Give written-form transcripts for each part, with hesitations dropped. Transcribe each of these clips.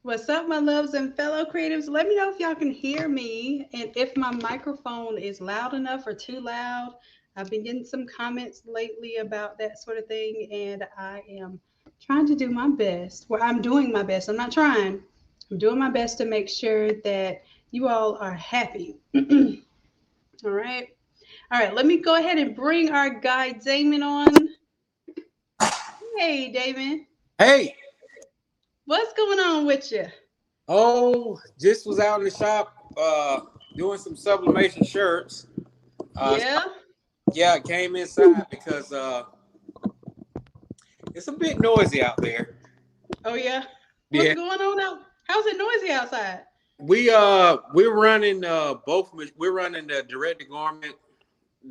What's up, my loves and fellow creatives? Let me know if y'all can hear me and if my microphone is loud enough or too loud. I've been getting some comments lately about that sort of thing, and I am trying to do my best. Well, I'm doing my best. I'm not trying. I'm doing my best to make sure that you all are happy. All right. All right. Let me go ahead and bring our guy Damon on. Hey, Damon. Hey, What's going on with you? just was out in the shop doing some sublimation shirts. So, Yeah. yeah, I came inside because it's a bit noisy out there. Oh yeah. What's Yeah, going on out? How's it noisy outside? we're running we're running the direct to garment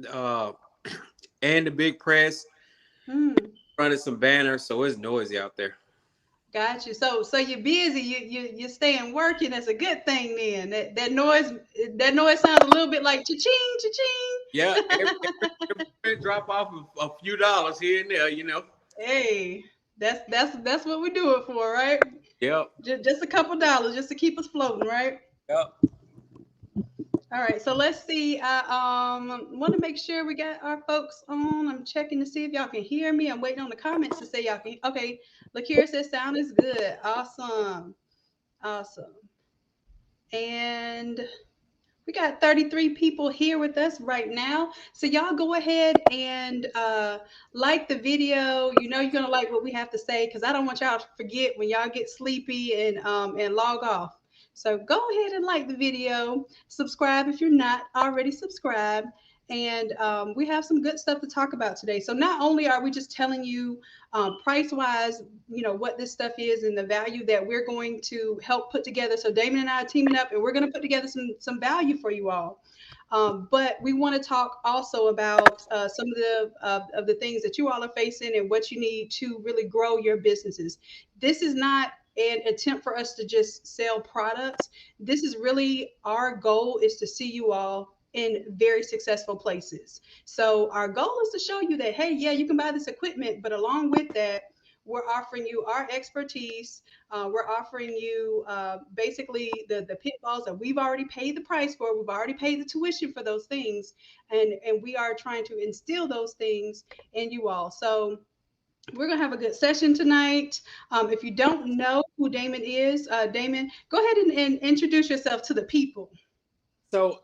uh and the big press, Hmm. running some banners, so it's noisy out there. Got you. So you're busy. You're staying working. That's a good thing. Then that noise sounds a little bit like cha-ching, Yeah, cha-ching. every drop off a few dollars here and there. Hey, that's what we do it for, right? Yep, Just a couple dollars just to keep us floating, right? yep. All right, so let's see. I want to make sure we got our folks on. I'm checking to see if y'all can hear me. I'm waiting on the comments to say y'all can. Okay, look here. It says sound is good. Awesome, awesome. And we got 33 people here with us right now. So y'all go ahead and like the video. You know you're gonna like what we have to say because I don't want y'all to forget when y'all get sleepy and log off. So go ahead and like the video. Subscribe if you're not already subscribed. And we have some good stuff to talk about today. So not only are we just telling you price wise, what this stuff is and the value that we're going to help put together. So Damon and I are teaming up, and we're going to put together some value for you all. But we want to talk also about some of the things that you all are facing and what you need to really grow your businesses. This is not an attempt for us to just sell products. This is really our goal is to see you all in very successful places. So our goal is to show you that, hey, yeah, you can buy this equipment, but along with that, we're offering you our expertise. We're offering you basically the pitfalls that we've already paid the price for. We've already paid the tuition for those things, and we are trying to instill those things in you all. So we're gonna have a good session tonight. If you don't know who Damon is, Damon, go ahead and introduce yourself to the people. So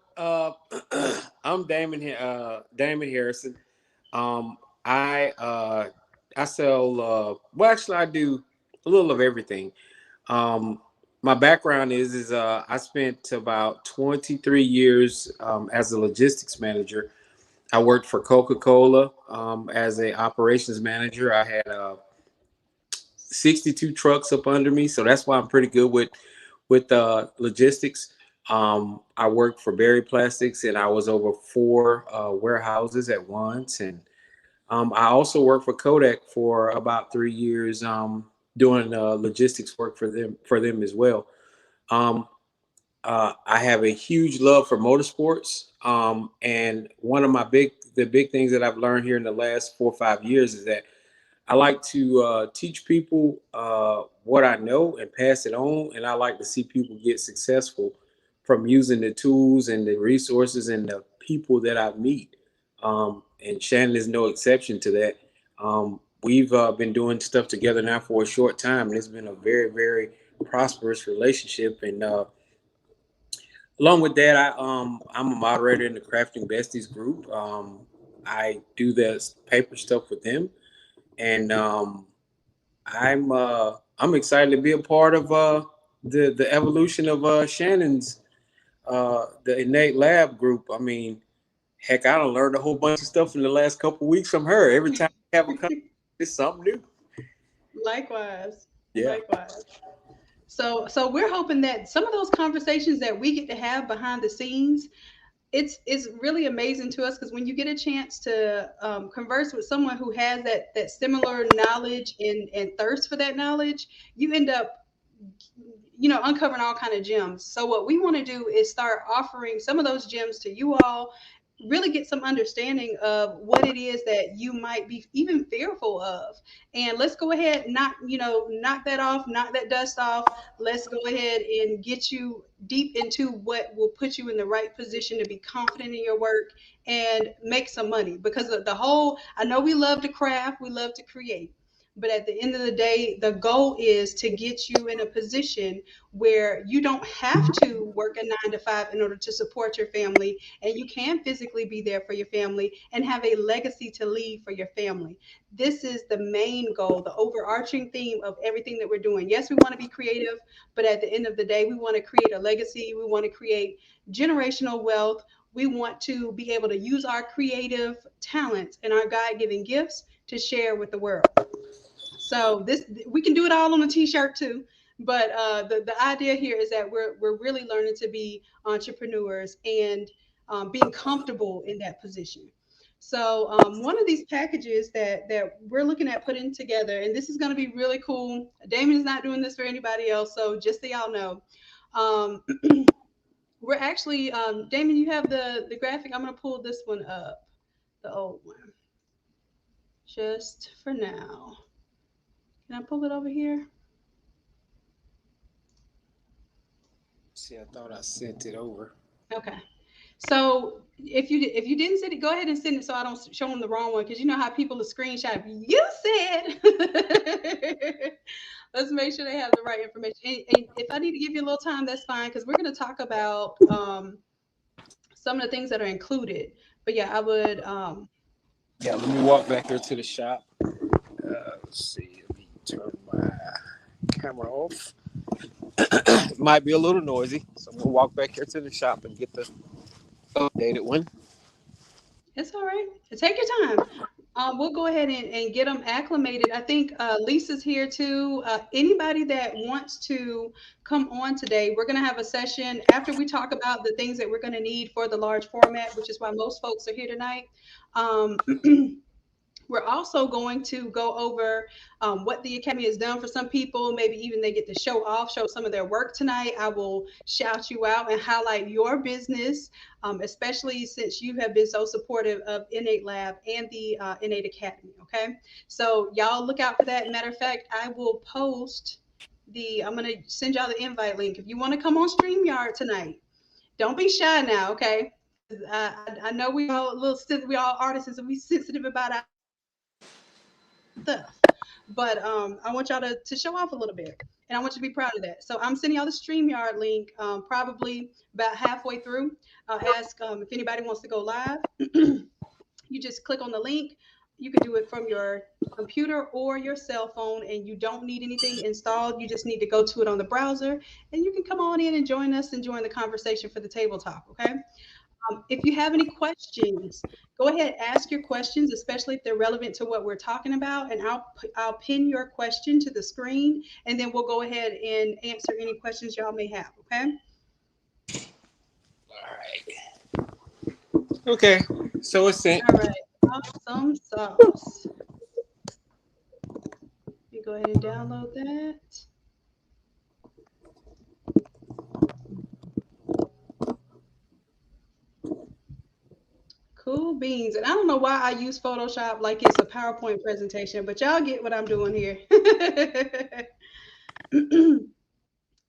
I'm Damon Harrison. I I sell well actually I do a little of everything. Um, my background is I spent about 23 years as a logistics manager. I worked for Coca-Cola as a operations manager. I had 62 trucks up under me, so that's why I'm pretty good with logistics. I worked for Berry Plastics, and I was over four warehouses at once, and I also worked for Kodak for about 3 years, doing logistics work for them as well. Um, I have a huge love for motorsports, and one of the big things that I've learned here in the last 4 or 5 years is that I like to teach people what I know and pass it on, and I like to see people get successful from using the tools and the resources and the people that I meet. And Shannon is no exception to that. We've been doing stuff together now for a short time, and it's been a very, very prosperous relationship. And along with that, I'm a moderator in the Crafting Besties group. I do the paper stuff with them, and I'm excited to be a part of the evolution of Shannon's the innate lab group. I mean, heck, I done learned a whole bunch of stuff in the last couple of weeks from her. Every time we have a conversation, it's something new. Likewise, Yeah. likewise. So we're hoping that some of those conversations that we get to have behind the scenes, it's really amazing to us because when you get a chance to converse with someone who has that similar knowledge and thirst for that knowledge, you end up uncovering all kind of gems. So what we want to do is start offering some of those gems to you all really get some understanding of what it is that you might be even fearful of. And let's go ahead, knock that off, knock that dust off. Let's go ahead and get you deep into what will put you in the right position to be confident in your work and make some money. Because of the whole, I know we love to craft, we love to create. But at the end of the day, the goal is to get you in a position where you don't have to work a 9 to 5 in order to support your family, and you can physically be there for your family and have a legacy to leave for your family. This is the main goal, the overarching theme of everything that we're doing. Yes, we want to be creative, but at the end of the day, we want to create a legacy. We want to create generational wealth. We want to be able to use our creative talents and our God-given gifts to share with the world. So this, we can do it all on a t-shirt too. But the idea here is that we're really learning to be entrepreneurs and being comfortable in that position. So one of these packages that we're looking at putting together, and this is going to be really cool. Damon is not doing this for anybody else, so just so y'all know, um, we're actually Damon, you have the graphic. I'm going to pull this one up, the old one, just for now. Can I pull it over here? See, I thought I sent it over. Okay. So if you didn't send it, go ahead and send it so I don't show them the wrong one, because you know how people are screenshot. You said. Let's make sure they have the right information. And if I need to give you a little time, that's fine, because we're going to talk about some of the things that are included. But yeah, I would. Yeah, let me walk back here to the shop. Let's see. Let me turn my camera off. It might be a little noisy, so I'm gonna walk back here to the shop and get the updated one. It's all right. Take your time. We'll go ahead and get them acclimated. I think Lisa's here too. Anybody that wants to come on today, we're going to have a session after we talk about the things that we're going to need for the large format, which is why most folks are here tonight. Um, We're also going to go over what the Academy has done for some people. Maybe even they get to show off, show some of their work tonight. I will shout you out and highlight your business, especially since you have been so supportive of Innate Lab and the Innate Academy. Okay. So, y'all look out for that. Matter of fact, I will post I'm going to send y'all the invite link. If you want to come on StreamYard tonight, don't be shy now. Okay. I know we all a little, we all artists and we sensitive about our stuff. But I want y'all to show off a little bit. And I want you to be proud of that. So I'm sending y'all the StreamYard link probably about halfway through. I'll ask if anybody wants to go live. You just click on the link. You can do it from your computer or your cell phone, and you don't need anything installed. You just need to go to it on the browser, and you can come on in and join us and join the conversation for the table talk. Okay. If you have any questions, go ahead, ask your questions, especially if they're relevant to what we're talking about, and I'll pin your question to the screen, and then we'll go ahead and answer any questions y'all may have. Okay. All right. Okay. So it's sent. All right. Awesome sauce. Let me go ahead and download that. Cool beans. And I don't know why I use Photoshop like it's a PowerPoint presentation, but y'all get what I'm doing here.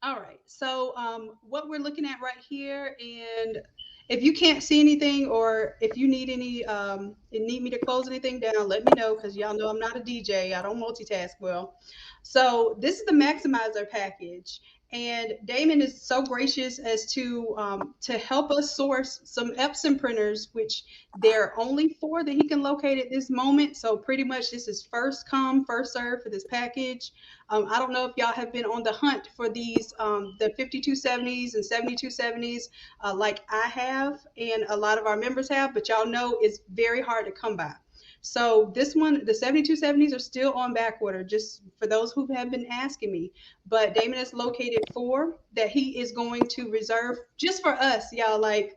All right. So what we're looking at right here, and if you can't see anything, or if you need any, and need me to close anything down, let me know, because y'all know I'm not a DJ. I don't multitask well. So this is the Maximizer package, and Damon is so gracious as to help us source some Epson printers, which there are only 4 that he can locate at this moment. So pretty much this is first come, first serve for this package. I don't know if y'all have been on the hunt for these, the 5270s and 7270s, like I have, and a lot of our members have, but y'all know it's very hard to come by. So this one, the 7270s are still on back order, just for those who have been asking me. But Damon has located 4 that he is going to reserve just for us, y'all. Like,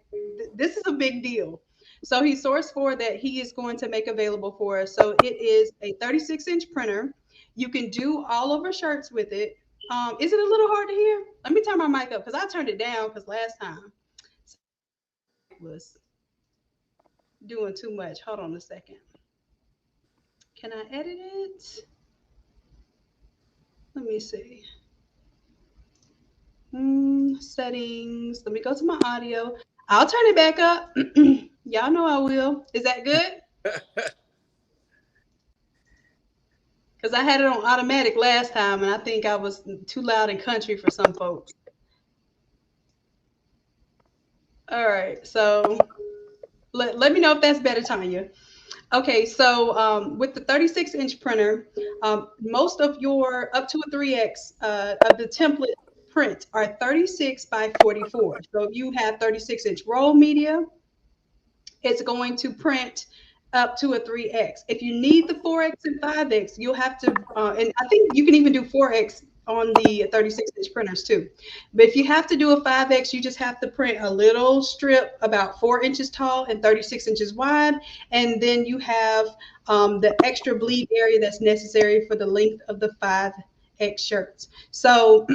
this is a big deal. So he sourced 4 that he is going to make available for us. So it is a 36-inch printer. You can do all over shirts with it. Is it a little hard to hear? Let me turn my mic up, because I turned it down because last time was. doing too much. Hold on a second. Can I edit it? Let me see. Settings. Let me go to my audio. I'll turn it back up. Y'all know I will. Is that good? Because I had it on automatic last time, and I think I was too loud and country for some folks. All right. So let me know if that's better, Tanya. Okay, so with the 36-inch printer, most of your up to a 3x of the template prints are 36 by 44. So if you have 36-inch roll media, it's going to print up to a 3x. If you need the 4x and 5x, you'll have to, and I think you can even do 4x on the 36-inch printers too. But if you have to do a 5x, you just have to print a little strip about 4 inches tall and 36 inches wide. And then you have the extra bleed area that's necessary for the length of the 5x shirts. So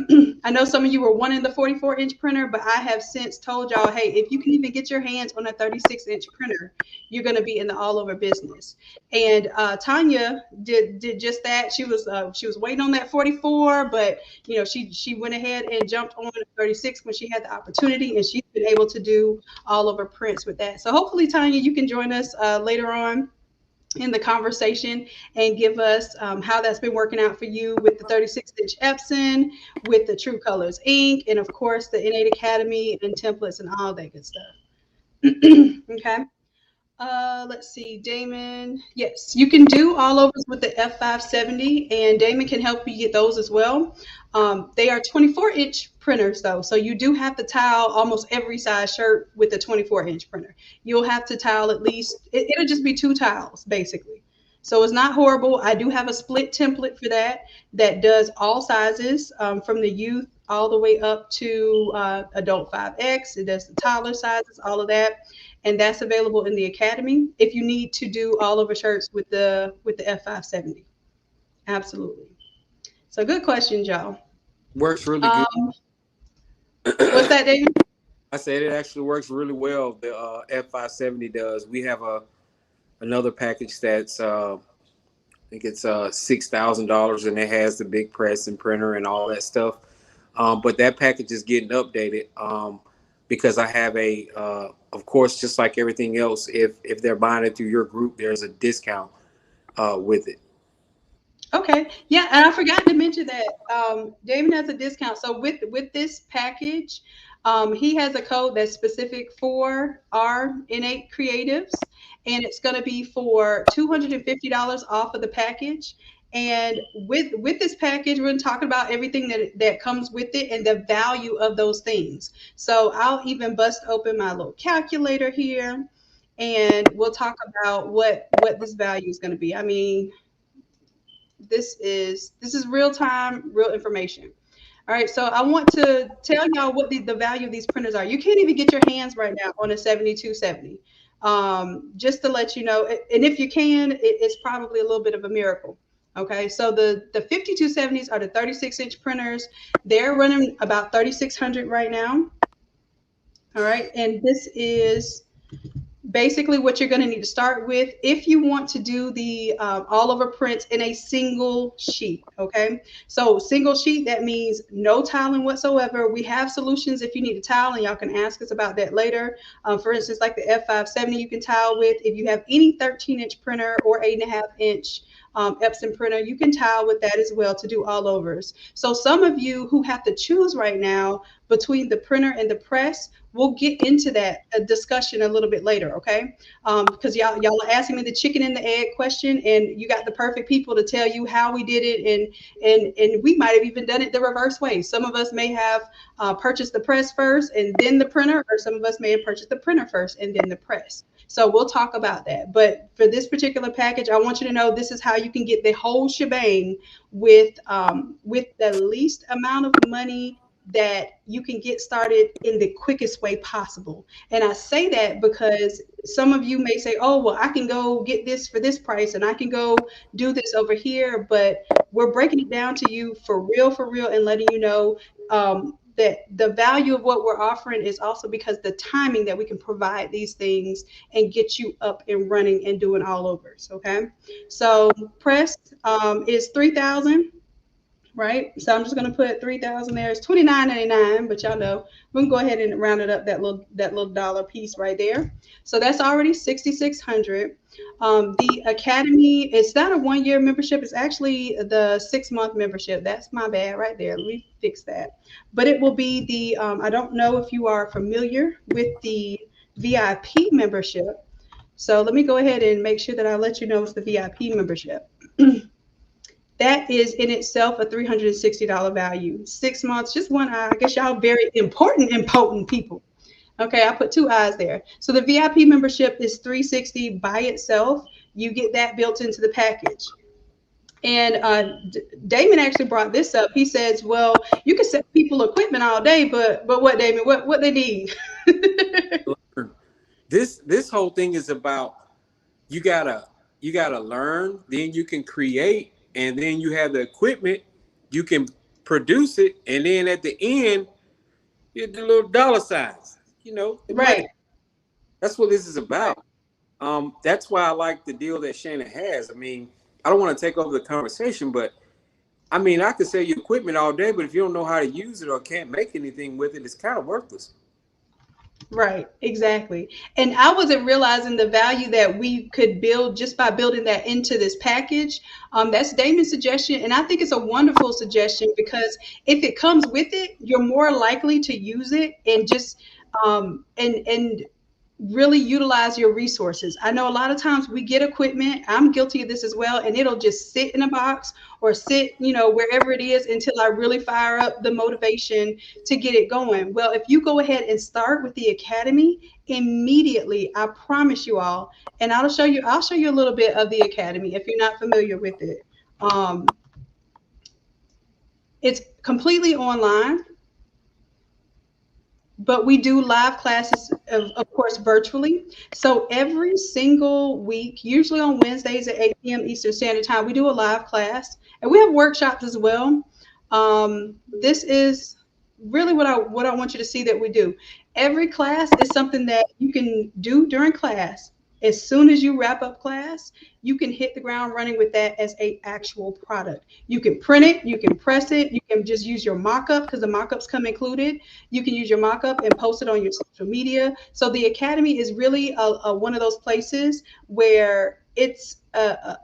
I know some of you were wanting the 44-inch printer, but I have since told y'all, hey, if you can even get your hands on a 36-inch printer, you're going to be in the all over business. And Tanya did just that. She was waiting on that 44, but she went ahead and jumped on a 36 when she had the opportunity, and she's been able to do all over prints with that. So hopefully, Tanya, you can join us later on in the conversation and give us how that's been working out for you with the 36-inch Epson, with the True Colors ink, and of course the Innate Academy and templates and all that good stuff. Okay. Let's see, Damon. Yes, you can do all overs with the F570, and Damon can help you get those as well. They are 24-inch printers, though, so you do have to tile almost every size shirt with a 24-inch printer. You'll have to tile at least, it'll just be 2 tiles, basically. So it's not horrible. I do have a split template for that that does all sizes from the youth all the way up to adult 5X. It does the toddler sizes, all of that, and that's available in the academy if you need to do all over shirts with the F570. Absolutely. So good questions, y'all. Works really good. Um, what's that, David? I said it actually works really well. The F570 does. We have another package that's I think it's $6,000, and it has the big press and printer and all that stuff. But that package is getting updated because I have of course, just like everything else, if they're buying it through your group, there's a discount with it. Okay. Yeah, and I forgot to mention that Damon has a discount. So with this package, he has a code that's specific for our innate creatives, and it's going to be for $250 off of the package. And with this package, we're going to talk about everything that comes with it and the value of those things. So I'll even bust open my little calculator here, and we'll talk about what this value is going to be. I mean, this is real time, real information. All right, so I want to tell y'all what the value of these printers are. You can't even get your hands right now on a 7270. Just to let you know, and if you can, it's probably a little bit of a miracle. Okay, so the 5270s are the 36-inch printers. They're running about 3600 right now. All right, and this is basically what you're going to need to start with if you want to do the all over prints in a single sheet. Okay, so single sheet, that means no tiling whatsoever. We have solutions if you need to tile, and y'all can ask us about that later. For instance, like the F570 you can tile with. If you have any 13-inch printer or 8.5-inch Epson printer, you can tile with that as well to do all overs. So some of you who have to choose right now between the printer and the press, we'll get into that discussion a little bit later, okay? Because y'all are asking me the chicken and the egg question, and you got the perfect people to tell you how we did it, and we might have even done it the reverse way. Some of us may have purchased the press first and then the printer, or some of us may have purchased the printer first and then the press. So we'll talk about that. But for this particular package, I want you to know this is how you can get the whole shebang with the least amount of money that you can get started in the quickest way possible. And I say that because some of you may say, oh, well, I can go get this for this price and I can go do this over here. But we're breaking it down to you for real, and letting you know that the value of what we're offering is also because the timing that we can provide these things and get you up and running and doing all overs. Okay, so press is 3,000. Right, so I'm just gonna put 3,000 there. It's 29.99, but y'all know we can go ahead and round it up that little dollar piece right there. So that's already 6,600. The academy, it's not a 1 year membership. It's actually the 6 month membership. That's my bad right there. Let me fix that. But it will be the I don't know if you are familiar with the VIP membership. So let me go ahead and make sure that I let you know it's the VIP membership. That is in itself a $360 value. 6 months, just one eye. I guess y'all very important and potent people. Okay, I put two eyes there. So the VIP membership is 360 by itself. You get that built into the package. And Damon actually brought this up. He says, "Well, you can sell people equipment all day, but what, Damon? What they need?" This whole thing is about you gotta you gotta learn, then you can create, and then you have the equipment, you can produce it, and then at the end, you get the little dollar signs, the money. Right, That's what this is about. That's why I like the deal that Shannon has. I mean, I don't want to take over the conversation, but I mean, I could sell you equipment all day, but if you don't know how to use it or can't make anything with it, it's kind of worthless. right, exactly. And I wasn't realizing the value that we could build just by building that into this package. That's Damon's suggestion, and I think it's a wonderful suggestion because if it comes with it, you're more likely to use it and just and really utilize your resources. I know a lot of times we get equipment. I'm guilty of this as well, and it'll just sit in a box or sit, wherever it is until I really fire up the motivation to get it going. Well, if you go ahead and start with the academy immediately, I promise you all, and I'll show you a little bit of the academy if you're not familiar with it. Um, it's completely online, but we do live classes, of course, virtually. So every single week, usually on Wednesdays at 8 p.m. Eastern Standard Time, we do a live class, and we have workshops as well. This is really what I want you to see that we do. Every class is something that you can do during class. As soon as you wrap up class, you can hit the ground running with that as a actual product. You can print it, you can press it, you can just use your mock-up because the mock-ups come included. You can use your mock-up and post it on your social media. So the academy is really one of those places where it's a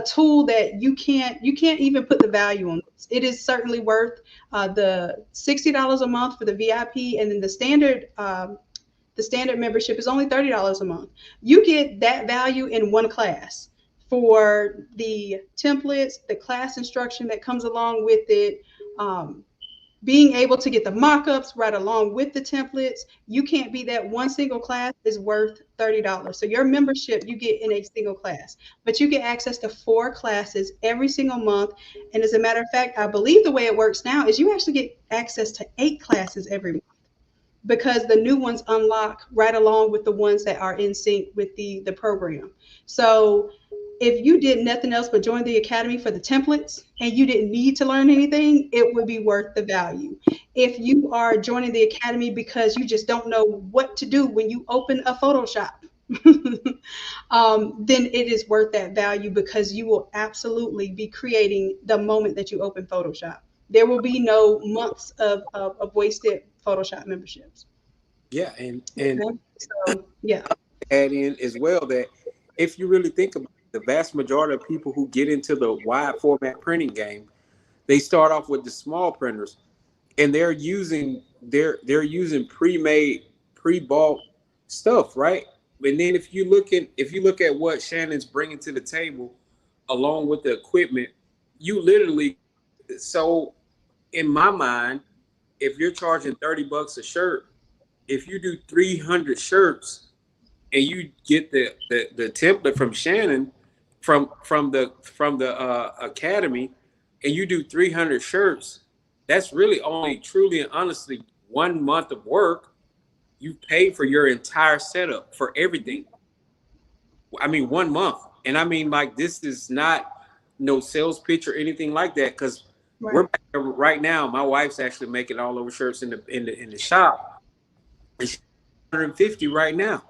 tool that you can't even put the value on this. It is certainly worth the $60 a month for the VIP, and then the standard membership is only $30 a month. You get that value in one class for the templates, the class instruction that comes along with it, um, being able to get the mock-ups right along with the templates. You can't be that. One single class is worth $30. So your membership you get in a single class, but you get access to 4 classes every single month. And as a matter of fact, I believe the way it works now is you actually get access to 8 classes every month because the new ones unlock right along with the ones that are in sync with the program. So if you did nothing else but join the academy for the templates and you didn't need to learn anything, it would be worth the value. If you are joining the academy because you just don't know what to do when you open a Photoshop, then it is worth that value because you will absolutely be creating the moment that you open Photoshop. There will be no months of wasted Photoshop memberships. Yeah, and Okay. So, yeah. add in as well that if you really think about it, the vast majority of people who get into the wide format printing game, they start off with the small printers, and they're using pre-made, pre-bought stuff, right? And then if you look at what Shannon's bringing to the table, along with the equipment, you literally so in my mind, if you're charging $30 a shirt, if you do 300 shirts and you get the template from Shannon from the academy, and you do 300 shirts, that's really only truly and honestly 1 month of work. You pay for your entire setup for everything. I mean, 1 month. And I mean, like, this is not no sales pitch or anything like that, because We're Right. back there right now. My wife's actually making all over shirts in the shop, and she's 150 right now.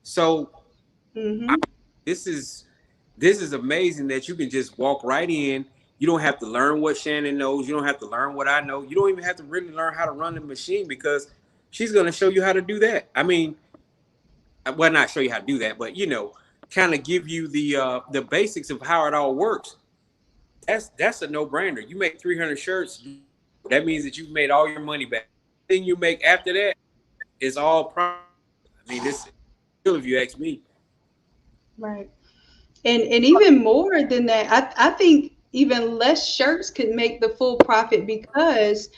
So I, Mm-hmm. this is amazing that you can just walk right in. You don't have to learn what Shannon knows. You don't have to learn what I know. You don't even have to really learn how to run the machine because she's going to show you how to do that. I mean, well, not show you how to do that, but kind of give you the basics of how it all works. That's a no brainer. You make 300 shirts, that means that you've made all your money back. Anything you make after that is all profit. I mean, this if you ask me. Right. And even more than that, I think even less shirts could make the full profit because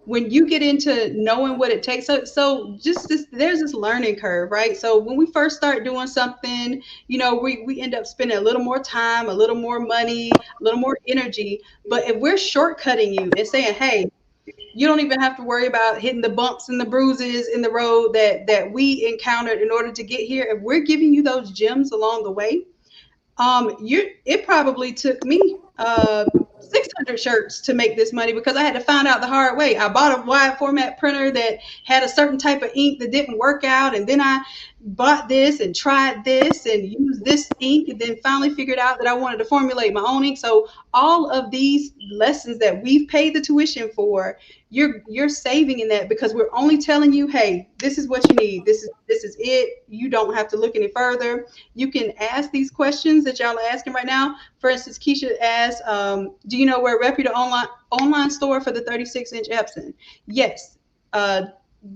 when you get into knowing what it takes, so just this, there's this learning curve, right? So when we first start doing something, we end up spending a little more time, a little more money, a little more energy. But if we're shortcutting you and saying, hey, you don't even have to worry about hitting the bumps and the bruises in the road that we encountered in order to get here. If we're giving you those gems along the way, you it probably took me 600 shirts to make this money because I had to find out the hard way. I bought a wide format printer that had a certain type of ink that didn't work out, and then I bought this and tried this and used this ink, and then finally figured out that I wanted to formulate my own ink. So all of these lessons that we've paid the tuition for, you're saving in that because we're only telling you, hey, this is what you need. This is it. You don't have to look any further. You can ask these questions that y'all are asking right now. For instance, Keisha asked, "Do you know where a reputable online store for the 36-inch Epson?" Yes, uh,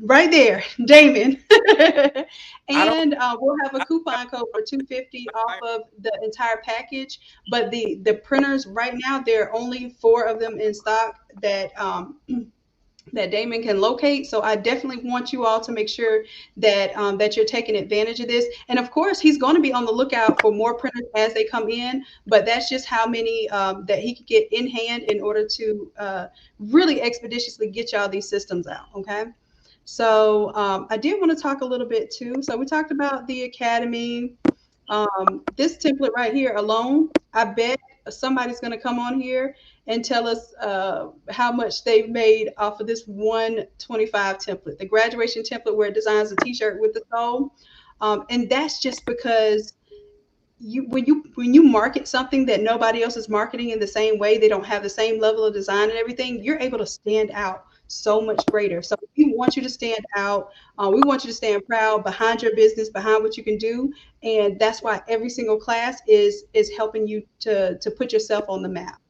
right there, Damon. I don't. And we'll have a I, coupon code for 250 off of the entire package. But the printers right now, there are only 4 of them in stock that Damon can locate. So I definitely want you all to make sure that you're taking advantage of this. And of course, he's going to be on the lookout for more printers as they come in. But that's just how many that he could get in hand in order to really expeditiously get y'all these systems out. Okay. So I did want to talk a little bit too. So we talked about the academy. This template right here alone, I bet somebody's going to come on here and tell us how much they've made off of this 125 template, the graduation template where it designs a t-shirt with the soul. And that's just because when you market something that nobody else is marketing in the same way, they don't have the same level of design and everything, you're able to stand out so much greater. So we want you to stand out. We want you to stand proud behind your business, behind what you can do, and that's why every single class is helping you to put yourself on the map.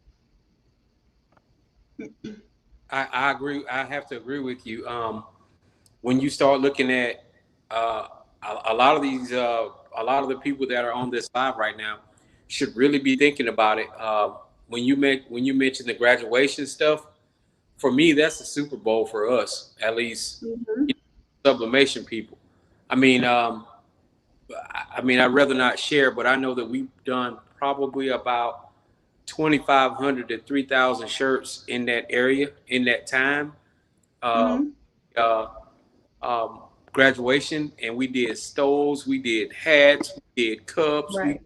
I agree. I have to agree with you. When you start looking at uh, a lot of these, a lot of the people that are on this live right now should really be thinking about it. When you mentioned the graduation stuff, for me, that's the Super Bowl for us, at least Hmm. sublimation people. I mean, I'd rather not share, but I know that we've done probably about 2,500 to 3,000 shirts in that area in that time. Uh, Hmm. uh, um, Graduation, and we did stoles, we did hats, we did cups. Right.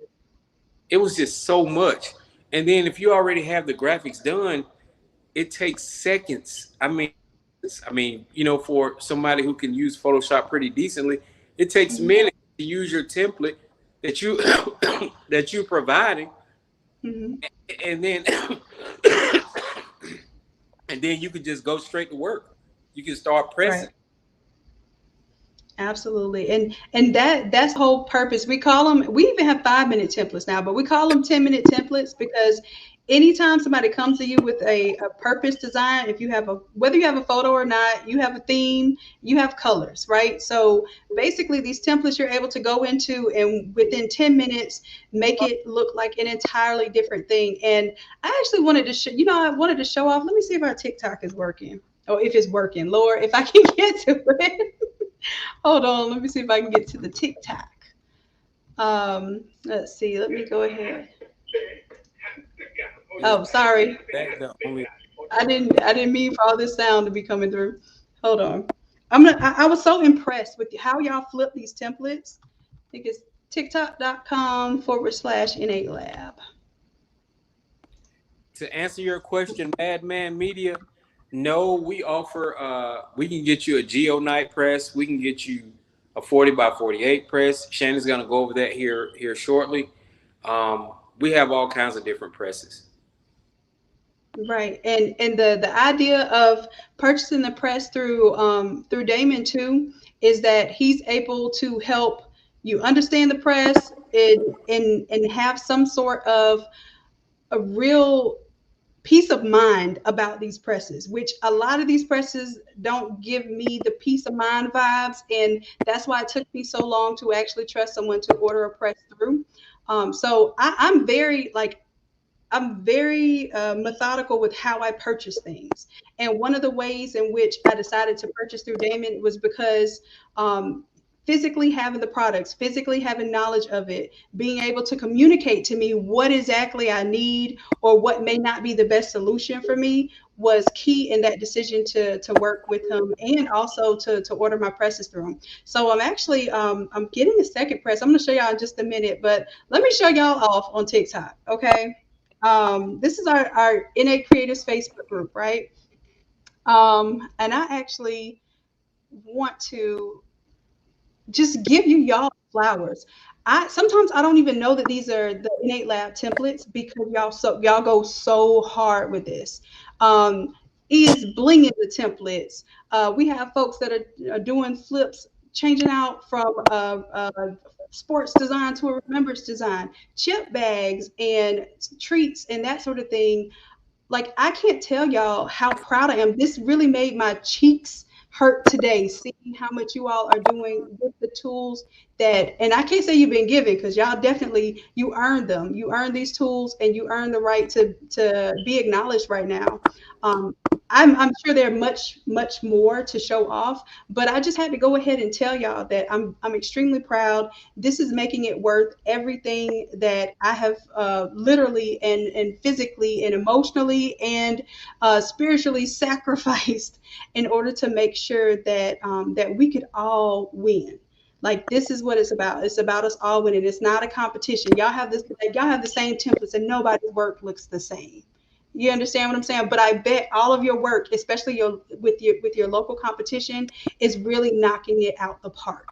It was just so much. And then if you already have the graphics done, it takes seconds. For somebody who can use Photoshop pretty decently, it takes Hmm. minutes to use your template that you that you're providing, Hmm. and then and then you can just go straight to work. You can start Right. pressing. Absolutely. And that's the whole purpose. We call them, we even have 5-minute templates now, but we call them 10-minute templates because anytime somebody comes to you with a purpose design, if you have a whether you have a photo or not, you have a theme, you have colors, right? So basically these templates you're able to go into and within 10 minutes make it look like an entirely different thing. And I actually wanted to I wanted to show off. Let me see if our TikTok is working. Or if it's working. Lord, if I can get to it. Hold on, let me see if I can get to the TikTok. Let's see. Let me go ahead. Is Oh, sorry. that the only? I didn't mean for all this sound to be coming through. Hold on. I was so impressed with how y'all flip these templates. I think it's tiktok.com/innate lab. to answer your question, Madman Media, no, we offer we can get you a geonite press, we can get you a 40 by 48 press. Shannon's gonna go over that here shortly. We have all kinds of different presses. Right. And the idea of purchasing the press through Damon too is that he's able to help you understand the press and have some sort of a real peace of mind about these presses, which a lot of these presses don't give me the peace of mind vibes. And that's why it took me so long to actually trust someone to order a press through. So I'm very like I'm very methodical with how I purchase things. And one of the ways in which I decided to purchase through Damon was because physically having the products, physically having knowledge of it, being able to communicate to me what exactly I need or what may not be the best solution for me was key in that decision to work with him and also to order my presses through him. So I'm actually I'm getting a second press. I'm going to show y'all in just a minute, but let me show y'all off on TikTok, okay? This is our Innate Creatives Facebook group, right? And I actually want to just give you y'all flowers. I sometimes I don't even know that these are the Innate Lab templates because y'all go so hard with this. Um, is blinging the templates. We have folks that are doing flips, changing out from sports design to a remembrance design, chip bags and treats and that sort of thing. Like I can't tell y'all how proud I am. This really made my cheeks hurt today, seeing how much you all are doing with the tools that, and I can't say you've been given because y'all definitely you earned them. You earned these tools and you earned the right to be acknowledged right now. Um, I'm sure there are much more to show off, but I just had to go ahead and tell y'all that I'm extremely proud. This is making it worth everything that I have literally and physically and emotionally and spiritually sacrificed in order to make sure that that we could all win. Like this is what it's about. It's about us all winning. It's not a competition. Y'all have this. Like, y'all have the same templates, and nobody's work looks the same. You understand what I'm saying? But I bet all of your work, especially your local competition, is really knocking it out the park,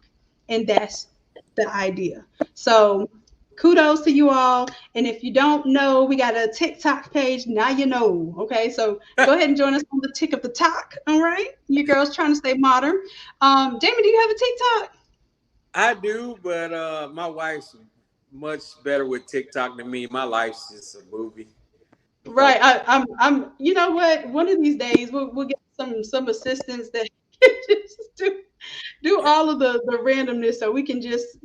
and that's the idea. So kudos to you all. And if you don't know, we got a TikTok page. Now you know. Okay, so go ahead and join us on the tick of the talk. All right, you girls trying to stay modern. Damon, do you have a TikTok? I do, but my wife's much better with TikTok than me. My life's just a movie. So Right. I'm. You know what? One of these days we'll get some assistants that can just do all of the randomness, so we can just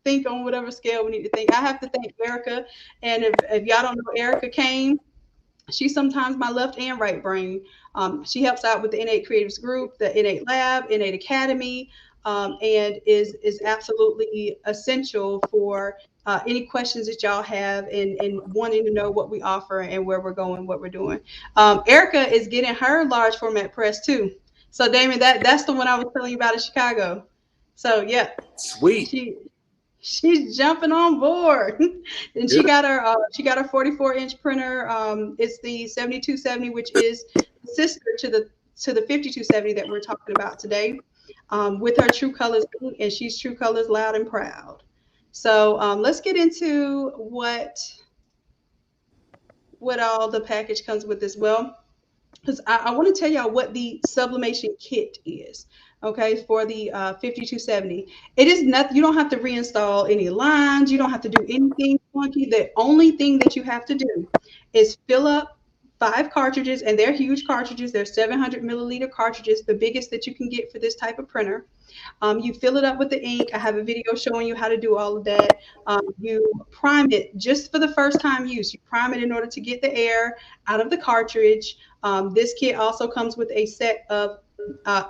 think on whatever scale we need to think. I have to thank Erica, and if y'all don't know Erica Kane, she's sometimes my left and right brain. She helps out with the Innate Creatives group, the Innate Lab, Innate Academy, and is absolutely essential for any questions that y'all have and wanting to know what we offer and where we're going, what we're doing. Erica is getting her large format press too. So Damon, that's the one I was telling you about in Chicago. So yeah, sweet. she she's jumping on board. And Good. she got her 44-inch printer. It's the 7270, which is the sister to the 5270 that we're talking about today. With her True Colors ink, and she's True Colors loud and proud. So let's get into what all the package comes with as well, because I want to tell y'all what the sublimation kit is. Okay, for the 5270, it is nothing. You don't have to reinstall any lines. You don't have to do anything funky. The only thing that you have to do is fill up 5 cartridges, and they're huge cartridges. They're 700 milliliter cartridges, the biggest that you can get for this type of printer. You fill it up with the ink. I have a video showing you how to do all of that. You prime it just for the first time use. You prime it in order to get the air out of the cartridge. This kit also comes with a set of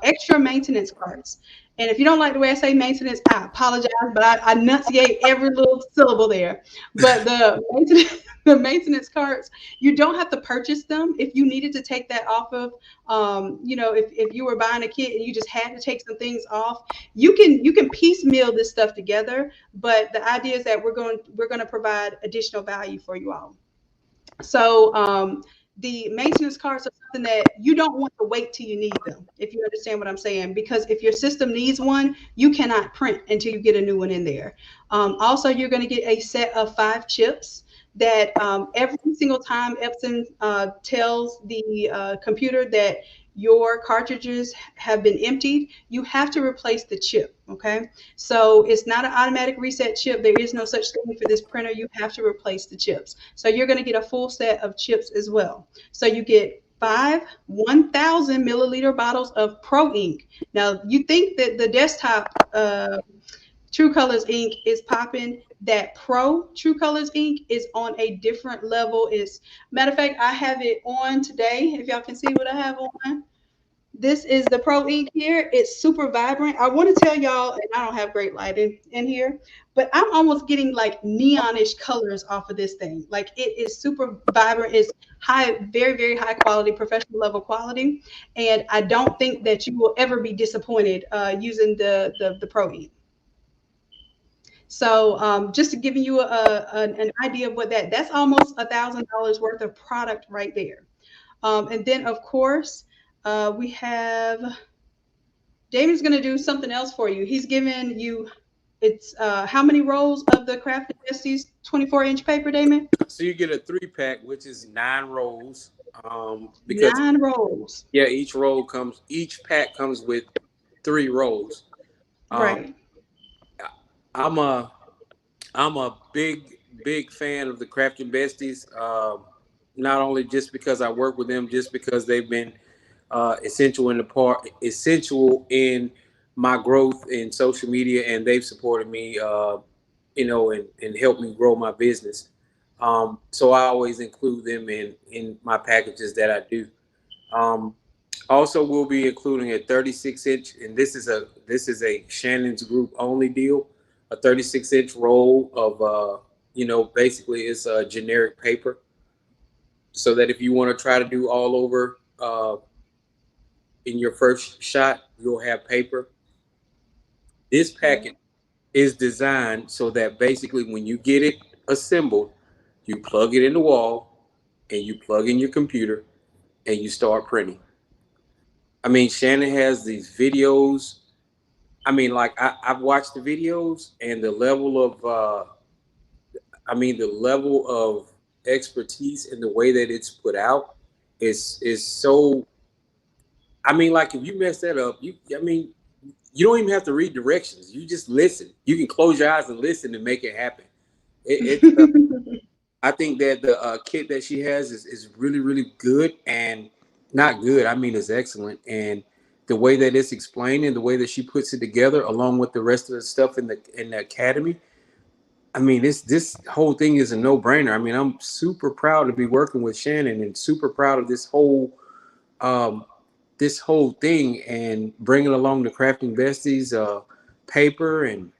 extra maintenance cards. And if you don't like the way I say maintenance, I apologize, but I enunciate every little syllable there. But the maintenance, the maintenance cards, you don't have to purchase them. If you needed to take that off of, if you were buying a kit and you just had to take some things off, you can piecemeal this stuff together. But the idea is that we're going to provide additional value for you all. So the maintenance cards are something that you don't want to wait till you need them, if you understand what I'm saying. Because if your system needs one, you cannot print until you get a new one in there. Also, you're going to get a set of 5 chips that every single time Epson tells the computer that your cartridges have been emptied, you have to replace the chip. Okay, so it's not an automatic reset chip. There is no such thing for this printer. You have to replace the chips. So you're going to get a full set of chips as well. So you get 5 1,000 milliliter bottles of Pro Ink. Now you think that the desktop True Colors ink is popping. That Pro True Colors ink is on a different level. Is matter of fact, I have it on today. If y'all can see what I have on, this is the Pro Ink here. It's super vibrant. I want to tell y'all, and I don't have great lighting in here, but I'm almost getting like neonish colors off of this thing. Like it is super vibrant. It's high, very, very high quality, professional level quality. And I don't think that you will ever be disappointed using the Pro Ink. So just to give you an idea of what that's almost $1,000 worth of product right there. And then of course, we have Damon's going to do something else for you. He's given you, it's how many rolls of the Craft Besties 24-inch paper, Damon? So you get a 3 pack, which is 9 rolls. Because 9 rolls. yeah, each pack comes with 3 rolls. Um, Right. I'm a I'm a big fan of the Crafting Besties. Not only just because I work with them, just because they've been essential in my growth in social media, and they've supported me, and helped me grow my business. So I always include them in my packages that I do. Um, Also, we'll be including a 36-inch, and this is a Shannon's Group only deal. A 36-inch roll of basically it's a generic paper, so that if you want to try to do all over in your first shot, you'll have paper. This Right. packet is designed so that basically when you get it assembled, you plug it in the wall and you plug in your computer and you start printing. I mean, Shannon has these videos. I mean, like I've watched the videos and the level of expertise in the way that it's put out is so. I mean, like if you mess that up, you don't even have to read directions. You just listen. You can close your eyes and listen and make it happen. It's I think that the kit that she has is really, really good, and not good. I mean, it's excellent. And the way that it's explained and the way that she puts it together, along with the rest of the stuff in the academy, I mean, this whole thing is a no brainer. I mean, I'm super proud to be working with Shannon, and super proud of um, this whole thing, and bringing along the Crafting Besties paper, and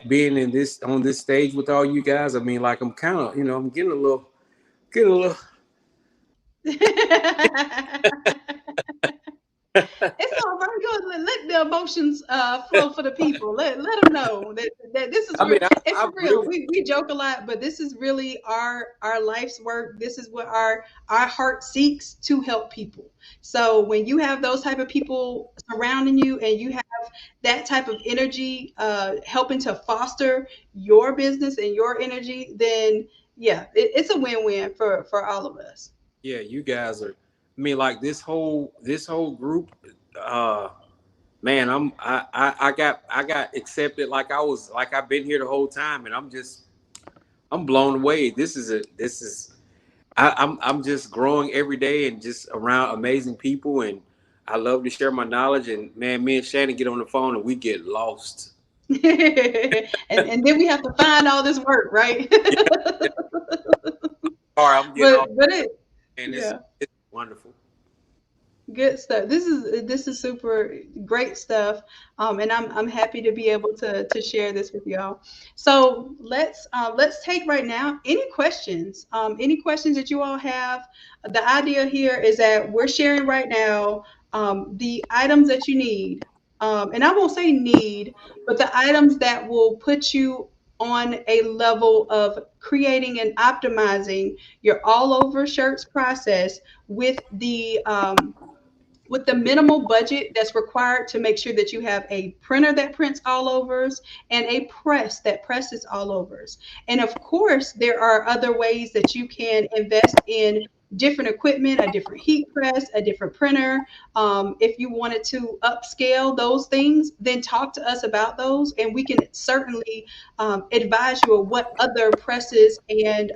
being in this on this stage with all you guys. I mean, like I'm kind of, I'm getting a little. It's all right. Go let the emotions flow for the people. Let them know that this is I real. mean, And I for real, really, we joke a lot, but this is really our life's work. This is what our heart seeks to help people. So when you have those type of people surrounding you, and you have that type of energy helping to foster your business and your energy, then yeah, it's a win-win for all of us. yeah, you guys are. I mean, like this whole group. Uh, Man, I got accepted like I've been here the whole time, and I'm blown away. I'm just growing every day and just around amazing people, and I love to share my knowledge. And man, me and Shannon get on the phone and we get lost. And then we have to find all this work, right? Yeah, yeah. Sorry, I'm getting off, But it and it's yeah, it's wonderful. good stuff. This is super great stuff, and I'm happy to be able to share this with y'all. So let's take right now any questions that you all have. The idea here is that we're sharing right now the items that you need, and I won't say need, but the items that will put you on a level of creating and optimizing your all over shirts process with the minimal budget that's required to make sure that you have a printer that prints all overs and a press that presses all overs. And of course, there are other ways that you can invest in different equipment, a different heat press, a different printer. If you wanted to upscale those things, then talk to us about those, and we can certainly advise you of what other presses and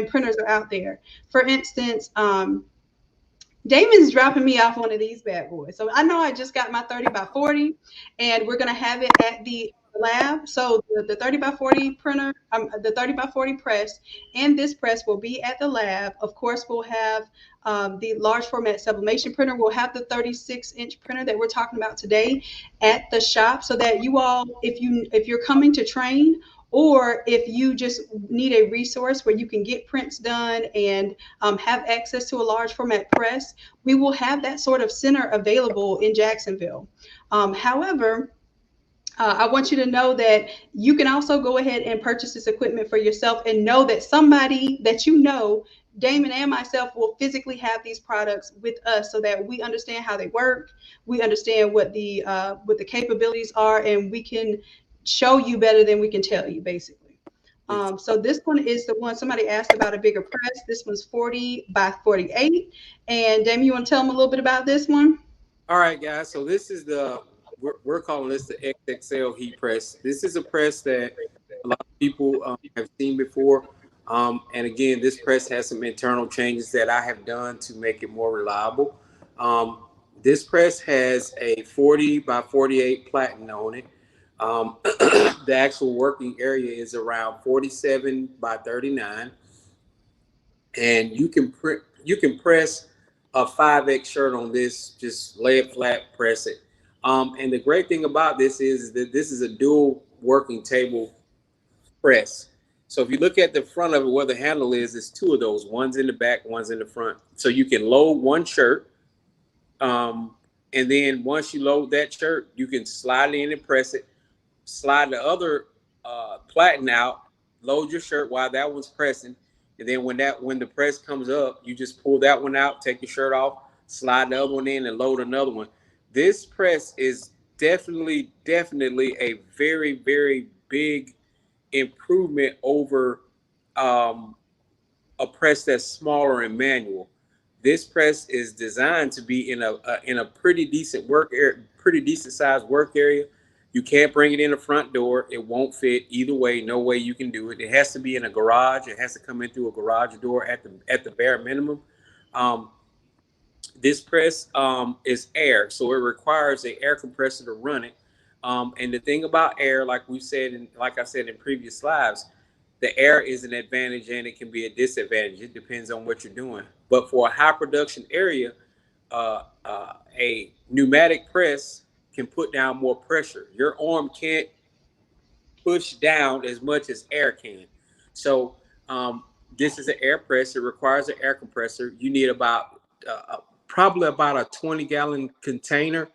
printers are out there. For instance, Damon's dropping me off one of these bad boys. So I know I just got my 30 by 40, and we're going to have it at the lab. So the 30 by 40 printer, the 30 by 40 press, and this press will be at the lab. Of course, we'll have the large format sublimation printer. We'll have the 36-inch printer that we're talking about today at the shop, so that you all, if you're coming to train, or if you just need a resource where you can get prints done and have access to a large format press, we will have that sort of center available in Jacksonville. However, I want you to know that you can also go ahead and purchase this equipment for yourself, and know that somebody that you know, Damon and myself, will physically have these products with us, so that we understand how they work, we understand what the capabilities are, and we can show you better than we can tell you, basically. So this one is the one somebody asked about, a bigger press. This one's 40 by 48. And Damon, you want to tell them a little bit about this one? All right, guys. So this is we're calling this the XXL heat press. This is a press that a lot of people have seen before. And again, this press has some internal changes that I have done to make it more reliable. Um, this press has a 40 by 48 platen on it. The actual working area is around 47 by 39, and you can press a 5X shirt on this, just lay it flat, press it. And the great thing about this is that this is a dual working table press. So if you look at the front of it, where the handle is, it's two of those. One's in the back, one's in the front. So you can load one shirt, and then once you load that shirt, you can slide in and press it, slide the other platen out, load your shirt while that one's pressing, and then when the press comes up, you just pull that one out, take your shirt off, slide the other one in, and load another one. This press is definitely a very big improvement over um, a press that's smaller and manual. This press is designed to be in a pretty decent work area, pretty decent sized work area. You can't bring it in the front door; it won't fit either way. No way you can do it. It has to be in a garage. It has to come in through a garage door at the bare minimum. Um, this press is air, so it requires an air compressor to run it. And the thing about air, like we said, and like I said in previous slides, the air is an advantage and it can be a disadvantage. It depends on what you're doing. But for a high production area, a pneumatic press can put down more pressure. Your arm can't push down as much as air can. So this is an air press. It requires an air compressor. You need about probably about a 20-gallon container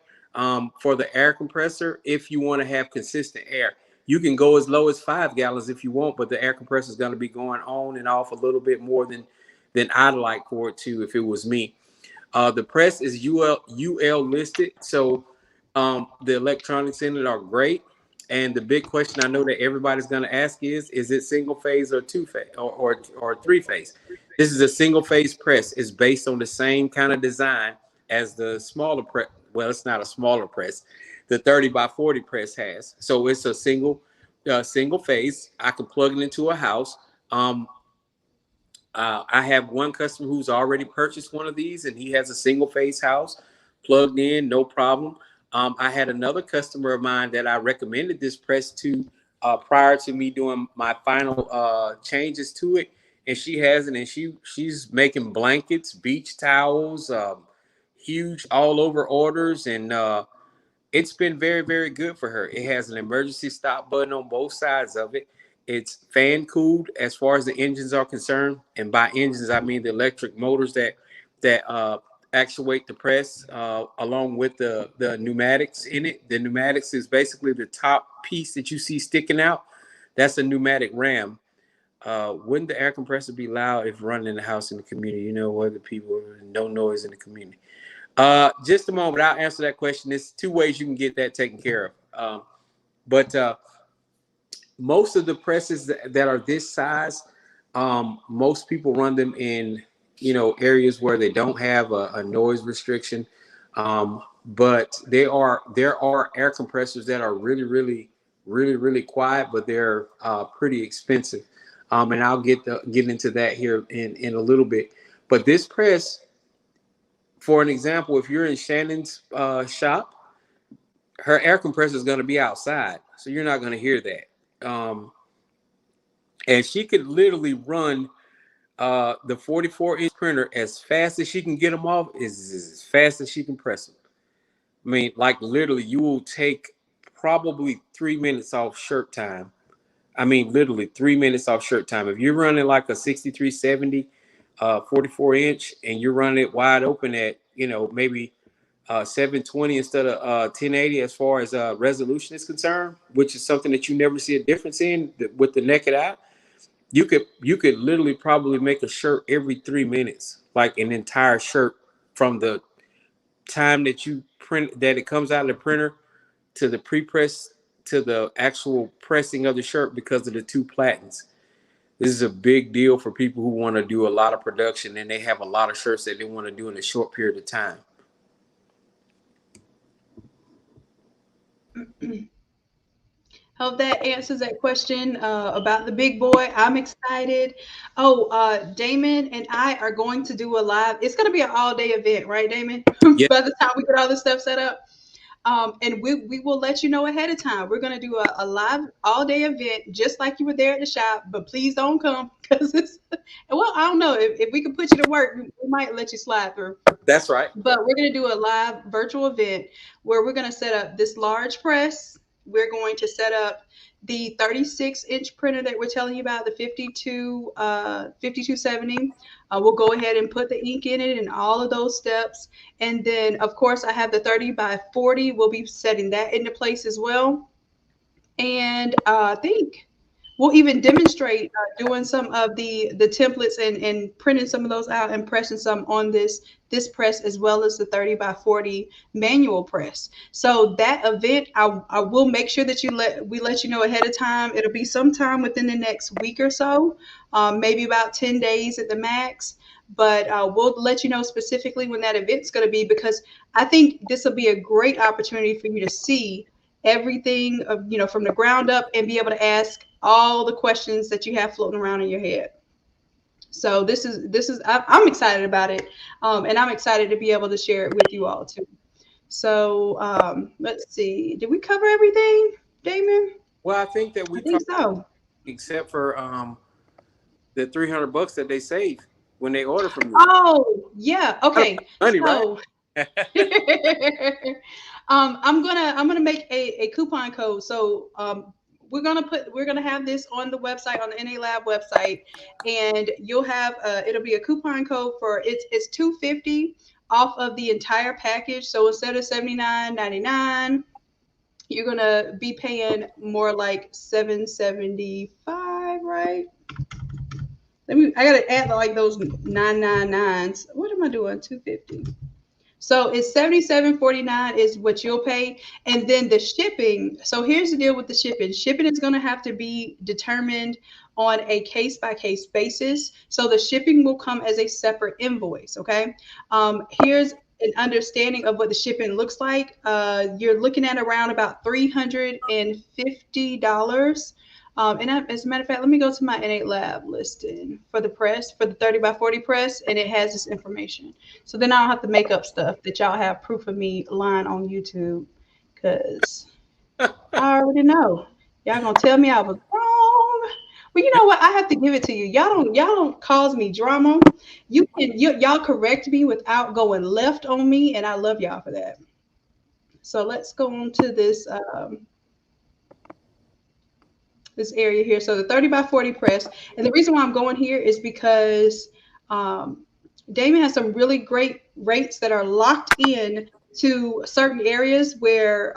for the air compressor if you want to have consistent air. You can go as low as 5 gallons if you want, but the air compressor is going to be going on and off a little bit more than I'd like for it to if it was me. The press is UL listed, so the electronics in it are great. And the big question I know that everybody's going to ask is it single phase or two phase or three phase? This is a single phase press. It's based on the same kind of design as the smaller press. Well, it's not a smaller press. The 30 by 40 press has. So it's a single phase. I can plug it into a house. I have one customer who's already purchased one of these, and he has a single phase house plugged in, no problem. I had another customer of mine that I recommended this press to prior to me doing my final changes to it, and she has it, and she's making blankets, beach towels, huge all over orders, and it's been very good for her. It has an emergency stop button on both sides of it. It's fan cooled as far as the engines are concerned, and by engines I mean the electric motors that actuate the press, along with the pneumatics in it. The pneumatics is basically the top piece that you see sticking out. That's a pneumatic ram. Wouldn't the air compressor be loud if running in the house in the community? You know, other people, no noise in the community. Just a moment. I'll answer that question. There's two ways you can get that taken care of. But most of the presses that are this size, most people run them in, areas where they don't have a noise restriction. But there are air compressors that are really, really, really, really quiet, but they're pretty expensive. And I'll get into that here in a little bit. But this press, for an example, if you're in Shannon's shop, her air compressor is going to be outside, so you're not going to hear that. And she could literally run the 44-inch printer as fast as she can get them off, is as fast as she can press them. I mean, like literally, you will take probably 3 minutes off shirt time. I mean, literally 3 minutes off shirt time. If you're running like a 6370 44-inch and you're running it wide open at, maybe 720 instead of 1080 as far as resolution is concerned, which is something that you never see a difference in with the naked eye. You could literally probably make a shirt every 3 minutes, like an entire shirt from the time that you print that it comes out of the printer to the pre-press to the actual pressing of the shirt because of the two platens. This is a big deal for people who want to do a lot of production and they have a lot of shirts that they want to do in a short period of time. Hope that answers that question about the big boy. I'm excited. Oh, Damon and I are going to do a live. It's going to be an all day event, right, Damon? Yeah, By the time we get all this stuff set up. And we will let you know ahead of time. We're going to do a live all day event, just like you were there at the shop. But please don't come because it's, well, I don't know. If we can put you to work, we might let you slide through. that's right. But we're going to do a live virtual event where we're going to set up this large press. We're going to set up the 36-inch printer that we're telling you about, the 5270. We'll go ahead and put the ink in it and all of those steps. And then, of course, I have the 30 by 40. We'll be setting that into place as well. And I think we'll even demonstrate doing some of the templates and printing some of those out and pressing some on this press as well as the 30 by 40 manual press. So that event, I will make sure that we let you know ahead of time. It'll be sometime within the next week or so, maybe about 10 days at the max. But we'll let you know specifically when that event's going to be, because I think this will be a great opportunity for you to see everything from the ground up and be able to ask all the questions that you have floating around in your head. So I'm excited about it, and I'm excited to be able to share it with you all too. So let's see, did we cover everything, Damon? Well, I think that I we think talked, so. except for the $300 that they save when they order from you. Oh yeah, I don't okay. money, right? So I'm gonna make a coupon code. So we're gonna have this on the website, on the NA Lab website, and you'll have it'll be a coupon code for it's 250 off of the entire package. So instead of 79.99, you're gonna be paying more like 775, right? I gotta add like those 999s. What am I doing? 250. So it's 77.49 is what you'll pay. And then the shipping. So here's the deal with the shipping. Shipping is going to have to be determined on a case by case basis. So the shipping will come as a separate invoice. Okay. Here's an understanding of what the shipping looks like. You're looking at around about $350. As a matter of fact, let me go to my Innate Lab listing for the press, for the 30 by 40 press, and it has this information. So then I don't have to make up stuff that y'all have proof of me lying on YouTube, because I already know. Y'all gonna tell me I was wrong. Well, you know what? I have to give it to you. Y'all don't cause me drama. Y'all correct me without going left on me, and I love y'all for that. So let's go on to this area here. So the 30 by 40 press. And the reason why I'm going here is because um, Damon has some really great rates that are locked in to certain areas where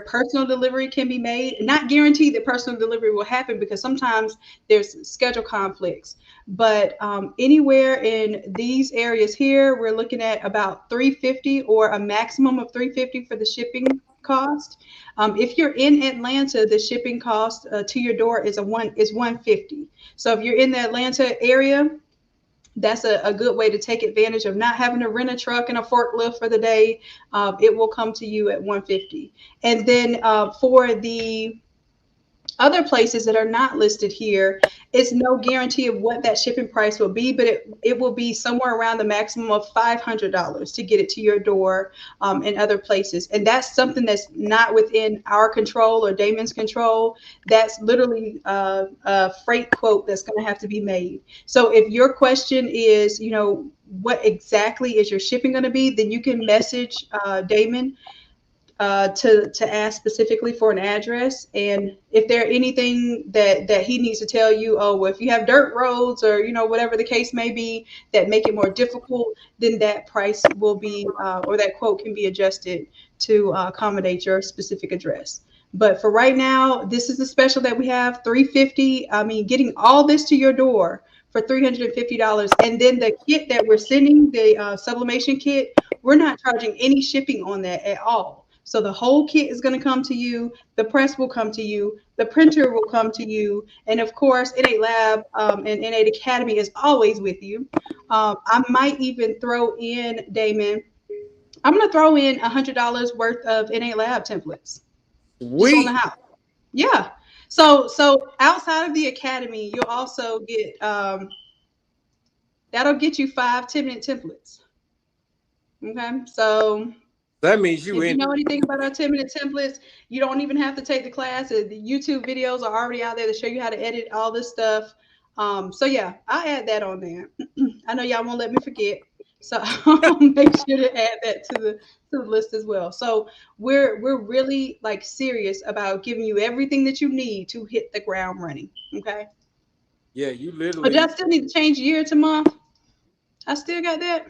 personal delivery can be made. Not guaranteed that personal delivery will happen because sometimes there's schedule conflicts. But anywhere in these areas here, we're looking at about 350 or a maximum of 350 for the shipping cost. If you're in Atlanta, the shipping cost to your door is 150. So if you're in the Atlanta area, that's a good way to take advantage of not having to rent a truck and a forklift for the day. It will come to you at 150. And then for the other places that are not listed here, it's no guarantee of what that shipping price will be, but it will be somewhere around the maximum of $500 to get it to your door in other places. And that's something that's not within our control or Damon's control. That's literally a freight quote that's going to have to be made. So if your question is, what exactly is your shipping going to be, then you can message Damon to ask specifically for an address. And if there anything that he needs to tell you, oh, well, if you have dirt roads or whatever the case may be that make it more difficult, then that price will be or that quote can be adjusted to accommodate your specific address. But for right now, this is the special that we have, 350. I mean, getting all this to your door for $350, and then the kit that we're sending, the sublimation kit, we're not charging any shipping on that at all. So the whole kit is going to come to you. The press will come to you. The printer will come to you. And of course, N8 Lab and N8 Academy is always with you. I might even throw in, Damon, I'm going to throw in $100 worth of N8 Lab templates just on the Sweet. house. Yeah. So outside of the academy, you'll also get that'll get you 5 10-minute templates. Okay. So That means you if you in. know anything about our 10-minute templates, you don't even have to take the class. The YouTube videos are already out there to show you how to edit all this stuff. So yeah, I'll add that on there. I know y'all won't let me forget. So I'll make sure to add that to the list as well. So we're really like serious about giving you everything that you need to hit the ground running. Okay. Yeah, you Oh, do literally. I still need to change year to month? I still got that.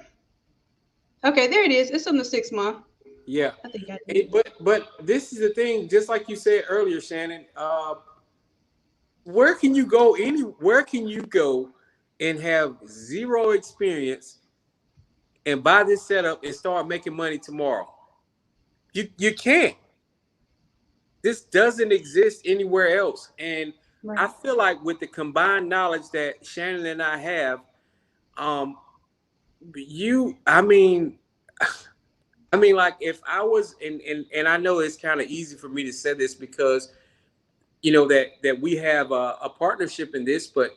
Okay, there it is. It's on the 6th month. Yeah. I think I did. But this is the thing, just like you said earlier, Shannon. Where can you go? Where can you go and have zero experience and buy this setup and start making money tomorrow? You can't. This doesn't exist anywhere else. And I Right. feel like with the combined knowledge that Shannon and I have, um, I mean, like if I was, and I know it's kind of easy for me to say this because that we have a partnership in this, but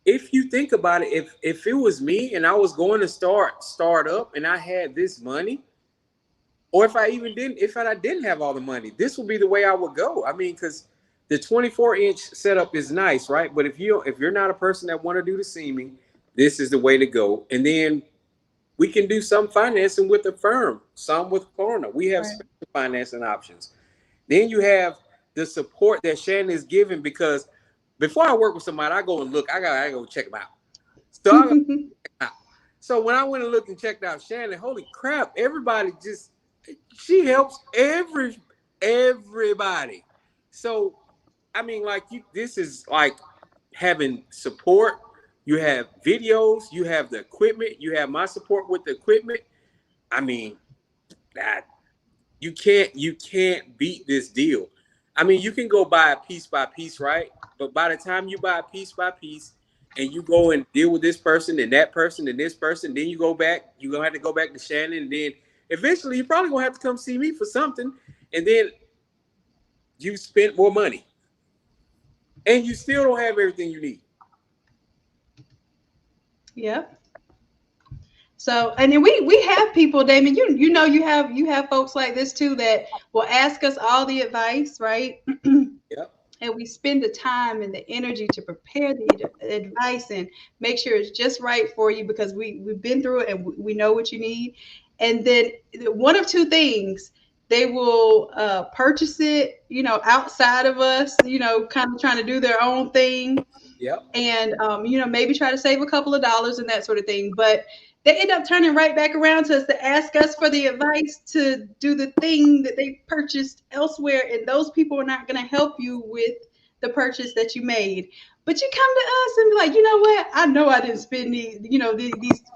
if you think about it, if it was me and I was going to start up and I had this money, or if I didn't have all the money, this would be the way I would go. I mean, because the 24-inch setup is nice, right? But if you're not a person that want to do the seaming, this is the way to go. And then we can do some financing with the firm, some with Klarna. We have Right. special financing options. Then you have the support that Shannon is giving because before I work with somebody, I go and look. I go check them out. So I go check them out. So when I went and looked and checked out Shannon, holy crap! Everybody just she helps everybody. So I mean, like this is like having support. You have videos. You have the equipment. You have my support with the equipment. I mean, that you can't beat this deal. I mean, you can go buy a piece by piece, right? But by the time you buy a piece by piece and you go and deal with this person and that person and this person, then you go back, you're gonna have to go back to Shannon, and then eventually you're probably gonna have to come see me for something, and then you spent more money. And you still don't have everything you need. Yep. So, and then we have people, Damon. You have folks like this too that will ask us all the advice, right? Yep. And we spend the time and the energy to prepare the advice and make sure it's just right for you because we've been through it and we know what you need. And then one of two things, they will purchase it, outside of us, kind of trying to do their own thing, Yep. and maybe try to save a couple of dollars and that sort of thing. But they end up turning right back around to us to ask us for the advice to do the thing that they purchased elsewhere. And those people are not going to help you with the purchase that you made. But you come to us and be like, you know what? I know I didn't spend these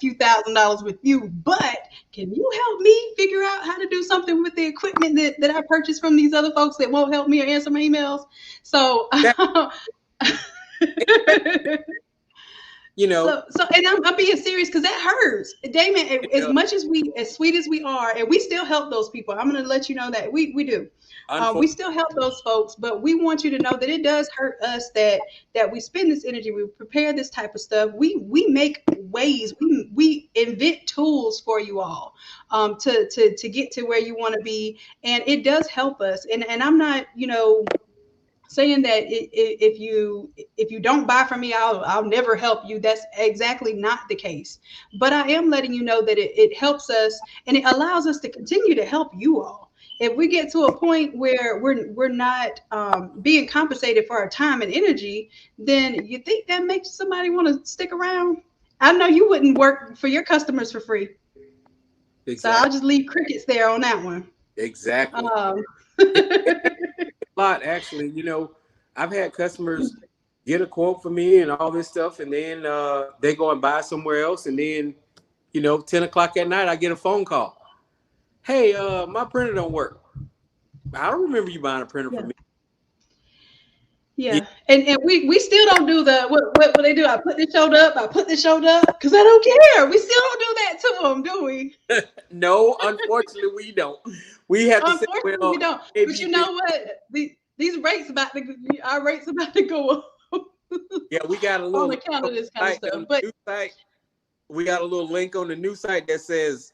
few $1,000s with you, but can you help me figure out how to do something with the equipment that I purchased from these other folks that won't help me or answer my emails? So That, you know, and I'm being serious because that hurts, Damon. As uh, much as sweet as we are, and we still help those people. I'm going to let you know that we do. We unfortunately, still help those folks, but we want you to know that it does hurt us that we spend this energy, we prepare this type of stuff. We make ways, we invent tools for you all, to get to where you want to be, and it does help us. And I'm not, saying that if you don't buy from me, I'll never help you. That's exactly not the case. But I am letting you know that it helps us, and it allows us to continue to help you all. If we get to a point where we're not being compensated for our time and energy, then you think that makes somebody want to stick around? I know you wouldn't work for your customers for free, so exactly, I'll just leave crickets there on that one. exactly. Um, A lot actually. I've had customers get a quote for me and all this stuff, and then they go and buy somewhere else, and then 10 o'clock at night, I get a phone call. Hey, my printer don't work. I don't remember you buying a printer for yeah. me. Yeah, Yeah, and we still don't do the what they do. I put this showed up. I put this showed up because I don't care. We still don't do that to them, do we? no, unfortunately, we don't. We have to say, Unfortunately, we well, don't. But maybe you this. know what? These rates our rates about to go up Yeah, we got a on little link account on of this the kind of site. On stuff. the But new site, we got a little link on the new site that says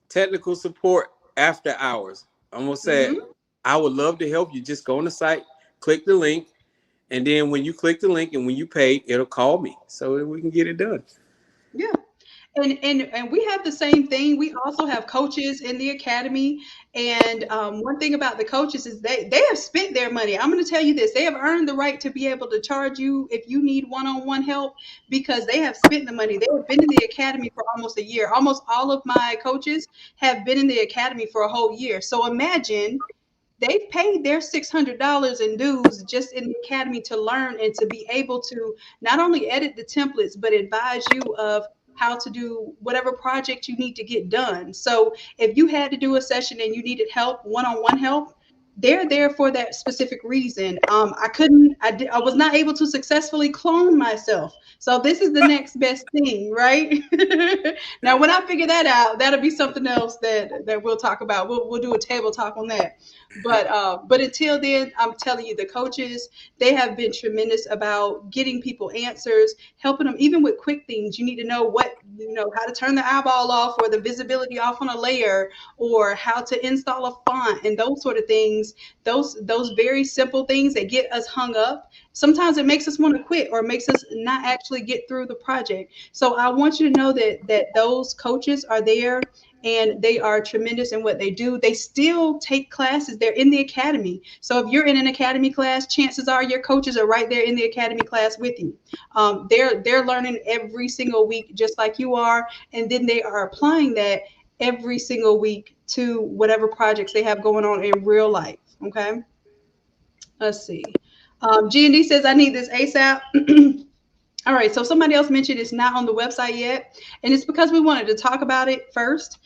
technical support after hours. I'm gonna say, mhm, I would love to help you. Just go on the site, click the link, and then when you click the link and when you pay, it'll call me so that we can get it done. yeah. And we have the same thing. We also have coaches in the academy, and one thing about the coaches is they have spent their money. I'm going to tell you this: they have earned the right to be able to charge you if you need one-on-one help because they have spent the money. They have been in the academy for almost a year. Almost all of my coaches have been in the academy for a whole year. So imagine they've paid their $600 in dues just in the academy to learn and to be able to not only edit the templates but advise you of how to do whatever project you need to get done. So if you had to do a session and you needed help, one-on-one help, they're there for that specific reason. I was not able to successfully clone myself, so this is the next best thing, right? Now when I figure that out, that'll be something else that we'll talk about. We'll do a table talk on that. But until then, I'm telling you, the coaches, they have been tremendous about getting people answers, helping them even with quick things. You need to know how to turn the eyeball off or the visibility off on a layer, or how to install a font and those sort of things. Those very simple things that get us hung up. Sometimes it makes us want to quit or makes us not actually get through the project. So I want you to know that those coaches are there and they are tremendous in what they do. They still take classes. They're in the academy. So if you're in an academy class, chances are your coaches are right there in the academy class with you. They're learning every single week, just like you are, and then they are applying that every single week to whatever projects they have going on in real life. Okay, let's see. G&D says I need this ASAP. All right, so somebody else mentioned it's not on the website yet, and it's because we wanted to talk about it first.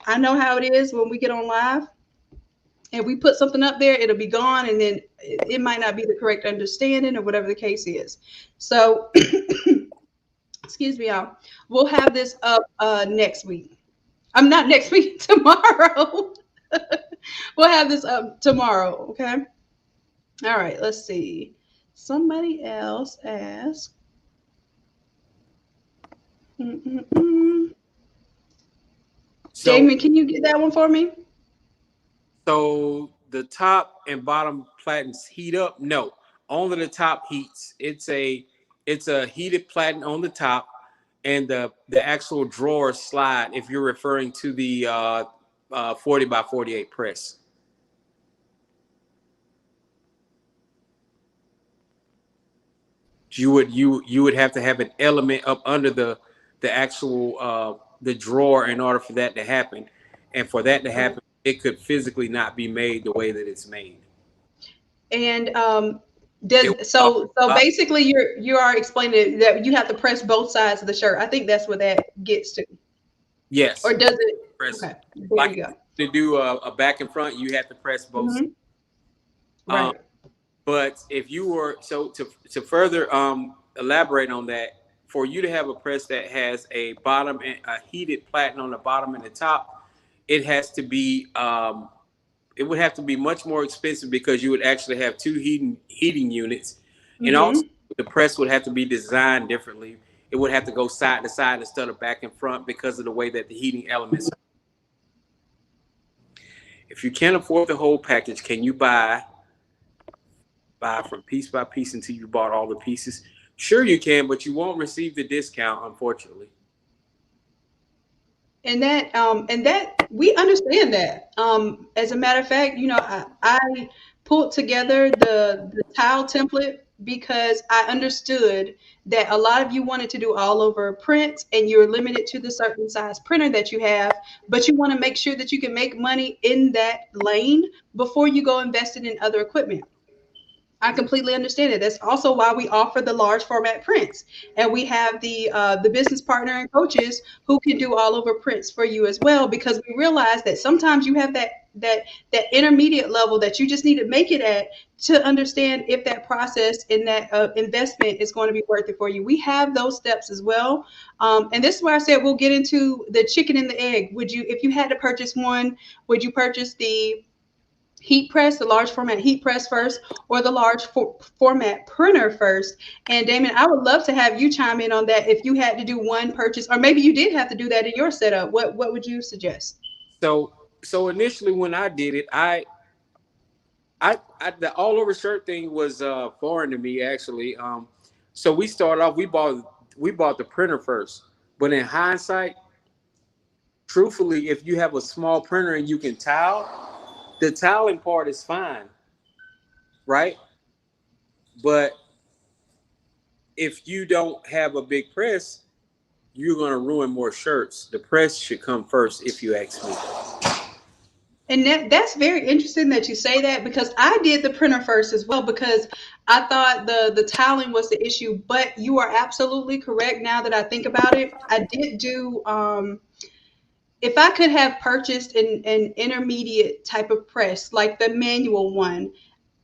I know how it is when we get on live and we put something up there, it'll be gone, and then it might not be the correct understanding or whatever the case is. So, excuse me, y'all. We'll have this up next week. I'm not next week, tomorrow. We'll have this up tomorrow, okay? All right, let's see. Somebody else asked. Mm-mm-mm. So Damon, can you get that one for me? so the top and bottom platens heat up. No, only the top heats. It's a heated platen on the top, and the actual drawers slide. If you're referring to the 40 by 48 press. You would have to have an element up under the actual the drawer in order for that to happen, and for that to happen, it could physically not be made the way that it's made. And It would does cost so a lot. basically you are explaining that you have to press both sides of the shirt. I think that's what that gets to. Or Yes, does it? press Okay, there like you go. to do a back and front, you have to press both sides. Hmm. Um, Right. but if you were so to further elaborate on that, for you to have a press that has a bottom and a heated platen on the bottom and the top, it has to be it would have to be much more expensive because you would actually have two heating units, and also Hmm. the press would have to be designed differently. It would have to go side to side instead of back and front because of the way that the heating elements. If you can't afford the whole package, can you buy from piece by piece until you bought all the pieces? Sure, you can, but you won't receive the discount, unfortunately. And that we understand that. As a matter of fact, I pulled together the tile template because I understood that a lot of you wanted to do all over prints and you're limited to the certain size printer that you have, but you want to make sure that you can make money in that lane before you go invested in other equipment. I completely understand it. That's also why we offer the large format prints, and we have the business partner and coaches who can do all over prints for you as well. Because we realize that sometimes you have that intermediate level that you just need to make it at to understand if that process and that investment is going to be worth it for you. We have those steps as well, and this is why I said we'll get into the chicken and the egg. Would you, if you had to purchase one, would you purchase the heat press, the large format heat press first, or the large format printer first? And Damon, I would love to have you chime in on that. If you had to do one purchase, or maybe you did have to do that in your setup, what would you suggest? So so initially when I did it, I the all over shirt thing was foreign to me actually. So we started off. We bought the printer first, but in hindsight, truthfully, if you have a small printer and you can tile, the tiling part is fine, right? But if you don't have a big press, you're gonna ruin more shirts. The press should come first, if you ask me. And that's very interesting that you say that, because I did the printer first as well, because I thought the tiling was the issue. But you are absolutely correct. Now that I think about it, I did do if I could have purchased an intermediate type of press, like the manual one,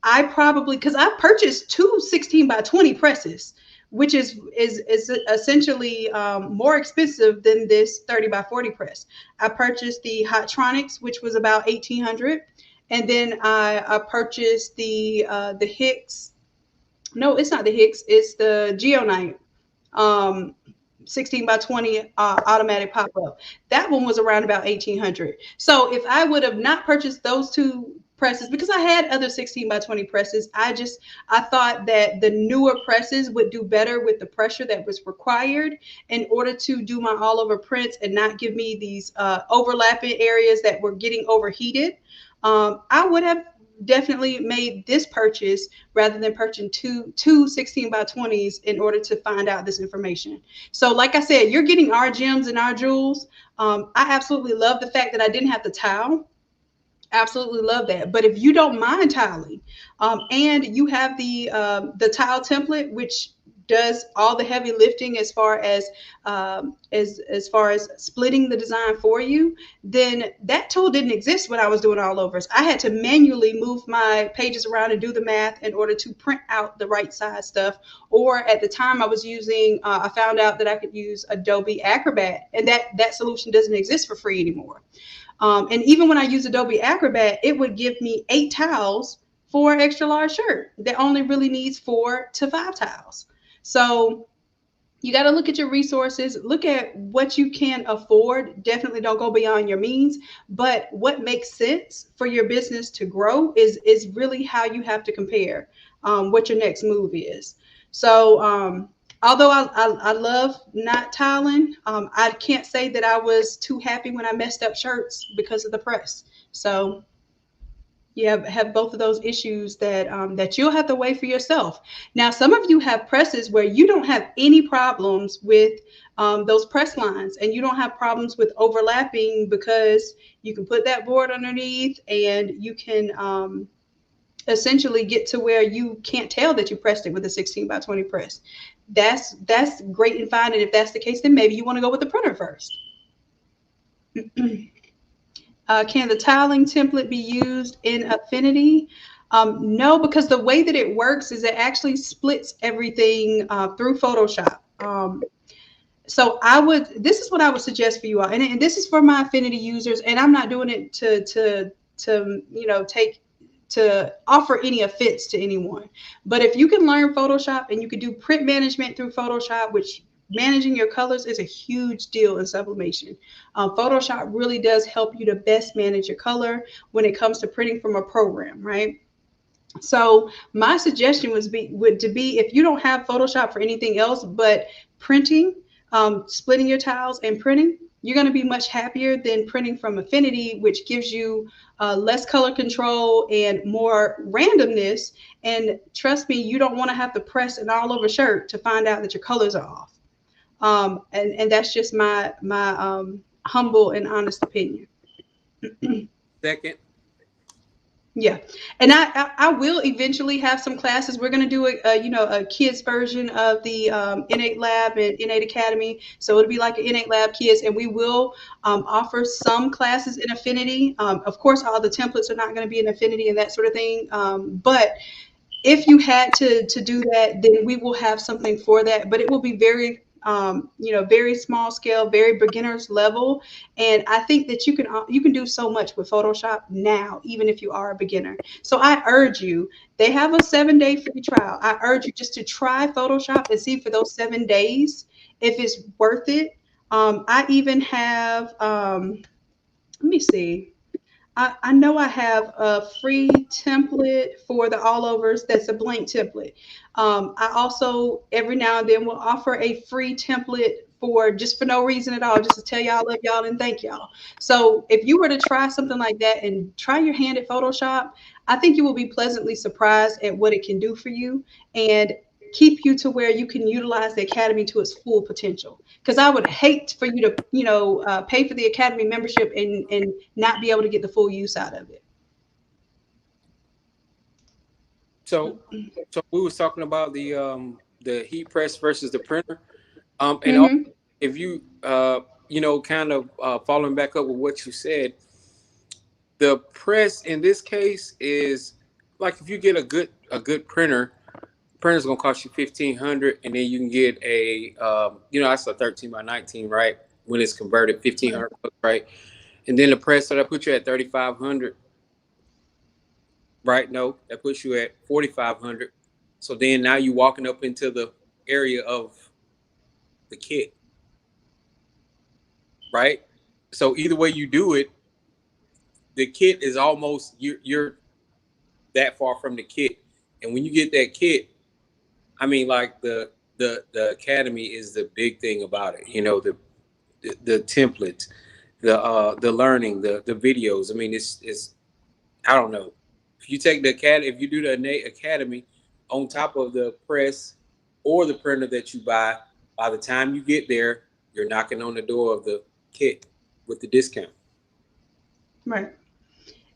I probably, because I purchased two 16 by 20 presses, which is essentially more expensive than this 30 by 40 press. I purchased the Hotronics, which was about 1800, and then I purchased the Hicks. No, it's not the Hicks. It's the Geonite. Um, 16 by 20 automatic pop up. That one was around about 1800. So if I would have not purchased those two presses, because I had other 16 by 20 presses, I thought that the newer presses would do better with the pressure that was required in order to do my all over prints and not give me these overlapping areas that were getting overheated. I would have definitely made this purchase rather than purchasing two 16 by 20s in order to find out this information. So like I said, you're getting our gems and our jewels. I absolutely love the fact that I didn't have to tile. Absolutely love that. But if you don't mind tiling, and you have the tile template, which does all the heavy lifting as far as splitting the design for you, then that tool didn't exist when I was doing all overs. I had to manually move my pages around and do the math in order to print out the right size stuff. Or at the time I was using, I found out that I could use Adobe Acrobat, and that solution doesn't exist for free anymore. And even when I use Adobe Acrobat, it would give me 8 tiles for an extra large shirt that only really needs 4 to 5 tiles. So you got to look at your resources, look at what you can afford. Definitely don't go beyond your means, but what makes sense for your business to grow is really how you have to compare what your next move is. So although I love not tiling, I can't say that I was too happy when I messed up shirts because of the press. So You have both of those issues that that you'll have to weigh for yourself. Now, some of you have presses where you don't have any problems with those press lines, and you don't have problems with overlapping because you can put that board underneath, and you can essentially get to where you can't tell that you pressed it with a 16 by 20 press. That's great and fine. And if that's the case, then maybe you want to go with the printer first. Can the tiling template be used in Affinity? No, because the way that it works is it actually splits everything through Photoshop. So this is what I would suggest for you all, and this is for my Affinity users, and I'm not doing it to take to offer any offense to anyone. But if you can learn Photoshop and you can do print management through Photoshop, which managing your colors is a huge deal in sublimation. Photoshop really does help you to best manage your color when it comes to printing from a program, right? So my suggestion would to be, if you don't have Photoshop for anything else but printing, splitting your tiles and printing, you're going to be much happier than printing from Affinity, which gives you less color control and more randomness. And trust me, you don't want to have to press an all over shirt to find out that your colors are off. And that's just my humble and honest opinion. Second. Yeah, and I will eventually have some classes. We're going to do a kids version of the Innate Lab and Innate Academy, so it'll be like an Innate Lab Kids, and we will offer some classes in Affinity. Of course, all the templates are not going to be in Affinity and that sort of thing, but if you had to do that, then we will have something for that. But it will be very very small scale, very beginners level. And I think that you can do so much with Photoshop now, even if you are a beginner. So I urge you. They have a 7-day free trial. I urge you just to try Photoshop and see for those 7 days if it's worth it. I even have. Let me see. I know I have a free template for the all overs that's a blank template. I also every now and then will offer a free template for just for no reason at all, just to tell y'all I love y'all and thank y'all. So if you were to try something like that and try your hand at Photoshop, I think you will be pleasantly surprised at what it can do for you and keep you to where you can utilize the academy to its full potential. Because I would hate for you to, pay for the academy membership and not be able to get the full use out of it. So, so we was talking about the heat press versus the printer. And also, Mm-hmm. if you kind of following back up with what you said, the press in this case is like if you get a good printer's gonna cost you 1,500, and then you can get a that's a 13 by 19, right? When it's converted, 1,500 bucks, right? And then the press, so that puts you at 3,500, right? No, that puts you at 4,500. So then now you walking up into the area of the kit, right? So either way you do it, the kit is almost you're that far from the kit. And when you get that kit, I mean, like the academy is the big thing about it. The templates, the learning, the videos. I mean, it's I don't know. If you take the academy, if you do the innate academy on top of the press or the printer that you buy, by the time you get there, you're knocking on the door of the kit with the discount. Right.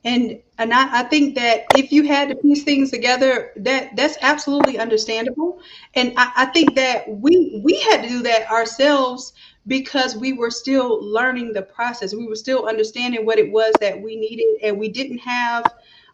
And I think that if you had to piece things together, that's absolutely understandable. And I think that we had to do that ourselves because we were still learning the process. We were still understanding what it was that we needed, and we didn't have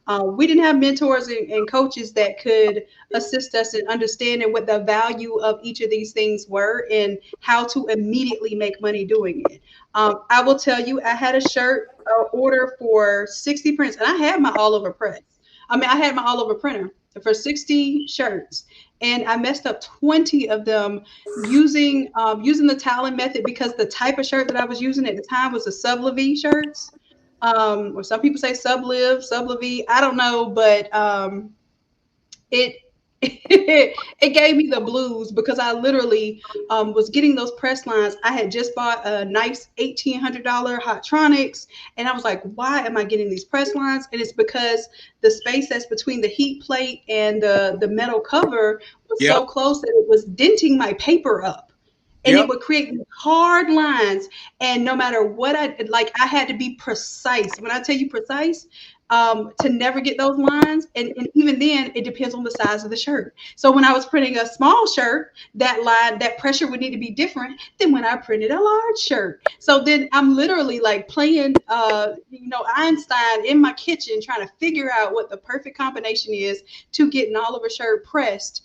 mentors and coaches that could assist us in understanding what the value of each of these things were and how to immediately make money doing it. I will tell you, I had a shirt order for 60 prints, and I had my all over press. I mean, I had my all over printer for 60 shirts, and I messed up 20 of them using the toweling method because the type of shirt that I was using at the time was a sublive shirts, or some people say sublive, sublive. I don't know, but it it gave me the blues because I literally was getting those press lines. I had just bought a nice $1,800 Hotronix, and I was like, "Why am I getting these press lines?" And it's because the space that's between the heat plate and the metal cover was Yep. so close that it was denting my paper up, and it Yep. would create these hard lines. And no matter what I like, I had to be precise. When I tell you precise, to never get those lines. And even then, it depends on the size of the shirt. So when I was printing a small shirt, that line, that pressure would need to be different than when I printed a large shirt. So then I'm literally like playing, Einstein in my kitchen, trying to figure out what the perfect combination is to get an Oliver shirt pressed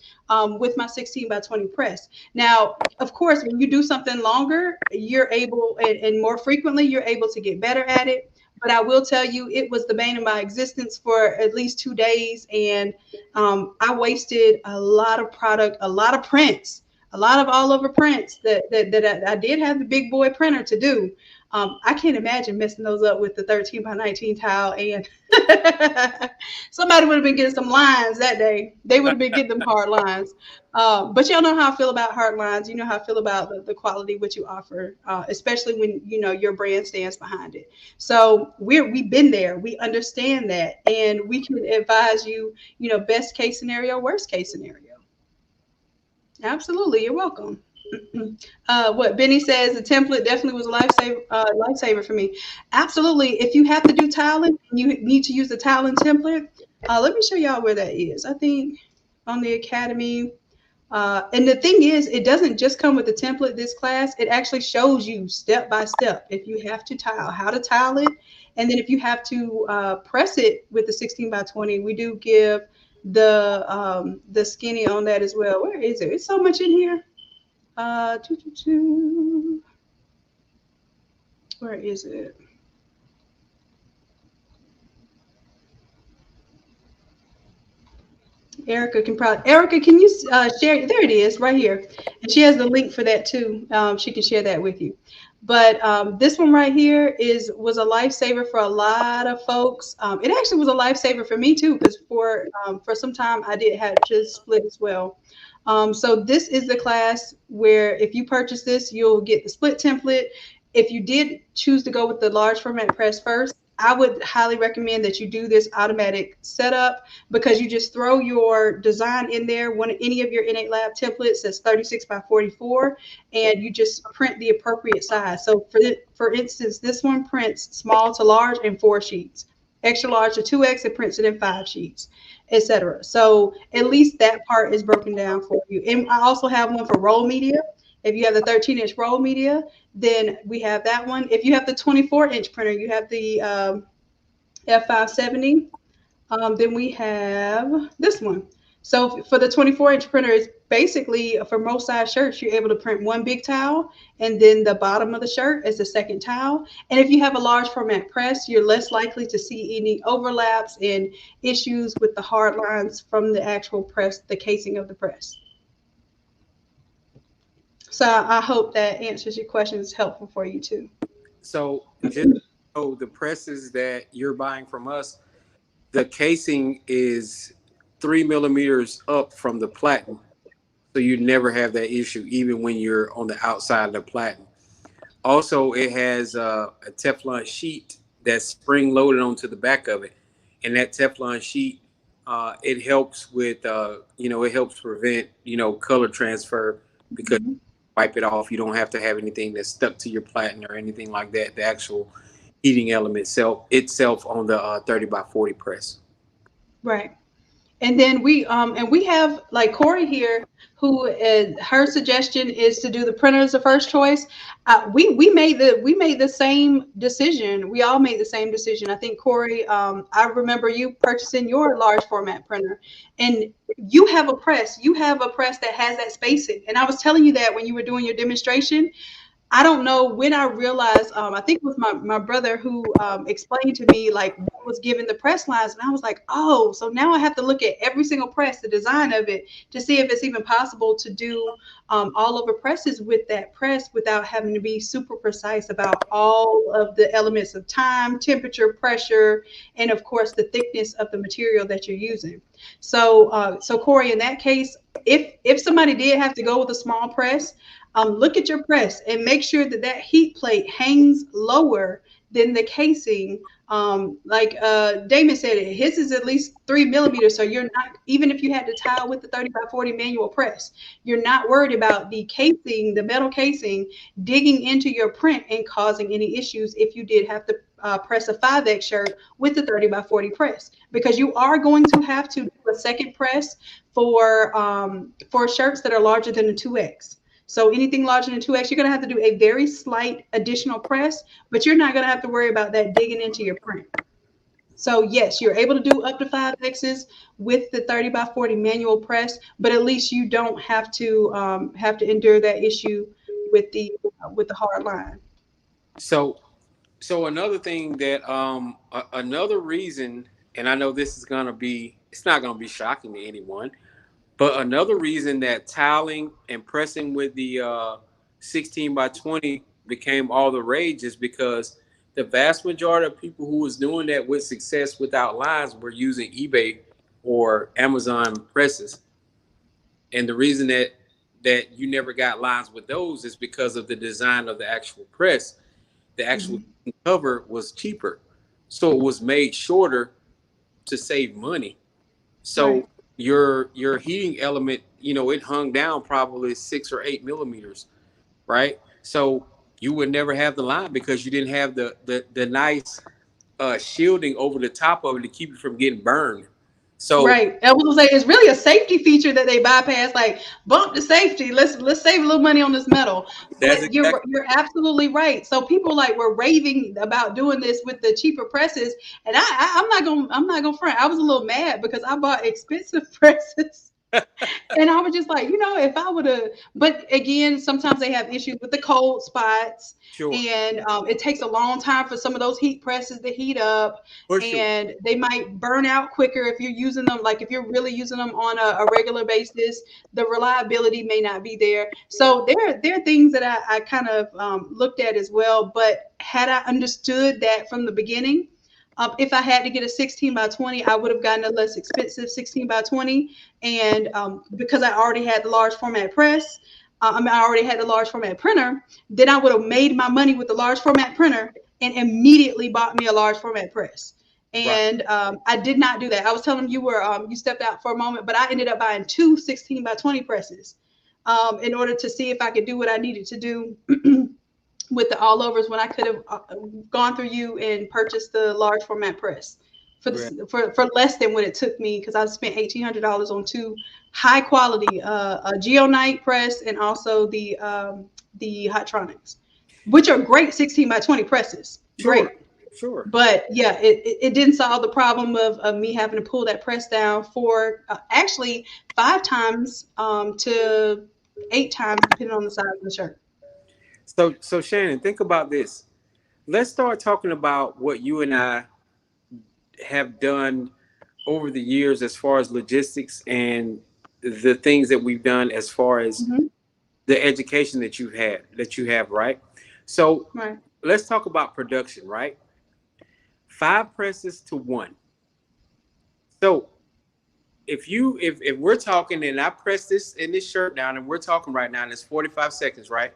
with my 16 by 20 press. Now, of course, when you do something longer, you're able, and more frequently, you're able to get better at it. But I will tell you, it was the bane of my existence for at least 2 days, and I wasted a lot of product, a lot of prints, a lot of all over prints that I did have the big boy printer to do. I can't imagine messing those up with the 13 by 19 tile, and somebody would have been getting some lines that day. They would have been getting them hard lines. But y'all know how I feel about hard lines. You know how I feel about the quality what you offer, especially when you know your brand stands behind it. So we've been there. We understand that, and we can advise you. You know, best case scenario, worst case scenario. Absolutely, you're welcome. What Benny says, the template definitely was a lifesaver for me. Absolutely. If you have to do tiling, you need to use the tiling template. Let me show y'all where that is. I think on the Academy. And the thing is, it doesn't just come with the template, this class. It actually shows you step by step if you have to tile, how to tile it. And then if you have to press it with the 16 by 20, we do give the skinny on that as well. Where is it? It's so much in here. Uh, choo, choo, choo. Where is it? Erica, can you share? There it is, right here, and she has the link for that too. She can share that with you. But this one right here is was a lifesaver for a lot of folks. It actually was a lifesaver for me too, because for some time I did have to split as well. So this is the class where if you purchase this, you'll get the split template. If you did choose to go with the large format press first, I would highly recommend that you do this automatic setup because you just throw your design in there. One any of your Innate Lab templates that's 36 by 44, and you just print the appropriate size. So for instance, this one prints small to large in 4 sheets, extra large to 2x, it prints it in 5 sheets, etc. So at least that part is broken down for you. And I also have one for roll media. If you have the 13-inch roll media, then we have that one. If you have the 24-inch printer, you have the F570. Then we have this one. So for the 24-inch printer, it's basically for most size shirts, you're able to print one big towel, and then the bottom of the shirt is the second towel. And if you have a large format press, you're less likely to see any overlaps and issues with the hard lines from the actual press, the casing of the press. So I hope that answers your question. Is helpful for you too. So just so the presses that you're buying from us, the casing is 3 millimeters up from the platen, so you never have that issue, even when you're on the outside of the platen. Also, it has a Teflon sheet that's spring loaded onto the back of it, and that Teflon sheet it helps with it helps prevent color transfer because Mhm. wipe it off. You don't have to have anything that's stuck to your platen or anything like that. The actual heating element itself on the 30 by 40 press. Right. And then we have like Corey here, who her suggestion is to do the printer as the first choice. We made the same decision. We all made the same decision. I think Corey, I remember you purchasing your large format printer, and you have a press. You have a press that has that spacing. And I was telling you that when you were doing your demonstration. I don't know when I realized, I think it was my brother who explained to me like what was given the press lines. And I was like, oh, so now I have to look at every single press, the design of it, to see if it's even possible to do all over presses with that press without having to be super precise about all of the elements of time, temperature, pressure, and of course the thickness of the material that you're using. So Corey, in that case, if somebody did have to go with a small press, look at your press and make sure that that heat plate hangs lower than the casing. Like Damon said, his is at least 3 millimeters, so you're not, even if you had to tile with the 30 by 40 manual press, you're not worried about the casing, the metal casing, digging into your print and causing any issues if you did have to press a 5X shirt with the 30 by 40 press, because you are going to have to do a second press for shirts that are larger than a 2X. So anything larger than 2X, you're going to have to do a very slight additional press, but you're not going to have to worry about that digging into your print. So yes, you're able to do up to 5X's with the 30 by 40 manual press, but at least you don't have to endure that issue with the hard line. So so another thing that another reason, and I know this is gonna be, it's not gonna be shocking to anyone, but another reason that tiling and pressing with the 16 by 20 became all the rage is because the vast majority of people who was doing that with success without lines were using eBay or Amazon presses. And the reason that you never got lines with those is because of the design of the actual press. The actual Mhm. cover was cheaper, so it was made shorter to save money. So Right. your heating element, it hung down probably 6 or 8 millimeters, right? So you would never have the line because you didn't have the nice shielding over the top of it to keep it from getting burned. So Right. I was gonna say it's really a safety feature that they bypass. Like bump the safety. Let's save a little money on this metal. that's But you're exactly you're absolutely right. So people like were raving about doing this with the cheaper presses, and I'm not gonna front. I was a little mad because I bought expensive presses. And I was just like, if I would have, but again, sometimes they have issues with the cold spots, sure, and it takes a long time for some of those heat presses to heat up, for sure. and they might burn out quicker if you're using them. Like if you're really using them on a regular basis, the reliability may not be there. So there are things that I kind of looked at as well. But had I understood that from the beginning, if I had to get a 16 by 20, I would have gotten a less expensive 16 by 20. And because I already had the large format press, I already had the large format printer, then I would have made my money with the large format printer and immediately bought me a large format press. Right, And I did not do that. I was telling you stepped out for a moment, but I ended up buying two 16 by 20 presses in order to see if I could do what I needed to do with the all overs when I could have gone through you and purchased the large format press right, for less than what it took me, because I spent $1,800 on two high quality a Geonite press and also the Hotronics, which are great 16 by 20 presses. sure, Great. sure. But yeah, it didn't solve the problem of me having to pull that press down for actually 5 times to 8 times, depending on the size of the shirt. So Shannon, think about this. Let's start talking about what you and I have done over the years as far as logistics and the things that we've done as far as Hmm. the education that you have, right? So Right. let's talk about production, right? 5 presses to 1. So if we're talking and I press this in this shirt down and we're talking right now and it's 45 seconds, right?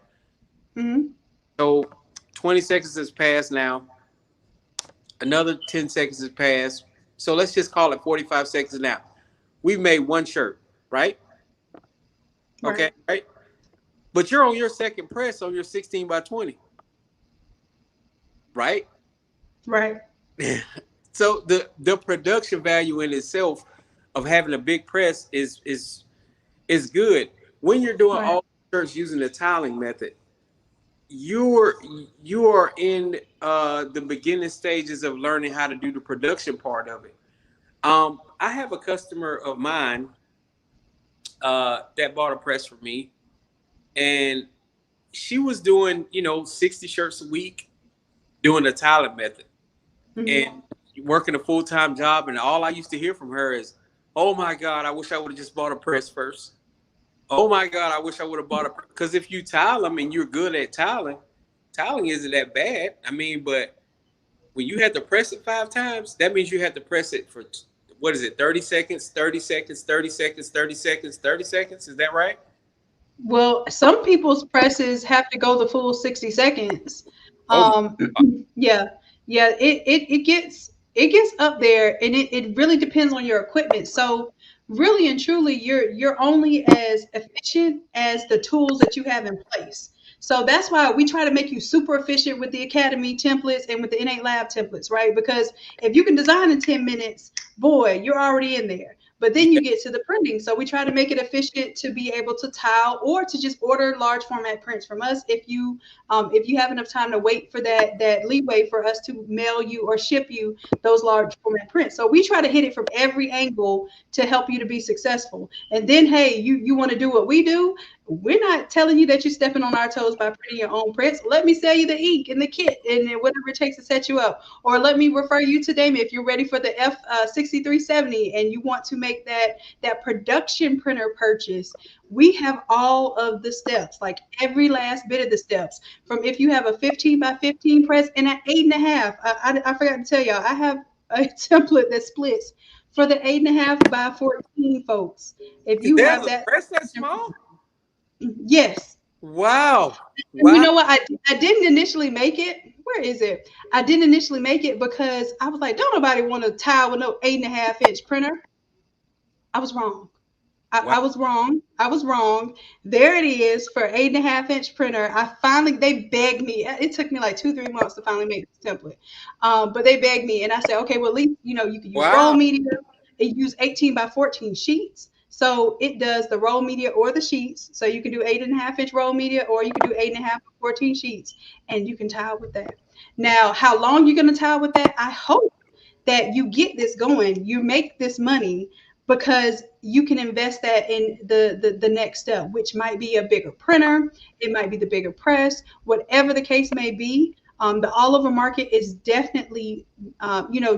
Hmm. So 20 seconds has passed now. Another 10 seconds has passed. So let's just call it 45 seconds now. We've made one shirt, right? Okay, Right. right? But you're on your second press on your 16 by 20, right? Right. So the production value in itself of having a big press is good. When you're doing Right. all shirts using the tiling method, you're you are in the beginning stages of learning how to do the production part of it. I have a customer of mine that bought a press for me, and she was doing, 60 shirts a week, doing the talent method, Mhm. and working a full-time job. And all I used to hear from her is, "Oh my God, I wish I would have just bought a press first. Oh my God, I wish I would have bought a press." Because if you tile them and you're good at tiling isn't that bad. I mean, but when you have to press it 5 times, that means you have to press it for, what is it, 30 seconds, 30 seconds, 30 seconds, 30 seconds, 30 seconds. Is that right? Well, some people's presses have to go the full 60 seconds. Oh my Um, God. yeah, yeah, it gets up there, and it really depends on your equipment. So really and truly, you're only as efficient as the tools that you have in place. So that's why we try to make you super efficient with the Academy templates and with the Innate Lab templates, right? Because if you can design in 10 minutes, boy, you're already in there. But then you Yeah. get to the printing. So we try to make it efficient to be able to tile or to just order large format prints from us if you have enough time to wait for that leeway for us to mail you or ship you those large format prints. So we try to hit it from every angle to help you to be successful. And then hey, you want to do what we do? We're not telling you that you're stepping on our toes by printing your own prints. Let me sell you the ink and the kit and whatever it takes to set you up. Or let me refer you to Damon if you're ready for the F6370 and you want to make that production printer purchase. We have all of the steps, like every last bit of the steps. From if you have a 15 by 15 press and an 8.5. I forgot to tell y'all, I have a template that splits for the 8.5 by 14 folks. If you There's have a that, press that small? yes. Wow. And you Wow. know what? I didn't initially make it. Where is it? I didn't initially make it because I was like, don't nobody want to tile with no 8.5 inch printer. I was wrong. Wow. I was wrong. I was wrong. There it is for 8.5 inch printer. They begged me. It took me like 2, 3 months to finally make this template. But they begged me, and I said, okay, well, at least you can use roll Wow. media. It use 18 by 14 sheets, so it does the roll media or the sheets. So you can do 8.5 inch roll media, or you can do 8.5 by 14 sheets, and you can tile with that. Now, how long you're gonna tile with that? I hope that you get this going, you make this money because you can invest that in the next step, which might be a bigger printer, it might be the bigger press, whatever the case may be. The all over market is definitely,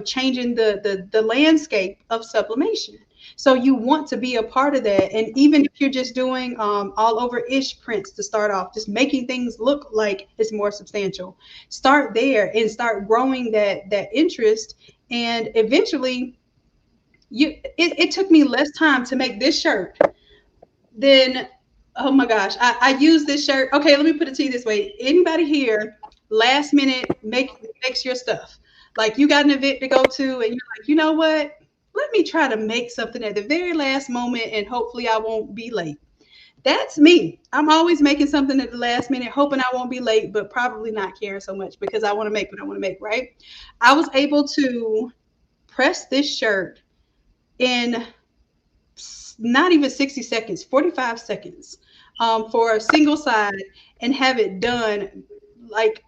changing the landscape of sublimation. So you want to be a part of that, and even if you're just doing all over ish prints to start off, just making things look like it's more substantial. Start there and start growing that interest, and eventually it took me less time to make this shirt than, oh my gosh, I use this shirt. Okay, let me put it to you this way. Anybody here last minute makes your stuff, like you got an event to go to and you're like, you know what, let me try to make something at the very last moment and hopefully I won't be late. That's me. I'm always making something at the last minute, hoping I won't be late, but probably not caring so much because I want to make what I want to make, right? I was able to press this shirt in not even 60 seconds, 45 seconds, for a single side, and have it done. Like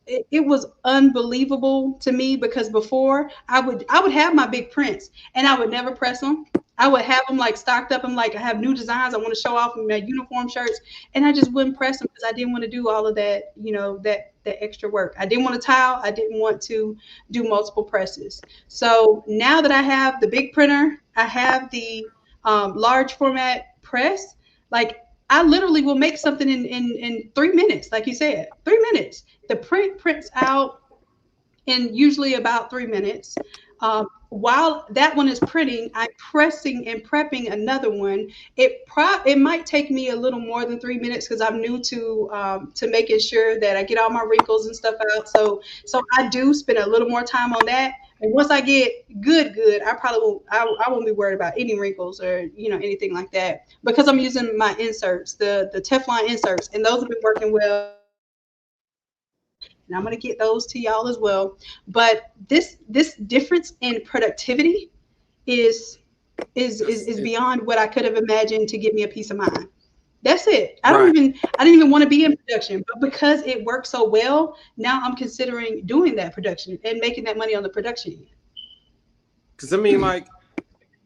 it was unbelievable to me because before I would have my big prints and I would never press them. I would have them like stocked up. I'm like, I have new designs I want to show off in my uniform shirts, and I just wouldn't press them because I didn't want to do all of that, that extra work. I didn't want to tile. I didn't want to do multiple presses. So now that I have the big printer, I have the large format press. Like I literally will make something in 3 minutes, like you said, 3 minutes. The print prints out in usually about 3 minutes. While that one is printing, I'm pressing and prepping another one. It might take me a little more than 3 minutes because I'm new to making sure that I get all my wrinkles and stuff out. So I do spend a little more time on that. And once I get good, I probably won't. I won't be worried about any wrinkles or anything like that because I'm using my inserts, the Teflon inserts, and those have been working well. And I'm going to get those to y'all as well. But this difference in productivity is is It- beyond what I could have imagined to give me a peace of mind. That's it. right. I didn't even want to be in production, but because it worked so well, now I'm considering doing that production and making that money on the production. Because I mean, like,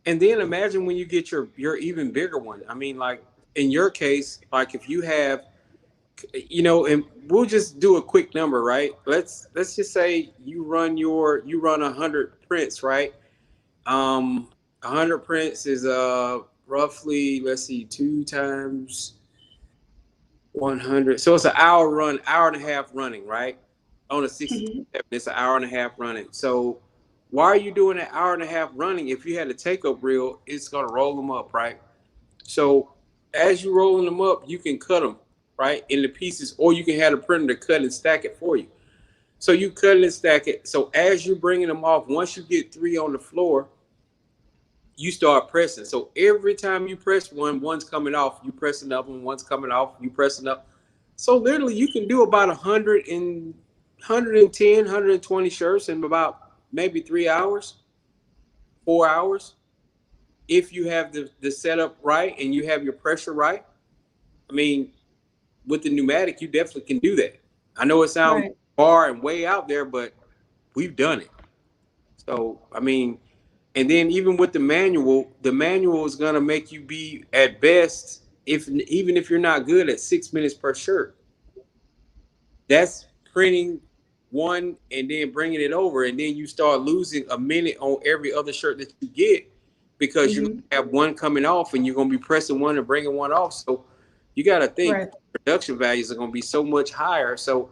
and then imagine when you get your even bigger one. I mean, like in your case, like if you have and we'll just do a quick number, right? Let's just say you run 100 prints, right? 100 prints is roughly, let's see, 2 times 100. So it's an hour run, hour and a half running, right? On a 60, Mhm. it's an hour and a half running. So why are you doing an hour and a half running? If you had a take-up reel, it's gonna roll them up, right? So as you rolling them up, you can cut them right into pieces, or you can have a printer to cut and stack it for you. So you cut it and stack it. So as you're bringing them off, once you get 3 on the floor, you start pressing. So every time you press one, one's coming off. You press another one, one's coming off. You press another. So literally, you can do about 120 shirts in about maybe 3 hours, 4 hours, if you have the setup right and you have your pressure right. I mean, with the pneumatic, you definitely can do that. I know it sounds Right. far and way out there, but we've done it. So, I mean, and then even with the manual is gonna make you be at best, if even if you're not good, at 6 minutes per shirt. That's printing one and then bringing it over, and then you start losing a minute on every other shirt that you get because you're Hmm. gonna have one coming off, and you're gonna be pressing one and bringing one off. So you got to think Right. production values are gonna be so much higher. So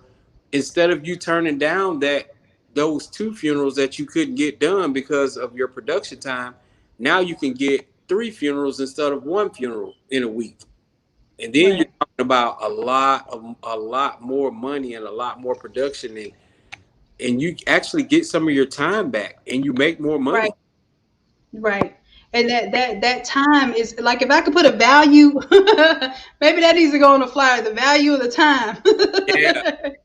instead of you turning down those 2 funerals that you couldn't get done because of your production time, now you can get 3 funerals instead of 1 funeral in a week. And then you're Right. talking about a lot more money and a lot more production, and you actually get some of your time back and you make more Right. money. Right. And that time is like, if I could put a value, maybe that needs to go on the flyer, the value of the time. Yeah,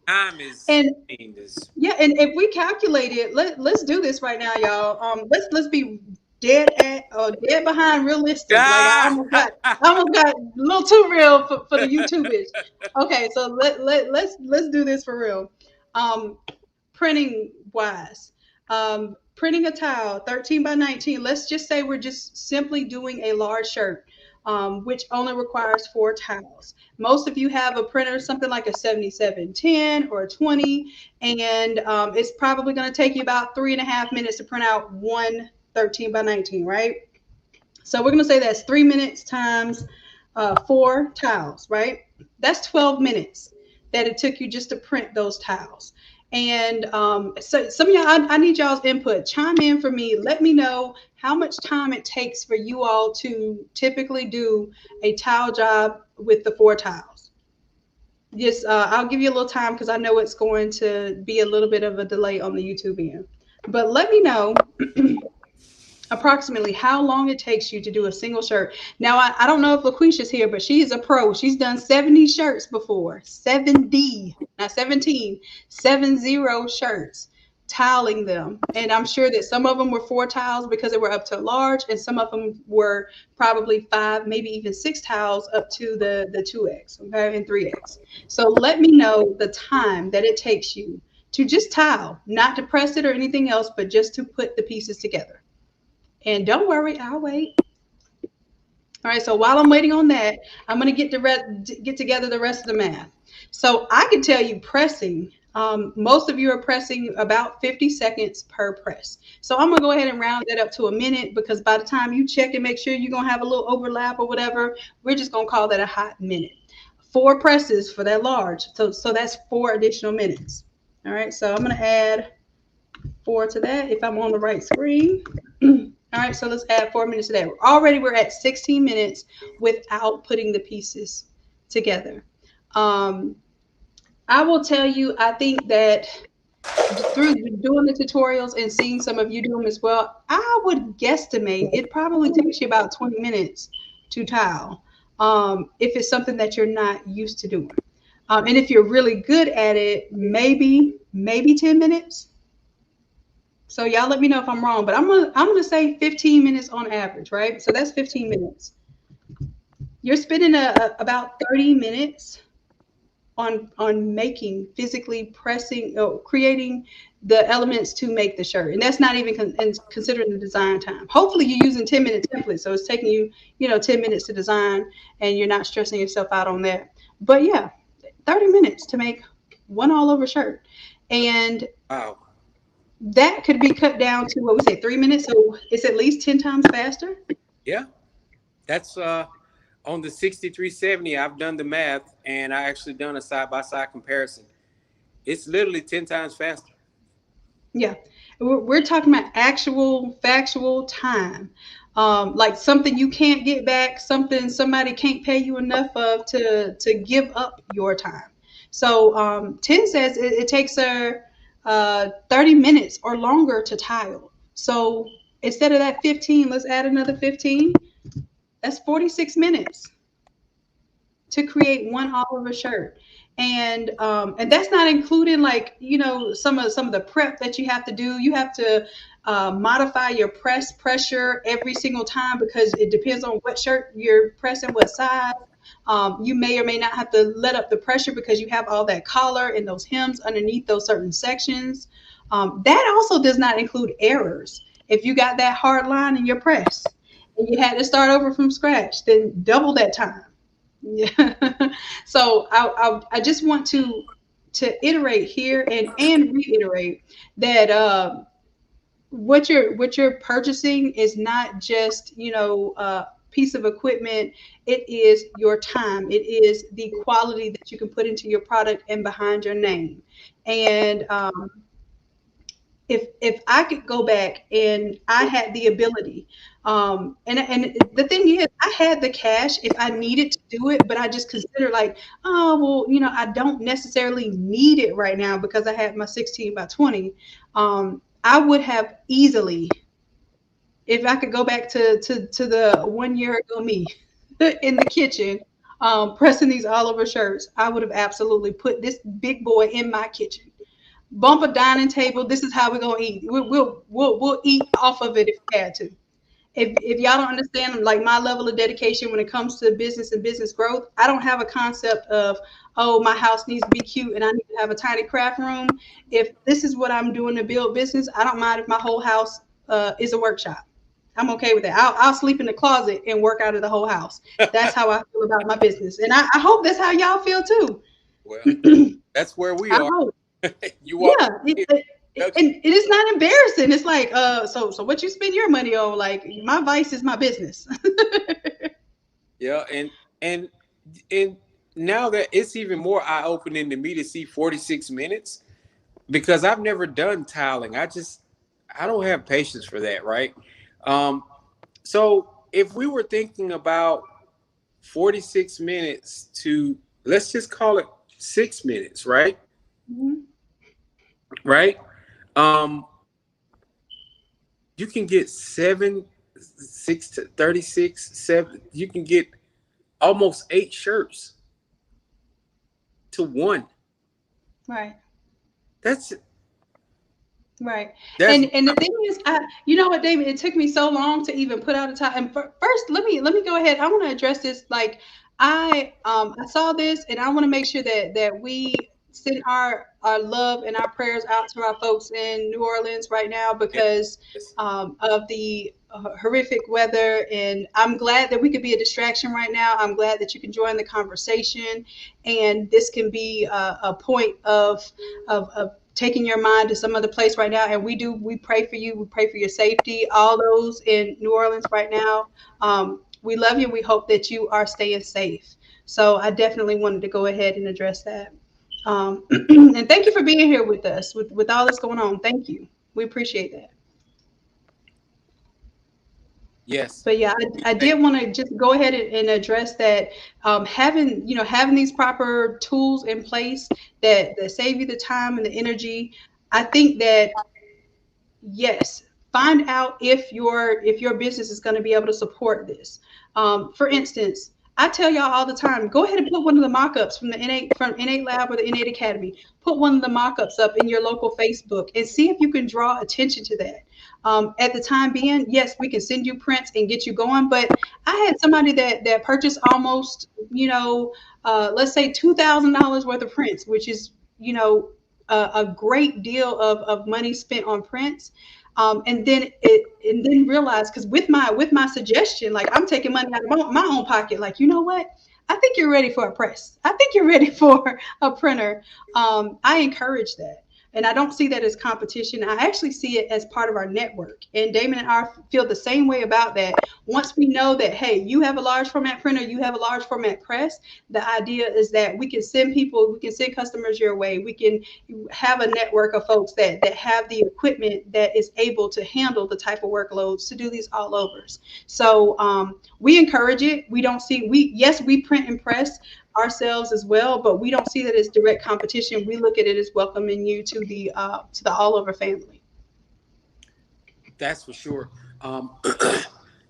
time is, And I mean, is yeah, and if we calculate it, let's do this right now, y'all. Let's be dead behind realistic. Like ah! I almost got a little too real for the YouTubers. Okay, so let's do this for real. Um, Printing wise, printing a towel 13 by 19. Let's just say we're just simply doing a large shirt, which only requires 4 towels. Most of you have a printer, something like a 7710 or a 20, and it's probably going to take you about 3.5 minutes to print out one 13 by 19, right? So we're going to say that's 3 minutes times 4 towels, right? That's 12 minutes that it took you just to print those towels. And so some of y'all, I need y'all's input. Chime in for me. Let me know how much time it takes for you all to typically do a towel job with the 4 towels. Just, I'll give you a little time because I know it's going to be a little bit of a delay on the YouTube end. But let me know approximately how long it takes you to do a single shirt. Now, I don't know if LaQuisha's here, but she's a pro. She's done 70 shirts before. 70, not 17, 70 shirts, toweling them. And I'm sure that some of them were 4 towels because they were up to large, and some of them were probably 5, maybe even 6 towels up to the 2X, okay, and 3X. So let me know the time that it takes you to just towel, not to press it or anything else, but just to put the pieces together. And don't worry, I'll wait. All right, so while I'm waiting on that, I'm going to get together the rest of the math. So I can tell you pressing, most of you are pressing about 50 seconds per press. So I'm going to go ahead and round that up to a minute because by the time you check and make sure you're going to have a little overlap or whatever, we're just going to call that a hot minute. 4 presses for that large. So that's 4 additional minutes. All right, so I'm going to add 4 to that if I'm on the right screen. All right, so let's add 4 minutes to that. Already we're at 16 minutes without putting the pieces together. Um, I will tell you, I think that through doing the tutorials and seeing some of you do them as well, I would guesstimate it probably takes you about 20 minutes to tile, if it's something that you're not used to doing. And if you're really good at it, maybe 10 minutes. So y'all let me know if I'm wrong, but I'm gonna say 15 minutes on average, right? So that's 15 minutes. You're spending about 30 minutes on making, physically pressing, creating the elements to make the shirt, and that's not even considering the design time. Hopefully, you're using 10-minute templates, so it's taking you 10 minutes to design, and you're not stressing yourself out on that. But yeah, 30 minutes to make one all over shirt. And Wow. that could be cut down to what we say 3 minutes. So it's at least 10 times faster. Yeah. That's on the 6370. I've done the math and I actually done a side by side comparison. It's literally 10 times faster. Yeah, we're talking about actual factual time, like something you can't get back, something somebody can't pay you enough of to give up your time. So 10 says it takes her 30 minutes or longer to tile. So instead of that 15, let's add another 15. That's 46 minutes to create one Oliver shirt. And that's not including, like, some of the prep that you have to do. You have to modify your press pressure every single time because it depends on what shirt you're pressing, what size. You may or may not have to let up the pressure because you have all that collar and those hems underneath those certain sections. That also does not include errors. If you got that hard line in your press and you had to start over from scratch, then double that time. Yeah. So I just want to iterate here and reiterate that what you're purchasing is not just a piece of equipment. It is your time. It is the quality that you can put into your product and behind your name. And if I could go back and I had the ability, and the thing is, I had the cash if I needed to do it, but I just consider, like, oh well, I don't necessarily need it right now because I had my 16 by 20. I would have easily, if I could go back to the 1 year ago me in the kitchen, pressing these all over shirts, I would have absolutely put this big boy in my kitchen, bump a dining table. This is how we're gonna eat. We'll eat off of it if we had to. If y'all don't understand, like, my level of dedication when it comes to business and business growth, I don't have a concept of, oh, my house needs to be cute and I need to have a tiny craft room. If this is what I'm doing to build business, I don't mind if my whole house is a workshop. I'm okay with that. I'll sleep in the closet and work out of the whole house. That's how I feel about my business, and I hope that's how y'all feel too. Well, that's where we I are. hope. You walk Yeah, in, and it is not embarrassing. It's like, so what you spend your money on? Like, my vice is my business. yeah, and now that it's even more eye opening to me to see 46 minutes because I've never done tiling. I don't have patience for that, right? Um, so if we were thinking about 46 minutes to, let's just call it 6 minutes, right? Mhm. Right? Um, you can get 36, 7. You can get almost 8 shirts to one. Right. That's Right. that's And the thing is, you know what, David, it took me so long to even put out a time. And first, let me go ahead. I want to address this. Like, I saw this, and I want to make sure that we send our love and our prayers out to our folks in New Orleans right now because of the horrific weather. And I'm glad that we could be a distraction right now. I'm glad that you can join the conversation, and this can be a point of taking your mind to some other place right now. And we pray for you. We pray for your safety. All those in New Orleans right now, we love you. We hope that you are staying safe. So I definitely wanted to go ahead and address that. And thank you for being here with us with all this going on. Thank you. We appreciate that. yes. But yeah, I did want to just go ahead and address that, having these proper tools in place that save you the time and the energy. I think that, yes, find out if your business is going to be able to support this. For instance, I tell y'all all the time, go ahead and put one of the mock-ups from Innate Lab or the Innate Academy. Put one of the mock-ups up in your local Facebook and see if you can draw attention to that. At the time being, yes, we can send you prints and get you going. But I had somebody that purchased almost, let's say $2,000 worth of prints, which is, a great deal of money spent on prints. And then realize, because with my suggestion, like I'm taking money out of my own pocket, like, you know what, I think you're ready for a press, I think you're ready for a printer. I encourage that. And I don't see that as competition. I actually see it as part of our network. And Damon and I feel the same way about that. Once we know that, hey, you have a large format printer, you have a large format press, the idea is that we can send people, we can send customers your way. We can have a network of folks that have the equipment that is able to handle the type of workloads to do these all overs. So we encourage it. We don't see, yes, we print and press ourselves as well, but we don't see that as direct competition. We look at it as welcoming you to the all over family. That's for sure.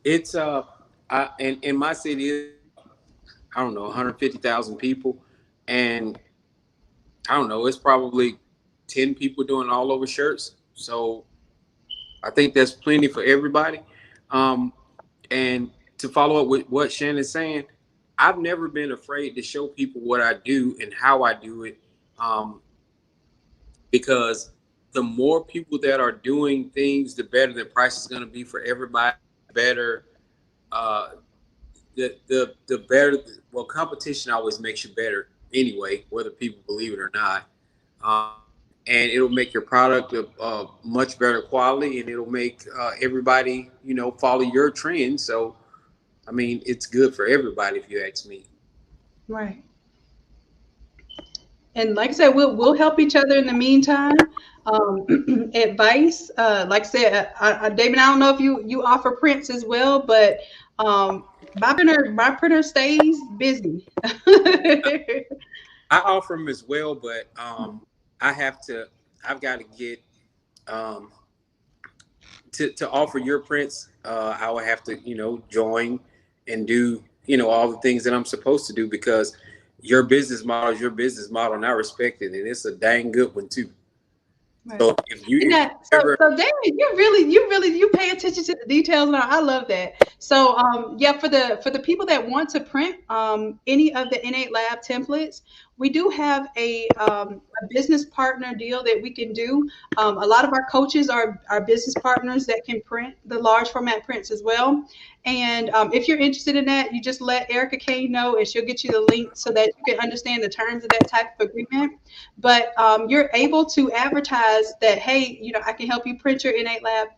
It's and in my city is about, I don't know, 150,000 people, and I don't know, it's probably 10 people doing all over shirts. So I think that's plenty for everybody. Um, and to follow up with what Shannon's saying, I've never been afraid to show people what I do and how I do it, um, because the more people that are doing things, the better the price is going to be for everybody. The better, uh, the better. Well, competition always makes you better anyway, whether people believe it or not. Um, and it'll make your product of much better quality, and it'll make everybody, follow your trend. So, I mean, it's good for everybody if you ask me. Right. And like I said, we'll help each other in the meantime. Advice, like I said, David, I don't know if you offer prints as well, but my printer stays busy. I offer them as well, but I have to. I've got to get um, to offer your prints. I would have to, join and do, all the things that I'm supposed to do because your business model is your business model, and I respect it, and it's a dang good one too. Right. So And if you that, so ever, so Damon, you pay attention to the details, and I love that. So yeah, for the people that want to print any of the Innate Lab templates, we do have a business partner deal that we can do. A lot of our coaches are business partners that can print the large format prints as well. And if you're interested in that, you just let Erica Kane know, and she'll get you the link so that you can understand the terms of that type of agreement. But you're able to advertise that, hey, I can help you print your Innate Lab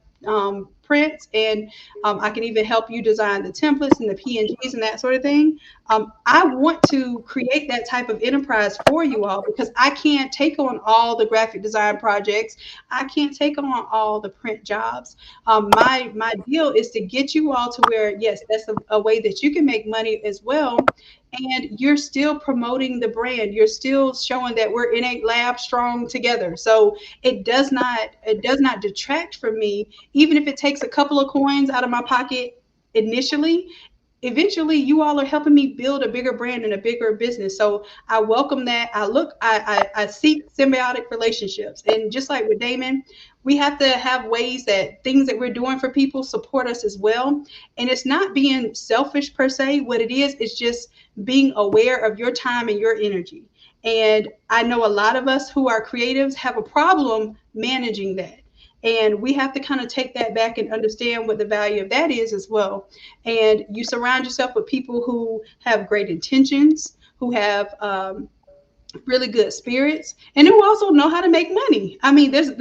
prints, and I can even help you design the templates and the PNGs and that sort of thing. I want to create that type of enterprise for you all because I can't take on all the graphic design projects. I can't take on all the print jobs. My deal is to get you all to where, yes, that's a way that you can make money as well, and you're still promoting the brand. You're still showing that we're Innate Lab strong together. So it does not detract from me, even if it takes a couple of coins out of my pocket initially. Eventually you all are helping me build a bigger brand and a bigger business. So I welcome that. I seek symbiotic relationships. And just like with Damon, we have to have ways that things that we're doing for people support us as well. And it's not being selfish per se. What it is just being aware of your time and your energy. And I know a lot of us who are creatives have a problem managing that. And we have to kind of take that back and understand what the value of that is as well. And you surround yourself with people who have great intentions, who have really good spirits, and who also know how to make money. I mean, there's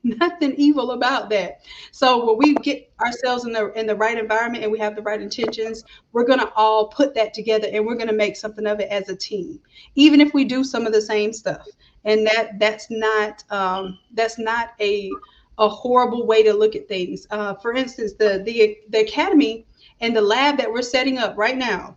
nothing evil about that. So when we get ourselves in the right environment and we have the right intentions, we're gonna all put that together and we're gonna make something of it as a team, even if we do some of the same stuff. And that's not a horrible way to look at things. For instance, the academy and the lab that we're setting up right now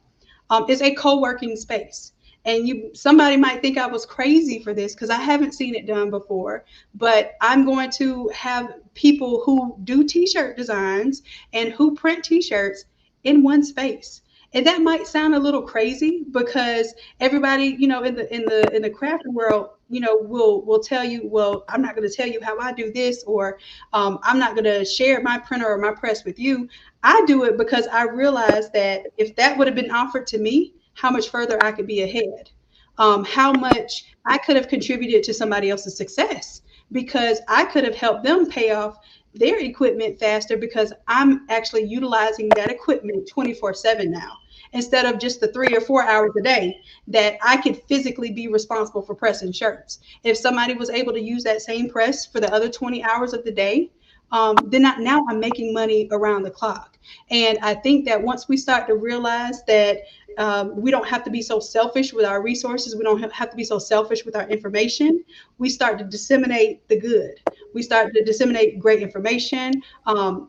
is a co-working space. And somebody might think I was crazy for this because I haven't seen it done before, but I'm going to have people who do t-shirt designs and who print t-shirts in one space. And that might sound a little crazy because everybody, in the crafting world, will tell you, well, I'm not going to tell you how I do this, or I'm not going to share my printer or my press with you. I do it because I realized that if that would have been offered to me, how much further I could be ahead, how much I could have contributed to somebody else's success, because I could have helped them pay off their equipment faster because I'm actually utilizing that equipment 24/7 now, instead of just the 3 or 4 hours a day that I could physically be responsible for pressing shirts. If somebody was able to use that same press for the other 20 hours of the day, then now I'm making money around the clock. And I think that once we start to realize that we don't have to be so selfish with our resources, we don't have to be so selfish with our information, we start to disseminate the good. We start to disseminate great information.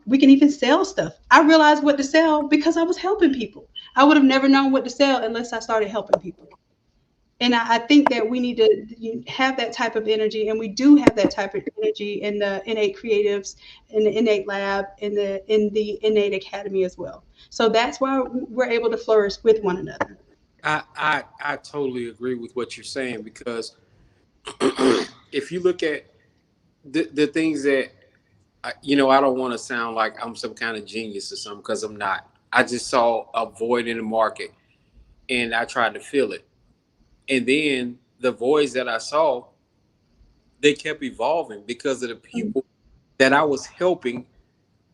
We can even sell stuff. I realized what to sell because I was helping people. I would have never known what to sell unless I started helping people. And I think that we need to have that type of energy, and we do have that type of energy in the innate creatives, in the innate lab, in the innate academy as well. So that's why we're able to flourish with one another. I totally agree with what you're saying because if you look at the things that I don't want to sound like I'm some kind of genius or something because I'm not. I just saw a void in the market and I tried to fill it. And then the voids that I saw, they kept evolving because of the people that I was helping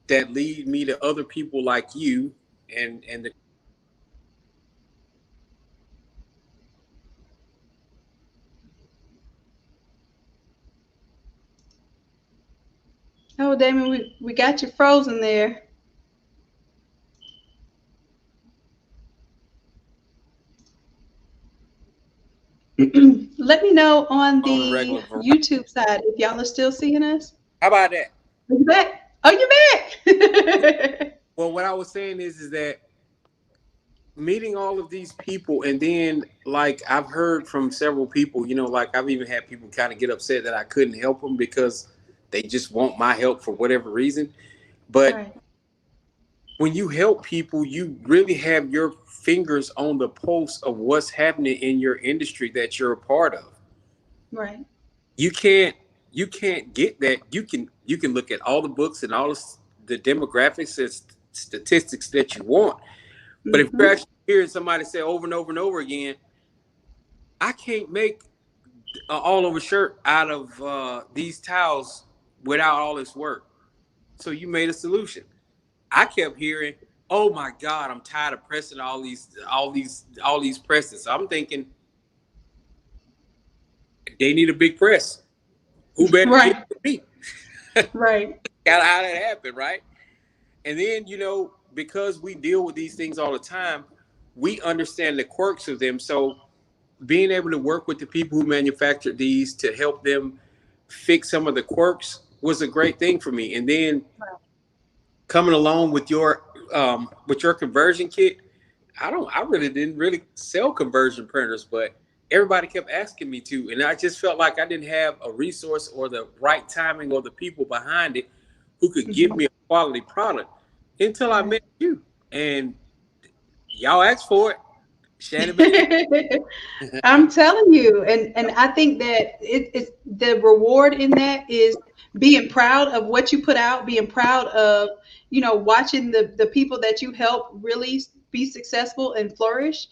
that lead me to other people like you and the Oh, Damon, we got you frozen there. Let me know on on a the regular variety. YouTube side if y'all are still seeing us. How about that? Are you back? Oh, you back? Well, what I was saying is that meeting all of these people and then like I've heard from several people, like I've even had people kind of get upset that I couldn't help them because they just want my help for whatever reason. But Right, when you help people, you really have your fingers on the pulse of what's happening in your industry that you're a part of. right. You can't you can't get that. You can look at all the books and all the demographics and statistics that you want. But if you're Hmm. actually hearing somebody say over and over and over again, I can't make an all over shirt out of these towels without all this work. So you made a solution. I kept hearing, "Oh my God, I'm tired of pressing all these presses." So I'm thinking they need a big press. Who better to get Right, it than me? right. Got how that happened, right? And then because we deal with these things all the time, we understand the quirks of them. So being able to work with the people who manufactured these to help them fix some of the quirks was a great thing for me. And then coming along with your conversion kit, I really didn't really sell conversion printers, but everybody kept asking me to, and I just felt like I didn't have a resource or the right timing or the people behind it who could give Hmm. me a quality product until I Right. met you. And y'all asked for it. Shannon made it. I'm telling you, and I think that it's the reward in that is being proud of what you put out, being proud of watching the people that you help really be successful and flourish,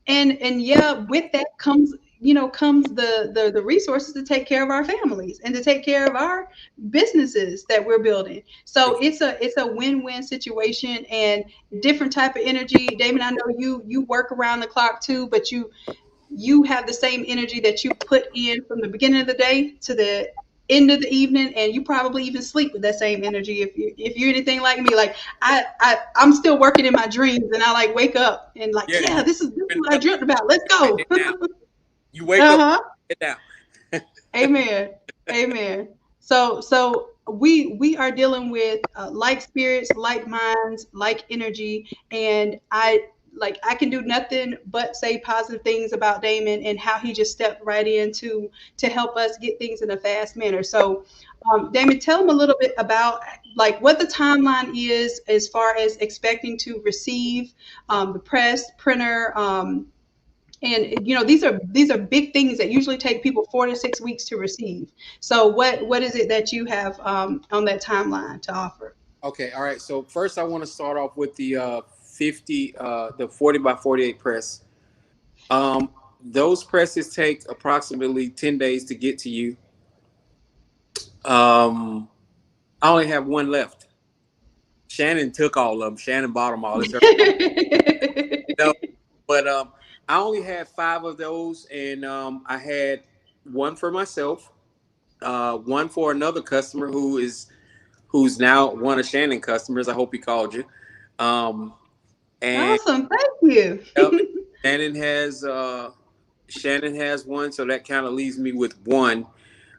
and yeah, with that comes the resources to take care of our families and to take care of our businesses that we're building. So it's a win-win situation and different type of energy. Damon, I know you work around the clock too, but you have the same energy that you put in from the beginning of the day to the end of the evening, and you probably even sleep with that same energy if you're anything like me. Like I'm still working in my dreams, and I like wake up and like, Yeah, yeah, you this is write what I dreamt about, let's go. it down. You wake up, Uh-huh. it down. Amen. Amen. So we are dealing with like spirits, like minds, like energy, and I can do nothing but say positive things about Damon and how he just stepped right in to help us get things in a fast manner. So, Damon, tell him a little bit about like what the timeline is as far as expecting to receive the press, printer. And these are big things that usually take people 4 to 6 weeks to receive. So what is it that you have on that timeline to offer? Okay, all right. So first, I want to start off with the 40 by 48 press. Um, those presses take approximately 10 days to get to you. Um, I only have one left. Shannon took all of them. Shannon bought them all. It's her. No, but I only had five of those, and I had one for myself, one for another customer who's now one of Shannon customers. I hope he called you. Um, and Awesome. Thank you. yep, Shannon has Shannon has one, so that kind of leaves me with one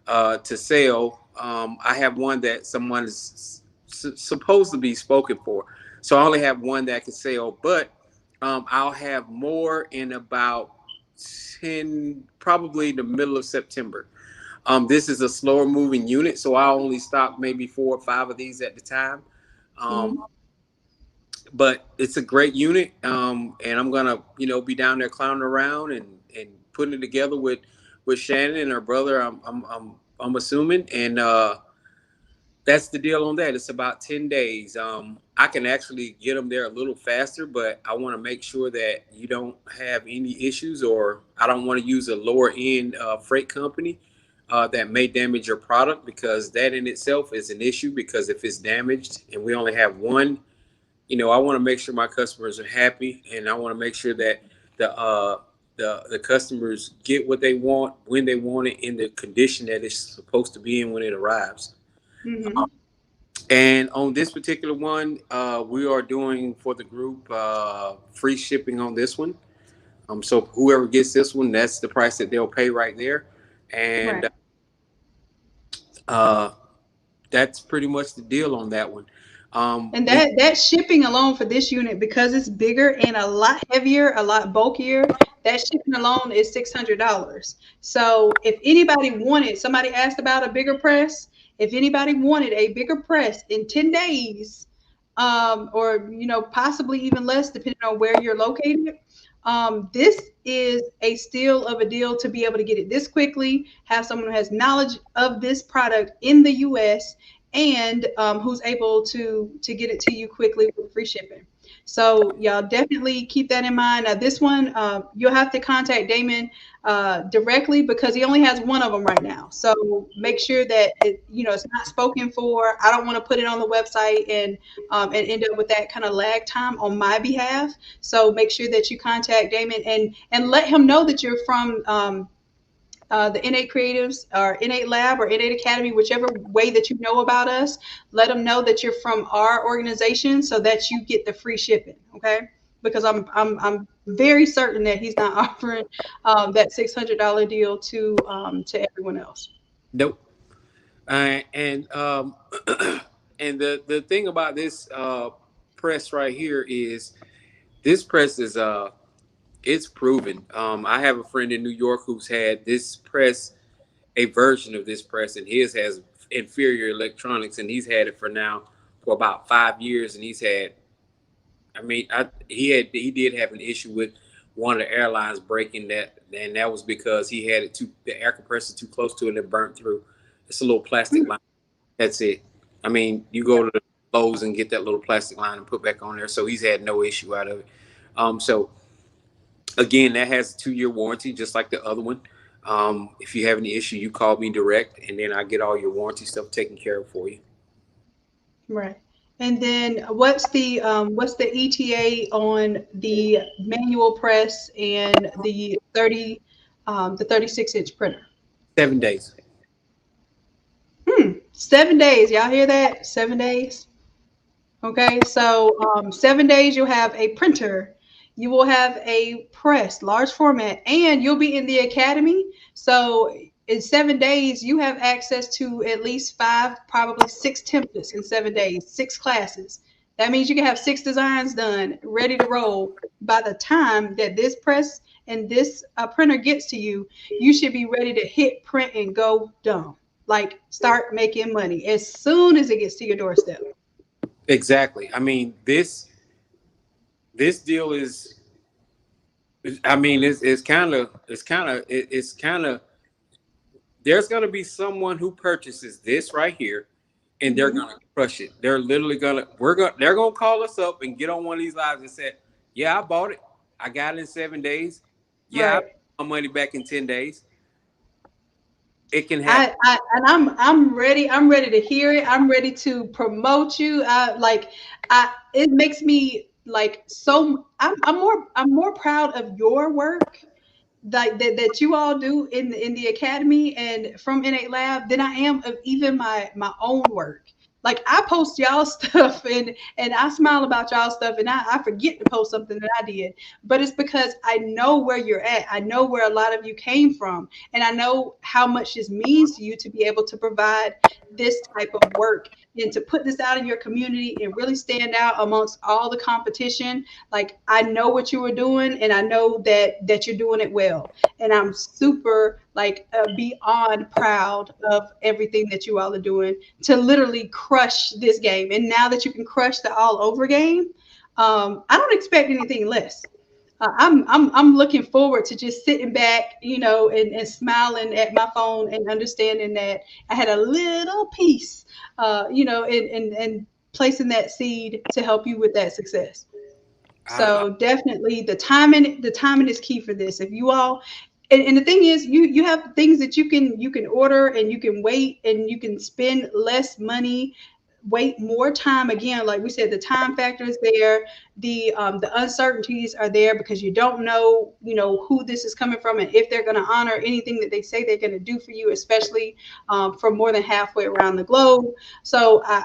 to sell. I have one that someone is supposed to be spoken for, so I only have one that can sell. But I'll have more in about 10, probably the middle of September. This is a slower moving unit, so I'll only stock maybe 4 or 5 of these at the time. Mhm. But it's a great unit, and I'm gonna be down there clowning around and putting it together with Shannon and her brother. I'm assuming, and that's the deal on that. It's about 10 days. I can actually get them there a little faster, but I want to make sure that you don't have any issues, or I don't want to use a lower end freight company that may damage your product, because that in itself is an issue. Because if it's damaged and we only have one, I want to make sure my customers are happy, and I want to make sure that the uh, the customers get what they want when they want it in the condition that it's supposed to be in when it arrives. Mhm. And on this particular one, we are doing for the group free shipping on this one. So whoever gets this one, that's the price that they'll pay right there, and Right. uh, that's pretty much the deal on that one. And We that shipping alone for this unit, because it's bigger and a lot heavier, a lot bulkier, that shipping alone is $600. So if anybody wanted, somebody asked about a bigger press. If anybody wanted a bigger press in 10 days, or possibly even less, depending on where you're located, this is a steal of a deal to be able to get it this quickly. Have someone who has knowledge of this product in the U.S. and who's able to get it to you quickly with free shipping. So y'all definitely keep that in mind. Now this one, you'll have to contact Damon directly, because he only has one of them right now. So make sure that it's not spoken for. I don't want to put it on the website and end up with that kind of lag time on my behalf. So make sure that you contact Damon and let him know that you're from the Innate Creatives or Innate Lab or Innate Academy, whichever way that you know about us. Let them know that you're from our organization so that you get the free shipping. Okay, because I'm very certain that he's not offering that $600 deal to everyone else. Nope. And and the thing about this press right here is this press is it's proven. I have a friend in New York who's had this press, a version of this press, and his has inferior electronics, and he's had it for now for about 5 years, and he's had. I mean, he did have an issue with one of the airlines breaking that, and that was because he had it too, the air compressor too close to it, and it burnt through. It's a little plastic line. That's it. I mean, you go to the Lowe's and get that little plastic line and put back on there. So he's had no issue out of it. So again, that has a 2 year warranty, just like the other one. If you have any issue, you call me direct, and then I get all your warranty stuff taken care of for you. Right. And then what's the ETA on the manual press and the 36-inch printer? 7 days. 7 days. Y'all hear that? 7 days. Okay, so 7 days you'll have a printer, you will have a press, large format, and you'll be in the academy. So in 7 days, you have access to at least five, probably six templates in 7 days, six classes. That means you can have six designs done, ready to roll. By the time that this press and this printer gets to you, you should be ready to hit print and go dumb. Like start making money as soon as it gets to your doorstep. Exactly. I mean, this deal is. I mean, it's kind of. There's going to be someone who purchases this right here, and they're Mhm. going to crush it. They're literally they're going to call us up and get on one of these lives and say, "Yeah, I bought it. I got it in 7 days. Yeah, I Right. got my money back in 10 days." it can happen. And I'm ready. I'm ready to hear it. I'm ready to promote you. It makes me like so. I'm more proud of your work like that you all do in the academy and from Innate Lab than I am of even my own work. Like I post y'all stuff and I smile about y'all stuff and I forget to post something that I did. But it's because I know where you're at. I know where a lot of you came from. And I know how much this means to you to be able to provide this type of work and to put this out in your community and really stand out amongst all the competition. Like I know what you were doing and I know that you're doing it well, and I'm super like beyond proud of everything that you all are doing to literally crush this game. And now that you can crush the all over game, I don't expect anything less. I'm looking forward to just sitting back, and smiling at my phone and understanding that I had a little piece, and placing that seed to help you with that success. I So definitely the timing is key for this. If you all and the thing is you have things that you can order and you can wait and you can spend less money, wait more time. Again, like we said, the time factor is there. The uncertainties are there because you don't know, who this is coming from and if they're going to honor anything that they say they're going to do for you, especially from more than halfway around the globe. So I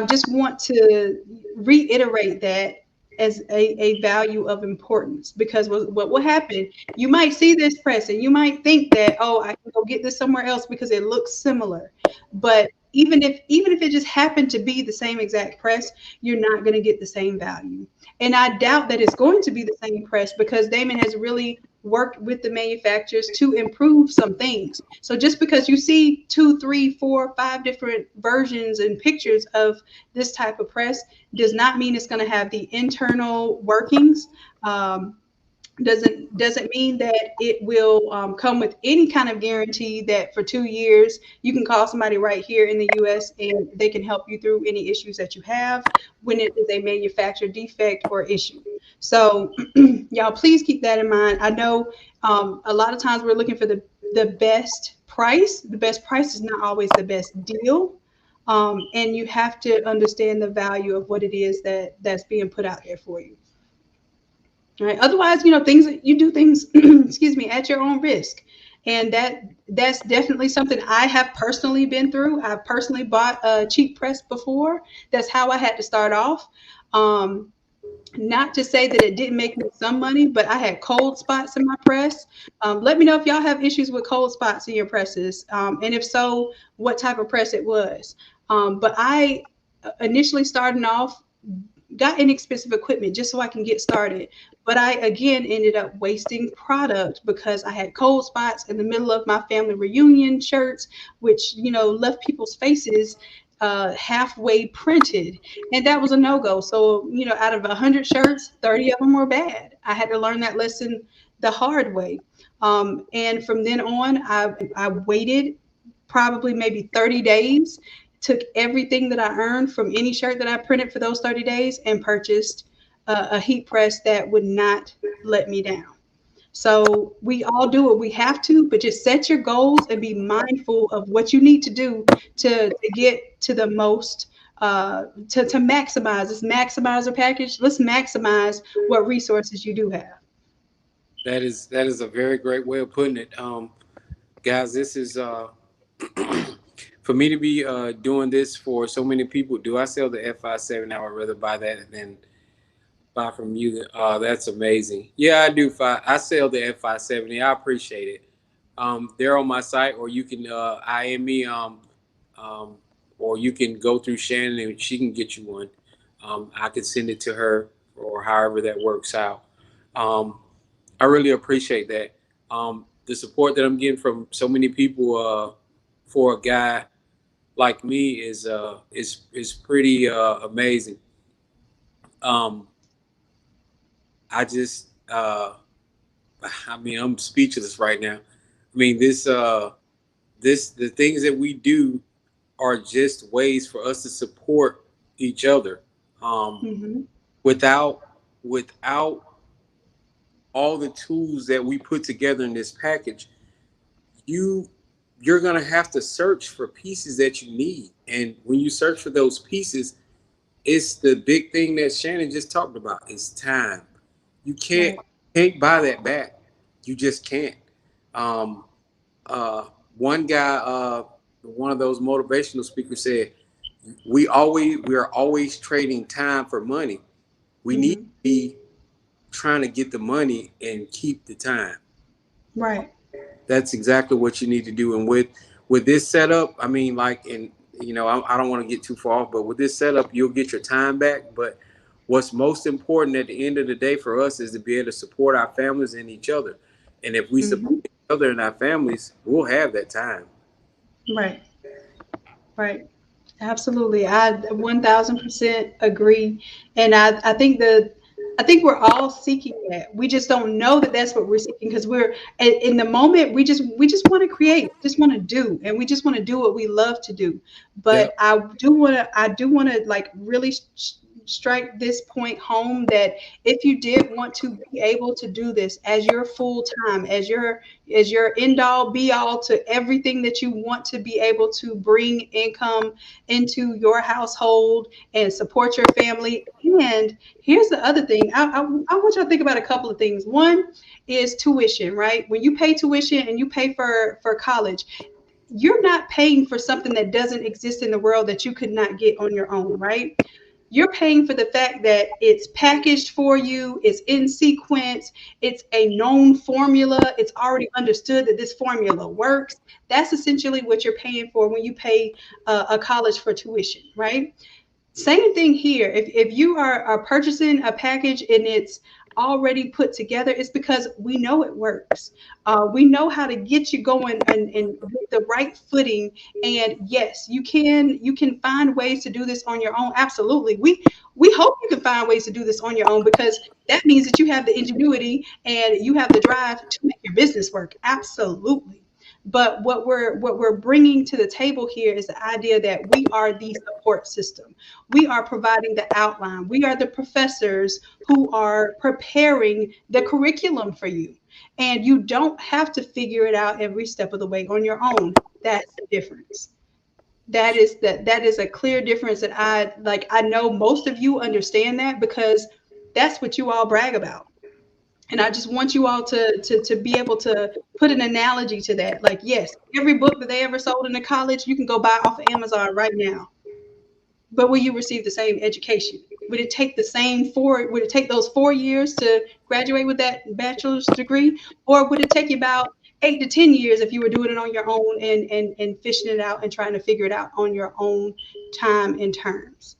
just want to reiterate that as a value of importance because what will happen, you might see this press and you might think that, oh, I can go get this somewhere else because it looks similar. But even if it just happened to be the same exact press, you're not going to get the same value. And I doubt that it's going to be the same press because Damon has really worked with the manufacturers to improve some things. So just because you see two, three, four, five different versions and pictures of this type of press does not mean it's going to have the internal workings. Doesn't mean that it will come with any kind of guarantee that for 2 years you can call somebody right here in the U.S. and they can help you through any issues that you have when it is a manufacturer defect or issue. So y'all, please keep that in mind. I know a lot of times we're looking for the best price. The best price is not always the best deal. And you have to understand the value of what it is that's being put out there for you. Right. Otherwise, things you do things, excuse me, at your own risk. And that's definitely something I have personally been through. I've personally bought a cheap press before. That's how I had to start off. Um, Not to say that it didn't make me some money, but I had cold spots in my press. Let me know if y'all have issues with cold spots in your presses, and if so, what type of press it was. But I initially starting off got inexpensive equipment just so I can get started. But I again ended up wasting product because I had cold spots in the middle of my family reunion shirts, which left people's faces halfway printed, and that was a no go. So out of 100 shirts, 30 of them were bad. I had to learn that lesson the hard way. And from then on, I waited probably maybe 30 days, took everything that I earned from any shirt that I printed for those 30 days and purchased a heat press that would not let me down. So we all do what we have to, but just set your goals and be mindful of what you need to do to get to the most, to maximize this maximizer package. Let's maximize what resources you do have. that is a very great way of putting it. Guys, this is for me to be doing this for so many people. Do I sell the F57? I would rather buy that than buy from you. That's amazing. Yeah, I do. I sell the F570. I appreciate it. They're on my site, or you can IM me, um, or you can go through Shannon and she can get you one. I can send it to her, or however that works out. Um, I really appreciate that. The support that I'm getting from so many people for a guy like me is pretty amazing. Um, I just I mean, I'm speechless right now. I mean, the things that we do are just ways for us to support each other. Um, Hmm. without all the tools that we put together in this package, you you're going to have to search for pieces that you need. And when you search for those pieces, it's the big thing that Shannon just talked about is time. You Right. can't buy that back. You just can't. Um, uh, one guy, one of those motivational speakers said, we are always trading time for money. We need to Hmm. be trying to get the money and keep the time. Right. That's exactly what you need to do. And with this setup, I mean, like, and I don't want to get too far off, but with this setup, you'll get your time back. But what's most important at the end of the day for us is to be able to support our families and each other. And if we support Hmm. each other and our families, we'll have that time. Right. Right. Absolutely. I 1000% agree. And I think we're all seeking that. We just don't know that that's what we're seeking because we're in the moment we just want to create, just want to do, and we just want to do what we love to do. Yep. But I do want to like really strike this point home that if you did want to be able to do this as your full time, as your end all be all to everything that you want to be able to bring income into your household and support your family. And here's the other thing, I want you to think about a couple of things. One is tuition, right? When you pay tuition and you pay for college, you're not paying for something that doesn't exist in the world that you could not get on your own, right? You're paying for the fact that it's packaged for you, it's in sequence, it's a known formula, it's already understood that this formula works. That's essentially what you're paying for when you pay a college for tuition, right? Same thing here. If you are purchasing a package and it's already put together, it's because we know it works. We know how to get you going and with the right footing. And yes, you can find ways to do this on your own. Absolutely. We hope you can find ways to do this on your own because that means that you have the ingenuity and you have the drive to make your business work. Absolutely. But what we're bringing to the table here is the idea that we are the support system. We are providing the outline. We are the professors who are preparing the curriculum for you. And you don't have to figure it out every step of the way on your own. That's the difference. That is a clear difference that I like. I know most of you understand that because that's what you all brag about. And I just want you all to be able to put an analogy to that. Like, yes, every book that they ever sold in the college, you can go buy off of Amazon right now. But will you receive the same education? Would it take the same four? Would it take those 4 years to graduate with that bachelor's degree, or would it take you about 8 to 10 years if you were doing it on your own and fishing it out and trying to figure it out on your own time and terms?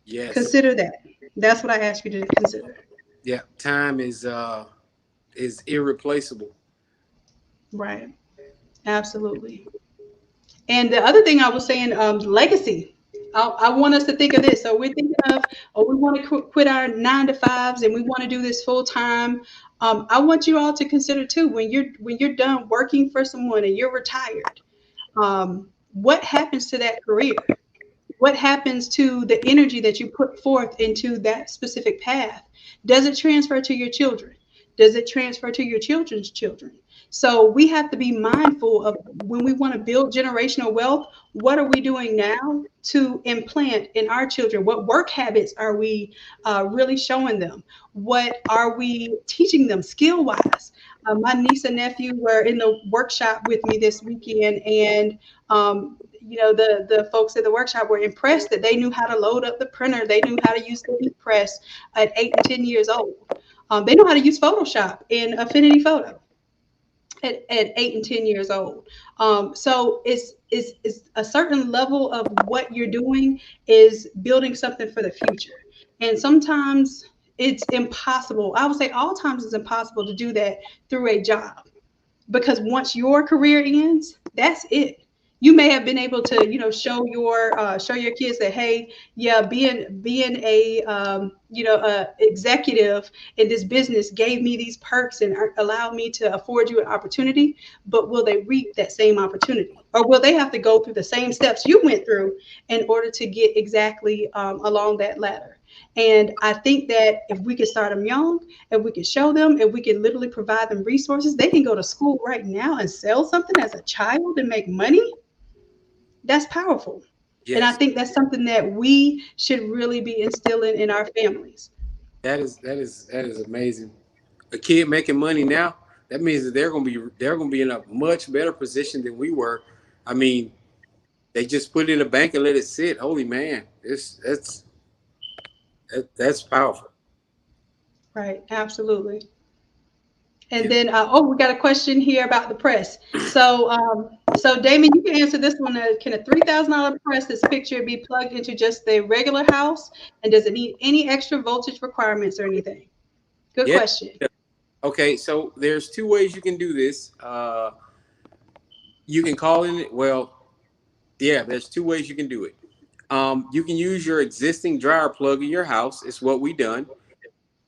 Yes. Consider that. That's what I ask you to consider. Yeah. Time is irreplaceable. Right. Absolutely. And the other thing I was saying, legacy. I want us to think of this. So we're thinking of, oh, we want to quit our 9 to 5s and we want to do this full time. I want you all to consider too when you're done working for someone and you're retired. What happens to that career? What happens to the energy that you put forth into that specific path? Does it transfer to your children? Does it transfer to your children's children? So we have to be mindful of when we want to build generational wealth, what are we doing now to implant in our children? What work habits are we really showing them? What are we teaching them skill wise? My niece and nephew were in the workshop with me this weekend, and the folks at the workshop were impressed that they knew how to load up the printer, they knew how to use the ink press at 8 and 10 years old. They know how to use Photoshop in Affinity Photo at 8 and 10 years old. So it's a certain level of what you're doing is building something for the future, and sometimes it's impossible. I would say all times it's impossible to do that through a job because once your career ends, that's it. You may have been able to, show your kids that, hey, yeah, being a a executive in this business gave me these perks and allowed me to afford you an opportunity. But will they reap that same opportunity, or will they have to go through the same steps you went through in order to get exactly along that ladder? And I think that if we could start them young, if we could show them, if we could literally provide them resources, they can go to school right now and sell something as a child and make money. That's powerful. And I Yes, think that's something that we should really be instilling in our families. that is amazing. A kid making money now, that means that they're gonna be in a much better position than we were. I mean, they just put it in a bank and let it sit. Holy man, that's powerful. Right, absolutely. And Yeah. then, oh, we got a question here about the press. So Damon, you can answer this one. Can a $3,000 press that's pictured be plugged into just the regular house, and does it need any extra voltage requirements or anything? Good Yeah. question. Okay, so there's two ways you can do this. You can call in it. Well, yeah, there's two ways you can do it. You can use your existing dryer plug in your house. It's what we done.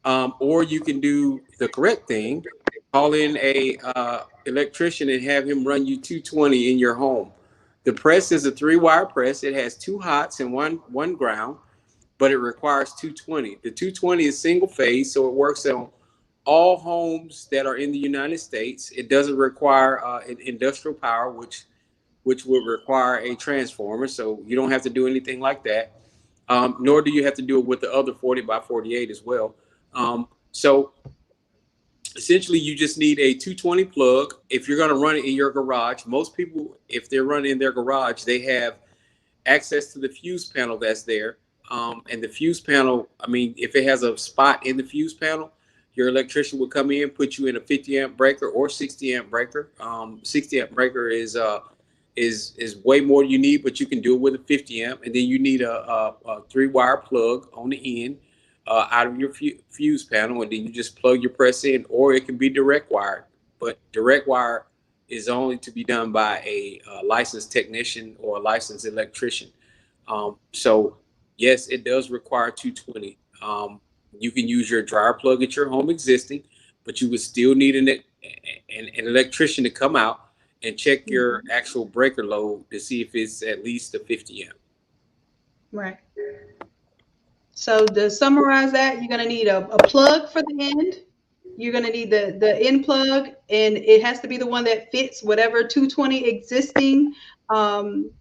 Or you can do the correct thing. Call in a electrician and have him run you 220 in your home. The press is a three-wire press. It has two hots and one ground, but it requires 220. The 220 is single phase, so it works on all homes that are in the United States. It doesn't require industrial power, which would require a transformer. So you don't have to do anything like that. Nor do you have to do it with the other 40 by 48 as well. So essentially, you just need a 220 plug. If you're going to run it in your garage, most people, if they're running in their garage, they have access to the fuse panel that's there. And the fuse panel, I mean, if it has a spot in the fuse panel, your electrician will come in, put you in a 50 amp breaker or 60 amp breaker. 60 amp breaker is way more you need, but you can do it with a 50 amp. And then you need a three-wire plug on the end out of your fuse panel, and then you just plug your press in, or it can be direct wired. But direct wire is only to be done by a licensed technician or a licensed electrician. So yes, it does require 220. You can use your dryer plug at your home existing, but you would still need an electrician to come out and check your Mhm. actual breaker load to see if it's at least a 50 amp. Right. So to summarize that, you're going to need a plug for the end. You're going to need the end plug, and it has to be the one that fits whatever 220 existing um,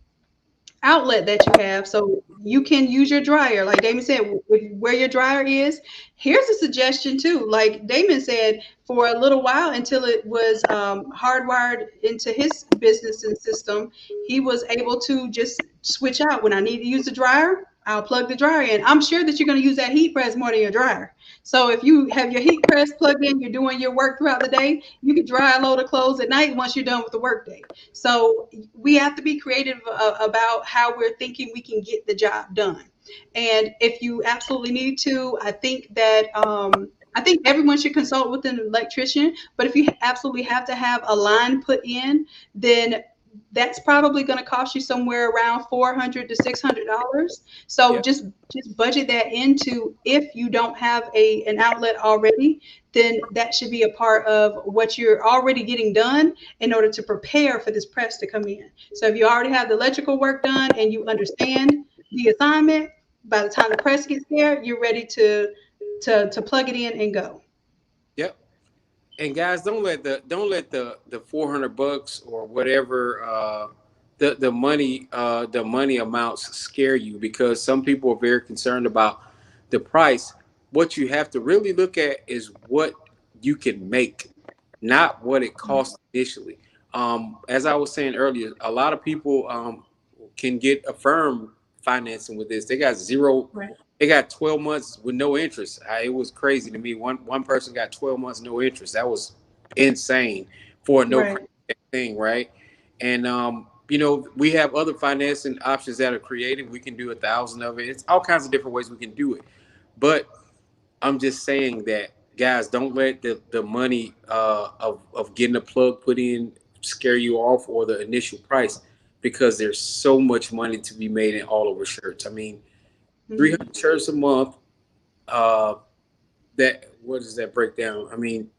outlet that you have. So you can use your dryer, like Damon said, where your dryer is. Here's a suggestion too. Like Damon said, for a little while until it was hardwired into his business and system, he was able to just switch out. When I need to use the dryer, I'll plug the dryer in. I'm sure that you're going to use that heat press more than your dryer. So if you have your heat press plugged in, you're doing your work throughout the day, you can dry a load of clothes at night once you're done with the work day. So we have to be creative about how we're thinking we can get the job done. And if you absolutely need to, I think everyone should consult with an electrician. But if you absolutely have to have a line put in, then that's probably going to cost you somewhere around $400 to $600. So Yeah. just budget that into, if you don't have an outlet already, then that should be a part of what you're already getting done in order to prepare for this press to come in. So if you already have the electrical work done and you understand the assignment, by the time the press gets there, you're ready to plug it in and go. Yep. And guys, don't let the $400 or whatever the money amounts scare you, because some people are very concerned about the price. What you have to really look at is what you can make, not what it costs initially. As I was saying earlier, a lot of people can get affirm financing with this. They got zero. Right. They got 12 months with no interest. It was crazy to me. One person got 12 months no interest. That was insane for a no Right. credit thing, right? And we have other financing options that are created. We can do 1,000 of it. It's all kinds of different ways we can do it. But I'm just saying that, guys, don't let the money of getting a plug put in scare you off, or the initial price, because there's so much money to be made in all over shirts. I mean, Mhm. 300 shirts a month. Uh, that what does that break down? I mean,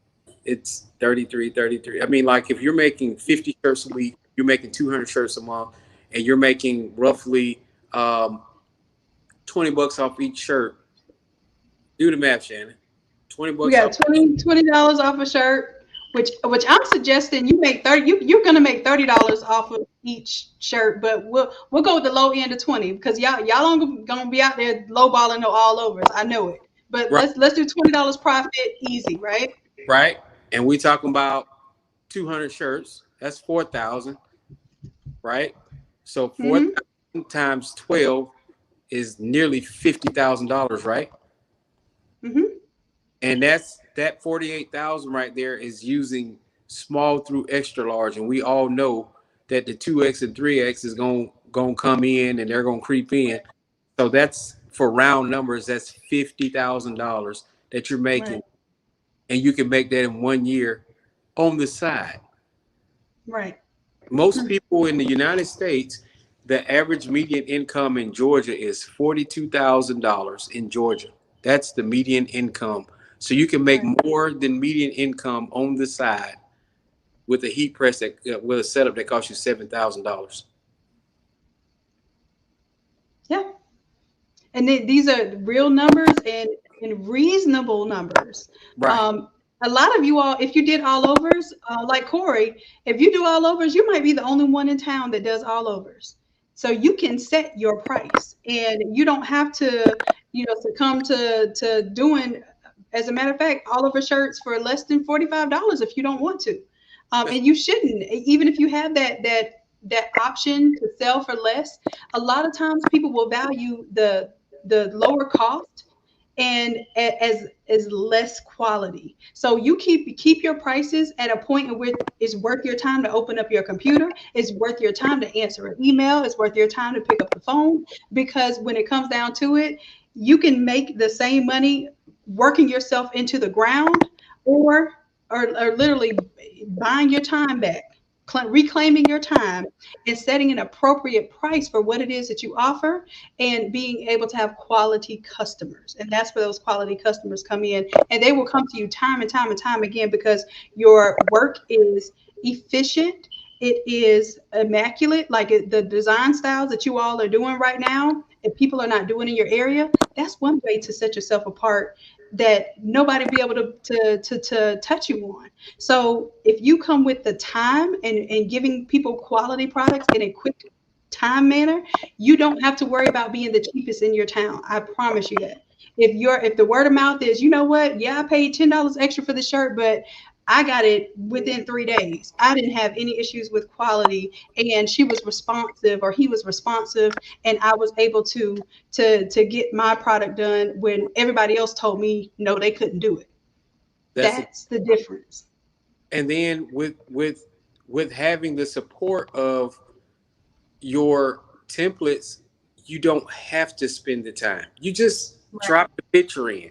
it's 33. I mean, like, if you're making 50 shirts a week, you're making 200 shirts a month, and you're making roughly $20 off each shirt. Do the math, Shannon. 20 We bucks got off. $20 off a shirt, which I'm suggesting you make 30. You're gonna make $30 off of each shirt, but we'll go with the low end of 20 because y'all ain't gonna be out there lowballing no all overs. I know it, but Right, let's do $20 profit easy, right? right. And we talking about 200 shirts. That's 4,000, right? So Mm-hmm. 4,000 times 12 is nearly $50,000, right? Mm-hmm. And that 48,000 right there is using small through extra large, and we all know that the 2X and 3X is going to come in and they're going to creep in. So that's for round numbers, that's $50,000 that you're making, Right. and you can make that in 1 year on the side. Right. Most people in the United States, the average median income in Georgia is $42,000 in Georgia. That's the median income. So you can make Right. more than median income on the side with a heat press that with a setup that costs you $7,000. Yeah. And these are real numbers and reasonable numbers. Right. Um, a lot of you all, if you did all overs, like Corey, if you do all overs, you might be the only one in town that does all overs. So you can set your price, and you don't have to, succumb to doing. As a matter of fact, all over shirts for less than $45 if you don't want to, and you shouldn't. Even if you have that option to sell for less, a lot of times people will value the lower cost and as less quality. So you keep your prices at a point in which it's worth your time to open up your computer, it's worth your time to answer an email, it's worth your time to pick up the phone, because when it comes down to it, you can make the same money working yourself into the ground, or or literally buying your time back, reclaiming your time and setting an appropriate price for what it is that you offer, and being able to have quality customers. And that's where those quality customers come in, and they will come to you time and time and time again because your work is efficient, it is immaculate. Like the design styles that you all are doing right now, if people are not doing in your area, that's one way to set yourself apart that nobody be able to touch you on. So if you come with the time and giving people quality products in a quick time manner, you don't have to worry about being the cheapest in your town. I promise you that. If the word of mouth is, you know what, yeah, I paid $10 extra for the shirt, but I got it within 3 days. I didn't have any issues with quality, and she was responsive, or he was responsive, and I was able to get my product done when everybody else told me no, they couldn't do it. That's a, That's the difference. and then with having the support of your templates, you don't have to spend the time. You just Right. drop the picture in,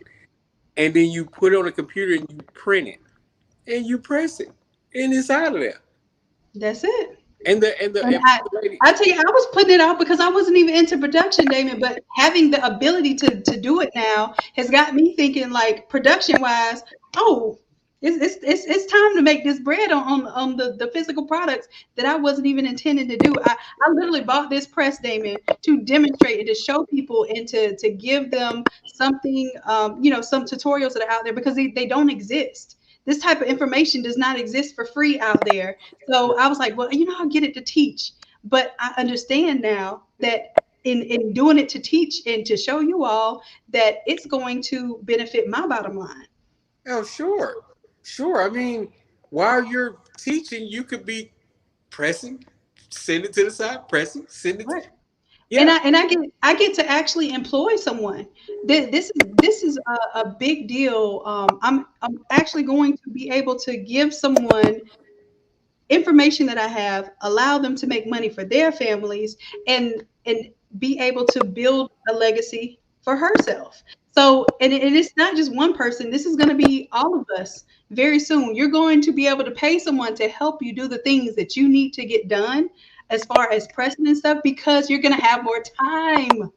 and then you put it on a computer and you print it and you press it, and it's out of there. That's it. And And for I, the lady, I tell you, I was putting it out because I wasn't even into production, Damon. But having the ability to do it now has got me thinking, like, production wise. Oh, it's time to make this bread on the physical products that I wasn't even intending to do. I literally bought this press, Damon, to demonstrate and to show people, and to give them something, some tutorials that are out there, because they don't exist. This type of information does not exist for free out there. So I was like, well, I'll get it to teach. But I understand now that in doing it to teach and to show you all, that it's going to benefit my bottom line. oh sure, sure. I mean, while you're teaching, you could be pressing, send it to the side, pressing, send it. Right. And Yeah, I get to actually employ someone. This is a big deal. I'm actually going to be able to give someone information that I have, allow them to make money for their families, and be able to build a legacy for herself. So, and it's not just one person. This is going to be all of us very soon. You're going to be able to pay someone to help you do the things that you need to get done as far as pressing and stuff, because you're going to have more time.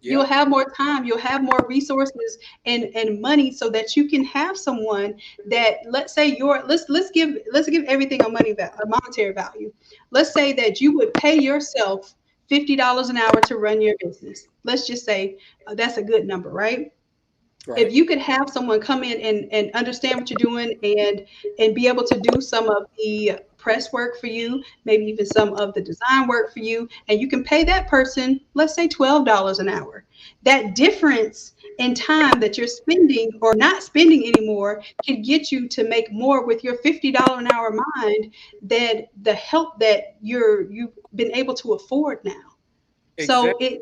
You'll yep. have more time, you'll have more resources and money, so that you can have someone that, let's say, let's give everything a monetary value. Let's say that you would pay yourself $50 an hour to run your business. Let's just say, that's a good number, right? Right. If you could have someone come in and understand what you're doing and be able to do some of the press work for you, maybe even some of the design work for you, and you can pay that person, let's say $12 an hour. That difference in time that you're spending or not spending anymore can get you to make more with your $50 an hour mind than the help that you've been able to afford now. So Exactly.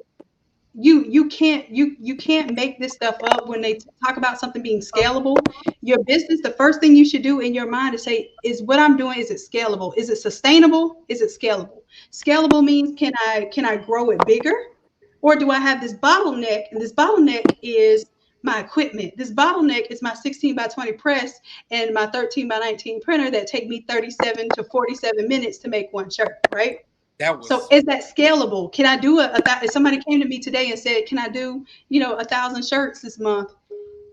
you can't make this stuff up when they talk about something being scalable. Your business, the first thing you should do in your mind is say, is what I'm doing, is it scalable? Is it sustainable? Is it scalable? Scalable means can I grow it bigger? Or do I have this bottleneck? And this bottleneck is my equipment. This bottleneck is my 16 by 20 press and my 13 by 19 printer that take me 37 to 47 minutes to make one shirt, right? That So was is that scalable? Can I do if somebody came to me today and said, can I do, 1,000 shirts this month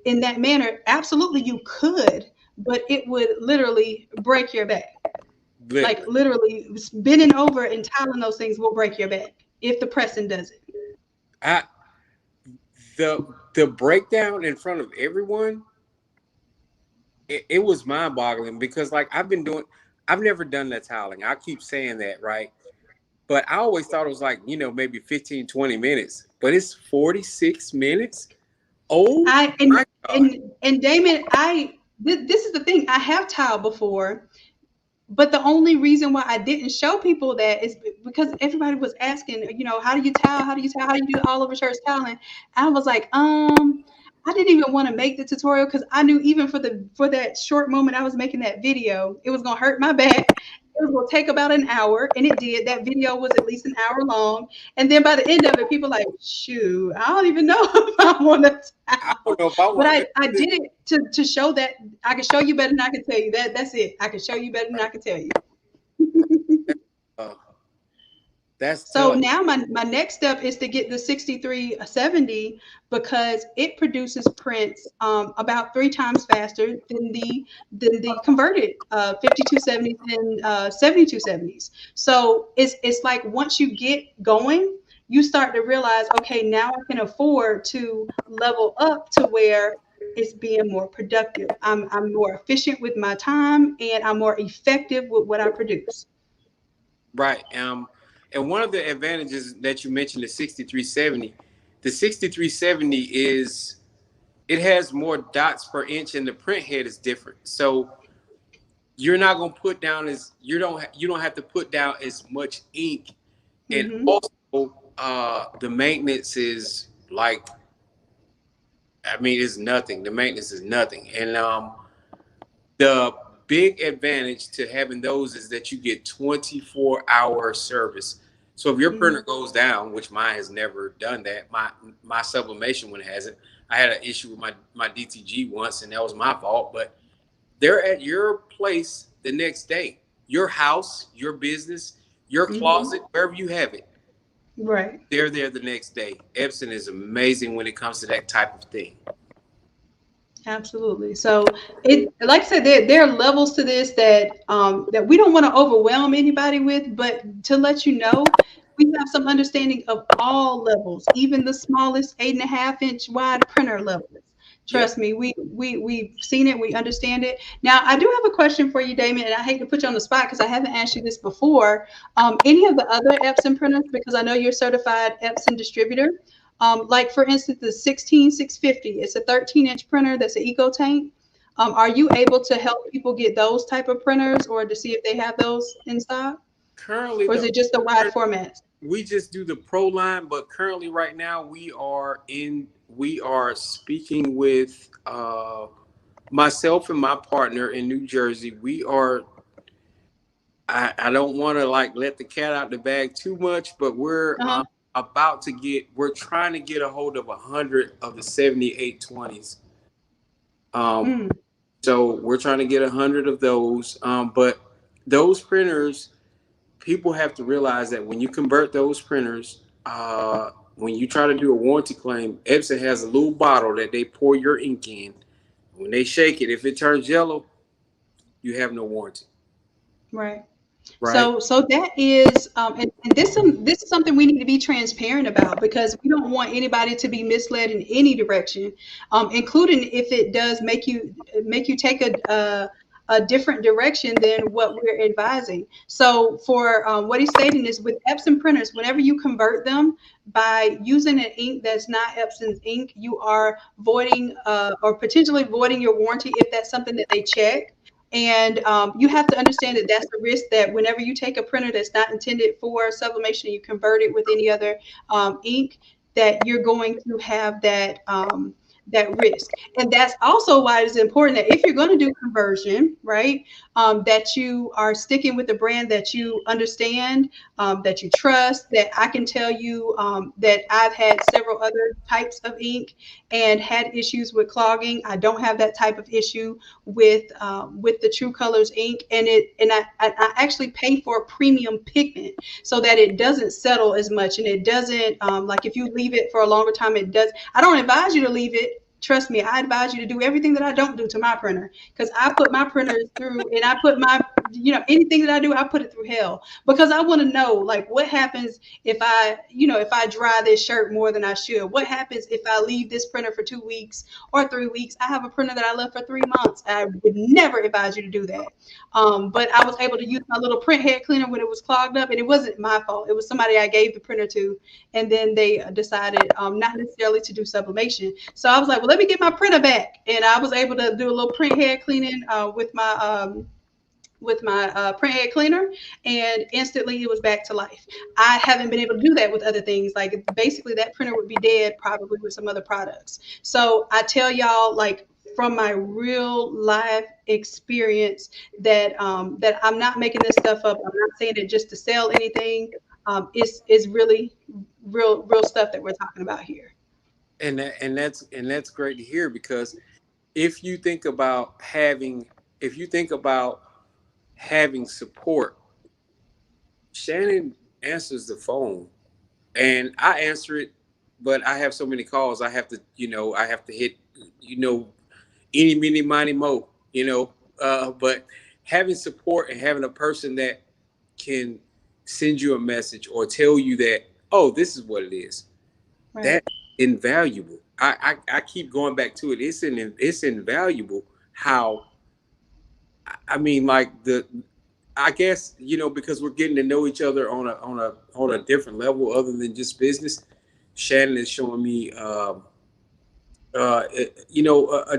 in that manner? Absolutely, you could, but it would literally break your back. Like literally. literally bending over and tiling those things will break your back if the pressing does it. I the breakdown in front of everyone, it was mind boggling because like I've never done that tiling. I keep saying that, right? But I always thought it was like, maybe 15, 20 minutes. But it's 46 minutes. Oh I my God. and Damon, this is the thing. I have tiled before. But the only reason why I didn't show people that is because everybody was asking, how do you towel? How do you towel? How do you do all over church toweling? I was like, I didn't even want to make the tutorial because I knew even for that short moment I was making that video, it was gonna hurt my back. It was gonna take about an hour, and it did. That video was at least an hour long, and then by the end of it, people like, shoot, I don't even know if I want to I towel. don't know if I But want to I make did it to show that I can show you better than I can tell you. That's it. I can show you better than I can tell you. this. That's So tough. now my next step is to get the 6370 because it produces prints about 3 times faster than the converted 5270s and 7270s. So it's like once you get going, you start to realize, okay, now I can afford to level up to where it's being more productive. I'm more efficient with my time and I'm more effective with what I produce. Right. And one of the advantages that you mentioned, the 6370 is it has more dots per inch and the print head is different. So you're not gonna put down as you don't have to put down as much ink, and Hmm. also the maintenance is like, I mean, it's nothing. The maintenance is nothing, and the big advantage to having those is that you get 24-hour service. So if your printer Hmm. goes down, which mine has never done that, my sublimation one hasn't. I had an issue with my DTG once, and that was my fault. But they're at your place the next day, your house, your business, your Hmm. closet, wherever you have it. Right. They're there the next day. Epson is amazing when it comes to that type of thing. Absolutely. So it, like I said, there are levels to this that we don't want to overwhelm anybody with, but to let you know, we have some understanding of all levels, even the smallest 8.5-inch wide printer levels. Yep. Trust me, we've seen it, we understand it. Now, I do have a question for you, Damon, and I hate to put you on the spot because I haven't asked you this before. Any of the other Epson printers, because I know you're a certified Epson distributor. Like for instance, the 16650, it's a 13-inch printer that's an eco tank. Are you able to help people get those type of printers or to see if they have those in stock? Currently, Or is the it just the wide formats? we just do the pro line, but currently right now we are speaking with myself and my partner in New Jersey. I don't want to like let the cat out the bag too much, but Uh-huh. we're trying to get a hold of 100 of the 7820s. Um, Mm, so we're trying to get 100 of those. But those printers, people have to realize that when you convert those printers, when you try to do a warranty claim, Epson has a little bottle that they pour your ink in. When they shake it, if it turns yellow, you have no warranty. right. Right. So that is, and this is something we need to be transparent about because we don't want anybody to be misled in any direction, including if it does make you take a different direction than what we're advising. So for what he's stating is with Epson printers, whenever you convert them by using an ink that's not Epson's ink, you are voiding or potentially voiding your warranty if that's something that they check. And you have to understand that that's a risk that whenever you take a printer that's not intended for sublimation, you convert it with any other ink, that you're going to have that risk. And that's also why it's important that if you're going to do conversion, right, that you are sticking with the brand that you understand, that you trust. That I can tell you that I've had several other types of ink and had issues with clogging. I don't have that type of issue with the True Colors ink, and I actually pay for a premium pigment so that it doesn't settle as much, and it doesn't like if you leave it for a longer time, it does. I don't advise you to leave it. Trust me, I advise you to do everything that I don't do to my printer because I put my printers through, and I put my, anything that I do, I put it through hell because I want to know like what happens if if I dry this shirt more than I should. What happens if I leave this printer for 2 weeks or 3 weeks? I have a printer that I left for 3 months. I would never advise you to do that. But I was able to use my little print head cleaner when it was clogged up, and it wasn't my fault. It was somebody I gave the printer to, and then they decided not necessarily to do sublimation. So I was like, well, let me get my printer back, and I was able to do a little print head cleaning with my print head cleaner, and instantly it was back to life. I haven't been able to do that with other things. Like basically, that printer would be dead probably with some other products. So I tell y'all, like from my real life experience, that I'm not making this stuff up. I'm not saying it just to sell anything. It's really real stuff that we're talking about here. And that's great to hear because if you think about having if you think about having support, Shannon answers the phone and I answer it, but I have so many calls. I have to hit, you know, any, mini, miny, mo, but having support and having a person that can send you a message or tell you that, oh, this is what it is, Right. that's invaluable. I keep going back to it. It's invaluable how, I mean, like I guess because we're getting to know each other on a different level other than just business. Shannon is showing me, a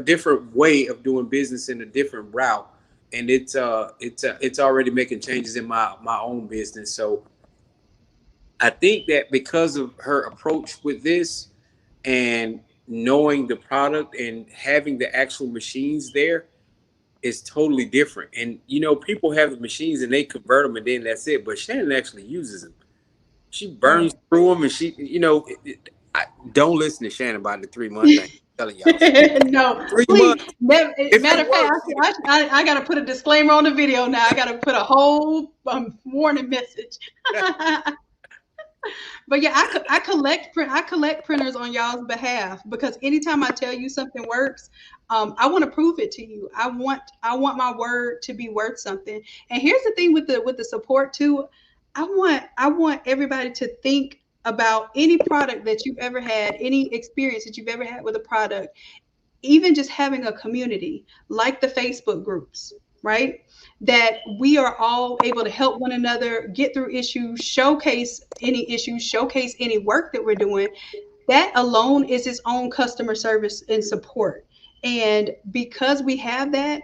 different way of doing business in a different route, and it's already making changes in my own business. So I think that because of her approach with this and knowing the product and having the actual machines there is totally different. And people have the machines and they convert them and then that's it. But Shannon actually uses them. She burns Right. through them and don't listen to Shannon about the 3 month thing. I'm telling y'all, No, 3 months. please. If Matter it of fact, works, I got to put a disclaimer on the video now. I got to put a whole warning message. But yeah, I collect printers on y'all's behalf because anytime I tell you something works, I want to prove it to you. I want my word to be worth something. And here's the thing with the support too. I want everybody to think about any product that you've ever had, any experience that you've ever had with a product, even just having a community like the Facebook groups, right? That we are all able to help one another get through issues, showcase any work that we're doing. That alone is its own customer service and support. And because we have that,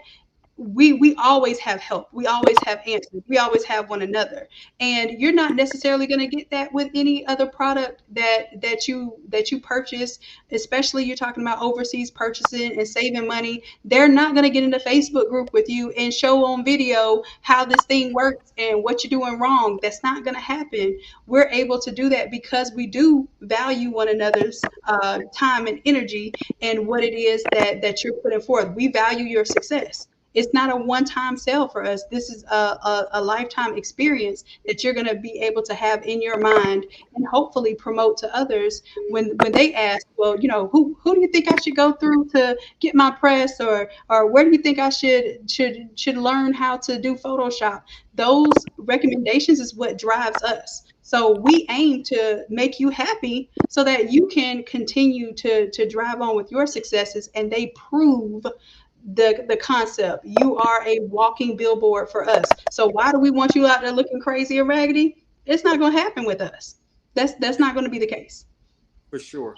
we always have help, we always have answers, we always have one another. And you're not necessarily going to get that with any other product that you purchase, especially you're talking about overseas purchasing and saving money. They're not going to get in the Facebook group with you and show on video how this thing works and what you're doing wrong. That's not going to happen. We're able to do that because we do value one another's time and energy and what it is that you're putting forth. We value your success, It's not a one-time sale for us. This is a lifetime experience that you're going to be able to have in your mind and hopefully promote to others when they ask, well, who do you think I should go through to get my press, or where do you think I should learn how to do Photoshop? Those recommendations is what drives us. So we aim to make you happy so that you can continue to drive on with your successes, and they prove the concept. You are a walking billboard for us. So why do we want you out there looking crazy or raggedy? It's not going to happen with us. That's not going to be the case. For sure.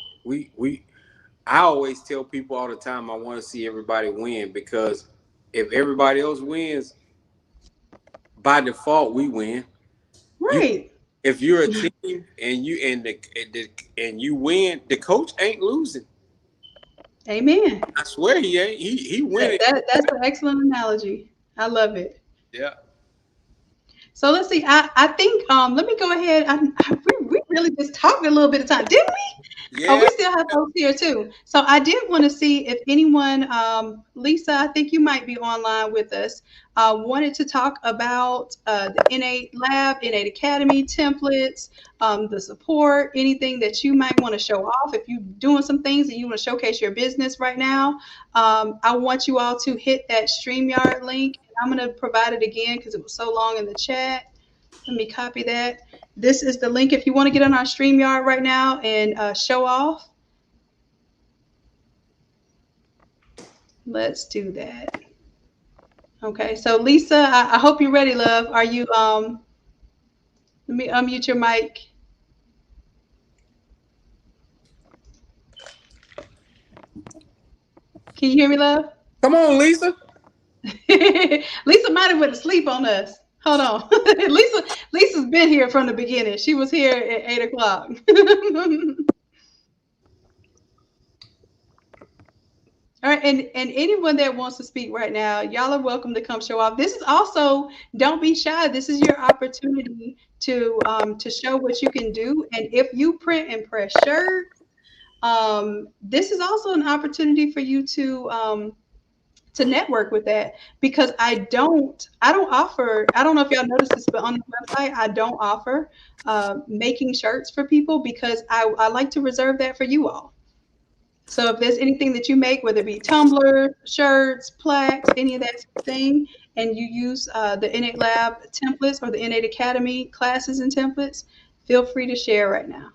I always tell people all the time I want to see everybody win, because if everybody else wins, by default we win. Right. If you're a team and you win, the coach ain't losing. Amen. I swear he ain't. He winning. That's an excellent analogy. I love it. Yeah. So let's see. I think let me go ahead. We really just talked a little bit of time, didn't we? Oh, Yeah. we still have folks here too. So I did want to see if anyone, Lisa, I think you might be online with us, wanted to talk about the Innate Lab, Innate Academy templates, the support, anything that you might want to show off. If you're doing some things and you want to showcase your business right now, I want you all to hit that StreamYard link. I'm going to provide it again because it was so long in the chat. Let me copy that. This is the link if you want to get on our StreamYard right now and show off. Let's do that. Okay, so Lisa, I hope you're ready, love. Are you, let me unmute your mic. Can you hear me, love? Come on, Lisa. Lisa might have went to sleep on us. Hold on. Lisa's been here from the beginning. She was here at 8 o'clock. All right, and anyone that wants to speak right now, y'all are welcome to come show off. This is also, don't be shy. This is your opportunity to show what you can do. And if you print and press shirts, this is also an opportunity for you to network with that, because I don't offer, I don't know if y'all noticed this, but on the website I don't offer making shirts for people, because I like to reserve that for you all. So if there's anything that you make, whether it be tumblers, shirts, plaques, any of that sort of thing, and you use the Innate Lab templates or the Innate Academy classes and templates, feel free to share right now.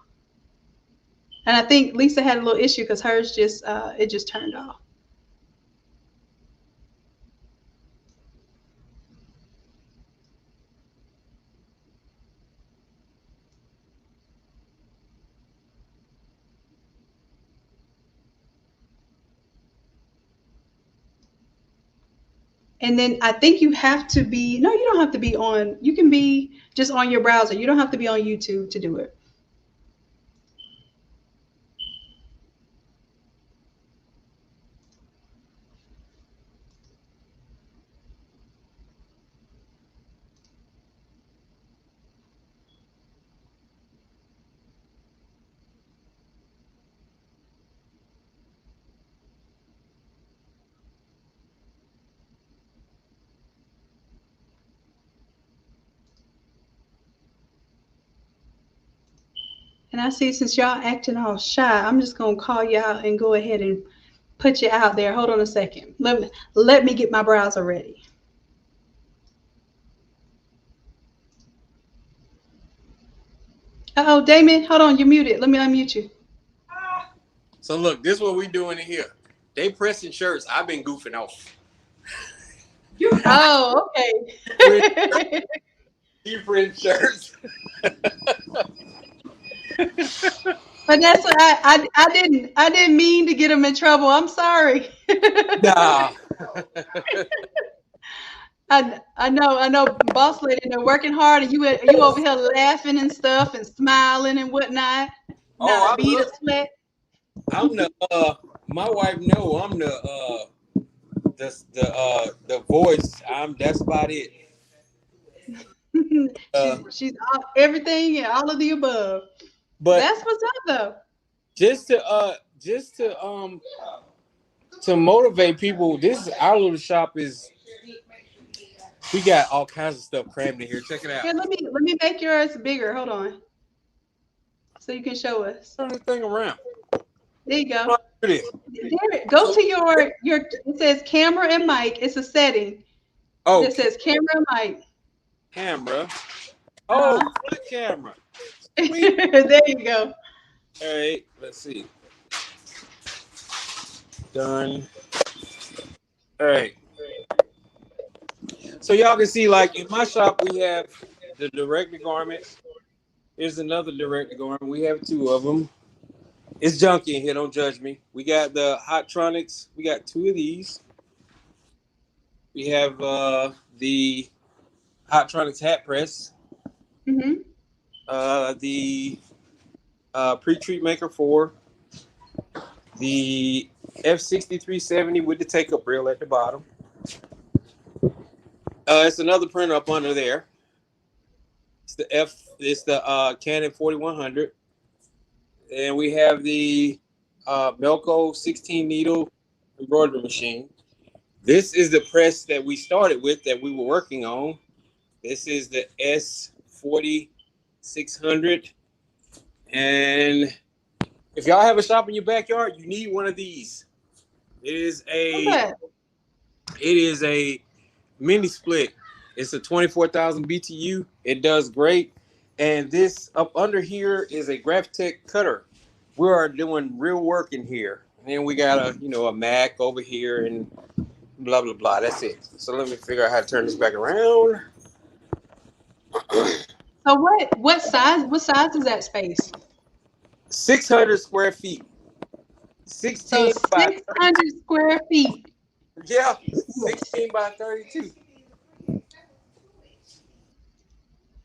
And I think Lisa had a little issue because hers just it just turned off. And then I think you have to be, no, you don't have to be on, you can be just on your browser. You don't have to be on YouTube to do it. And I see since y'all acting all shy, I'm just gonna call you out and go ahead and put you out there. Hold on a second. Let me get my browser ready. Uh-oh, Damon, hold on, you're muted. Let me unmute you. So look, this is what we doing in here. They pressing shirts. I've been goofing off. Oh, okay. You print shirts. But that's what I didn't mean to get them in trouble. I'm sorry. Nah. I know, boss lady, they're working hard, and you over here laughing and stuff and smiling and whatnot. Not a bead of sweat. I'm the my wife know I'm the voice. That's about it. She's everything and all of the above. But that's what's up though. Just to motivate people, this our little shop is We got all kinds of stuff crammed in here. Check it out. Here, let me make yours bigger. Hold on, so you can show us. Turn this thing around. There you go. Look at this. There, go to your. It says camera and mic. It's a setting Oh, that says camera and mic. camera. Oh, Uh-huh. front camera. Sweet. There you go. All right, let's see. Done. All right. So y'all can see, like in my shop, we have the director garments. Here's another director garment. We have two of them. It's junky in here. Don't judge me. We got the Hottronics. We got two of these. We have the Hottronics hat press. Mm-hmm. The pre-treat maker 4. The F6370 with the take-up rail at the bottom. It's another printer up under there. It's the Canon 4100. And we have the Melco 16 needle embroidery machine. This is the press that we started with that we were working on. This is the S4600. And if y'all have a shop in your backyard, you need one of these. It is a mini split. It's a 24,000 BTU. It does great. And this up under here is a Graphtec cutter. We are doing real work in here. And we got a Mac over here and blah, blah, blah. That's it. So let me figure out how to turn this back around. So what size is that space? 600 square feet. 16 So by 600 square feet. Yeah, 16 by 32.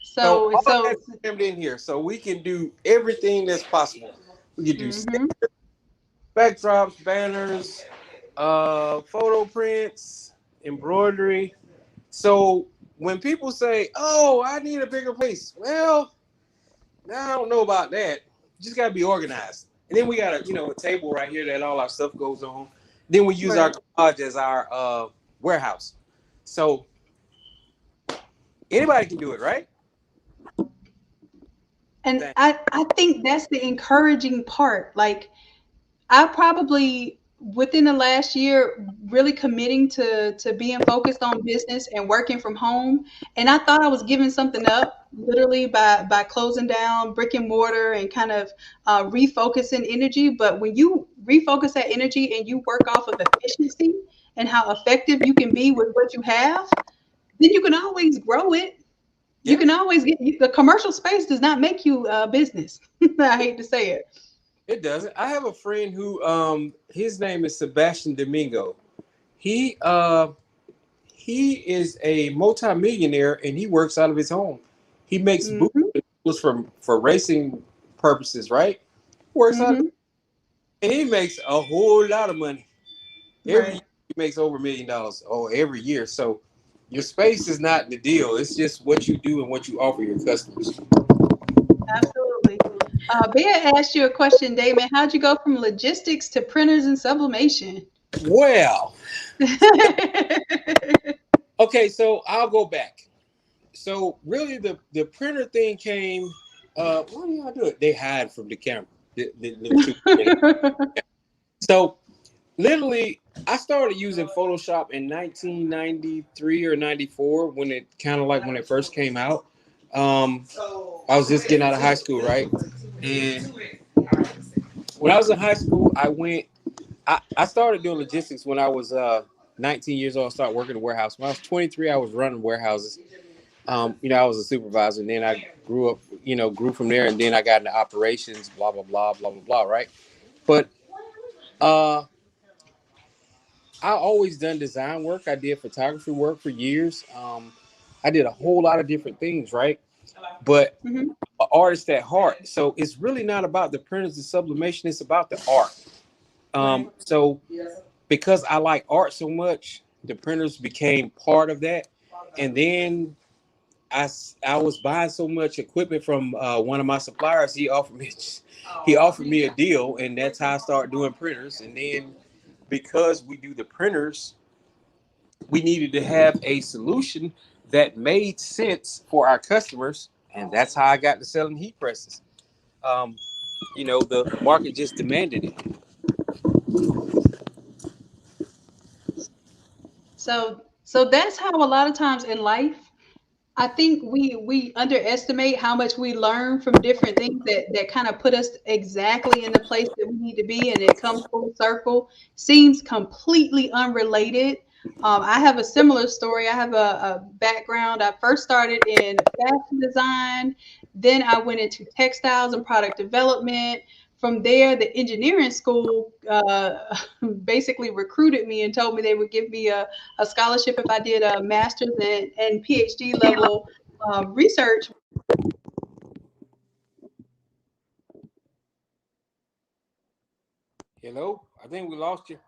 So that's crammed in here. So we can do everything that's possible. We can do stickers, backdrops, banners, photo prints, embroidery. So when people say, "Oh, I need a bigger place," well, I don't know about that. You just gotta be organized. And then we got a table right here that all our stuff goes on. Then we use our garage as our warehouse. So anybody can do it, right? And I think that's the encouraging part. Like, I probably within the last year really committing to being focused on business and working from home. And I thought I was giving something up literally by closing down brick and mortar and kind of refocusing energy. But when you refocus that energy and you work off of efficiency and how effective you can be with what you have, then you can always grow it. You can always get the commercial space does not make you a business. I hate to say it. It doesn't. I have a friend who his name is Sebastian Domingo. He is a multimillionaire and he works out of his home. He makes boots for racing purposes, right? Works out and he makes a whole lot of money. Every year he makes over $1 million every year. So your space is not the deal. It's just what you do and what you offer your customers. Absolutely. Bear asked you a question, Damon. How'd you go from logistics to printers and sublimation? Well, okay, so I'll go back. So really the printer thing came, why do y'all do it? They hide from the camera. So literally, I started using Photoshop in 1993 or 94 when it first came out. I was just getting out of high school, right? And when I was in high school, I started doing logistics when I was 19 years old. I started working in a warehouse. When I was 23, I was running warehouses. I was a supervisor, and then I grew from there, and then I got into operations, blah, blah, blah, blah, blah, blah, right? But I always done design work. I did photography work for years. I did a whole lot of different things, right? But an artist at heart. So it's really not about the printers and sublimation. It's about the art. So because I like art so much, the printers became part of that. And then I was buying so much equipment from one of my suppliers. He offered me a deal, and that's how I started doing printers. And then because we do the printers, we needed to have a solution that made sense for our customers, and that's how I got to selling heat presses. Um, the market just demanded it. So that's how a lot of times in life, I think we underestimate how much we learn from different things that kind of put us exactly in the place that we need to be, and it comes full circle. Seems completely unrelated. I have a similar story. I have a background. I first started in fashion design, then I went into textiles and product development. From there, the engineering school basically recruited me and told me they would give me a scholarship if I did a master's and PhD level research. Hello, I think we lost you.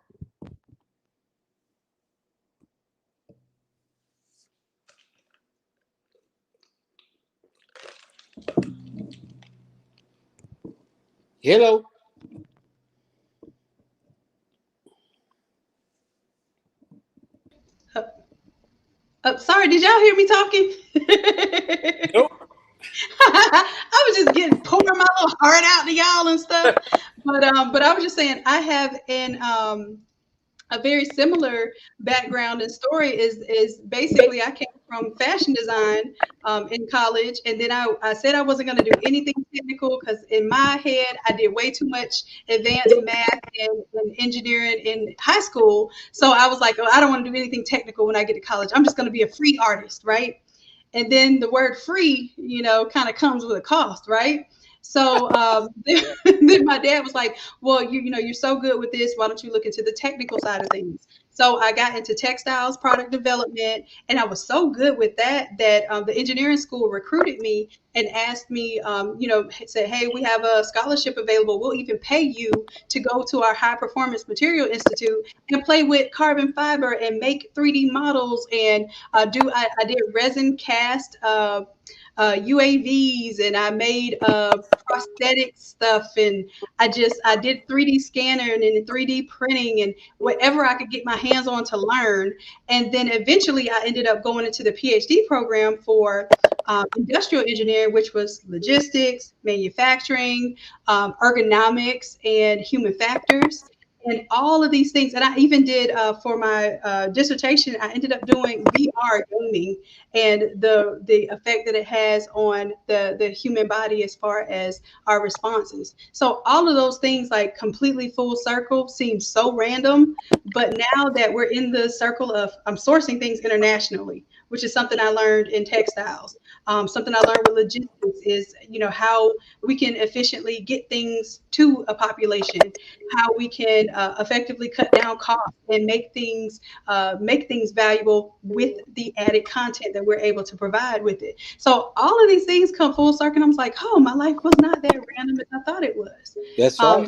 Hello. Uh, Sorry, did y'all hear me talking? Nope. I was just getting pouring my little heart out to y'all and stuff. But I was just saying I have an a very similar background and story is basically I came from fashion design in college, and then I said I wasn't going to do anything technical because in my head I did way too much advanced math and engineering in high school. So I was like, oh, I don't want to do anything technical when I get to college. I'm just going to be a free artist, right? And then the word free, kind of comes with a cost, right? So Yeah. then my dad was like, well, you're so good with this. Why don't you look into the technical side of things? So I got into textiles product development, and I was so good with that the engineering school recruited me and asked me, said, hey, we have a scholarship available. We'll even pay you to go to our high performance material institute and play with carbon fiber and make 3D models and I did resin cast UAVs, and I made prosthetic stuff, and I did 3D scanner and 3D printing and whatever I could get my hands on to learn. And then eventually I ended up going into the PhD program for industrial engineering, which was logistics, manufacturing, ergonomics, and human factors. And all of these things, and I even did for my dissertation. I ended up doing VR gaming and the effect that it has on the human body as far as our responses. So all of those things, like completely full circle, seem so random, but now that we're in the circle of I'm sourcing things internationally, which is something I learned in textiles. Something I learned with logistics is, how we can efficiently get things to a population, how we can effectively cut down costs and make things valuable with the added content that we're able to provide with it. So all of these things come full circle. And I was like, oh, my life was not that random as I thought it was. That's right. Um,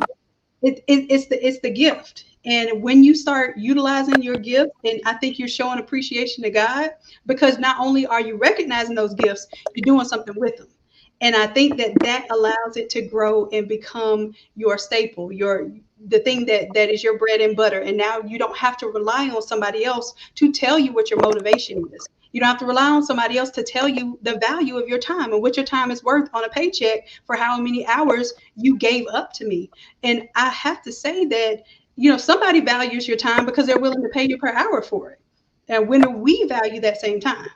it's the gift. And when you start utilizing your gift, and I think you're showing appreciation to God, because not only are you recognizing those gifts, you're doing something with them. And I think that allows it to grow and become your staple, your the thing that is your bread and butter. And now you don't have to rely on somebody else to tell you what your motivation is. You don't have to rely on somebody else to tell you the value of your time and what your time is worth on a paycheck for how many hours you gave up to me. And I have to say that, somebody values your time because they're willing to pay you per hour for it. And when do we value that same time?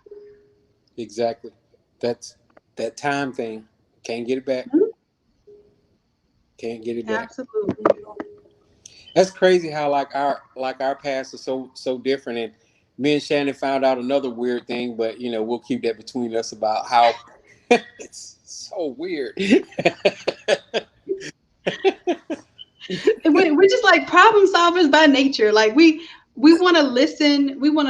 Exactly. That's that time thing. Can't get it back. Mhm. Can't get it back. Absolutely. That's crazy how like our paths are so different. And me and Shannon found out another weird thing, but we'll keep that between us about how it's so weird. And we're just like problem solvers by nature. Like we want to listen, and we want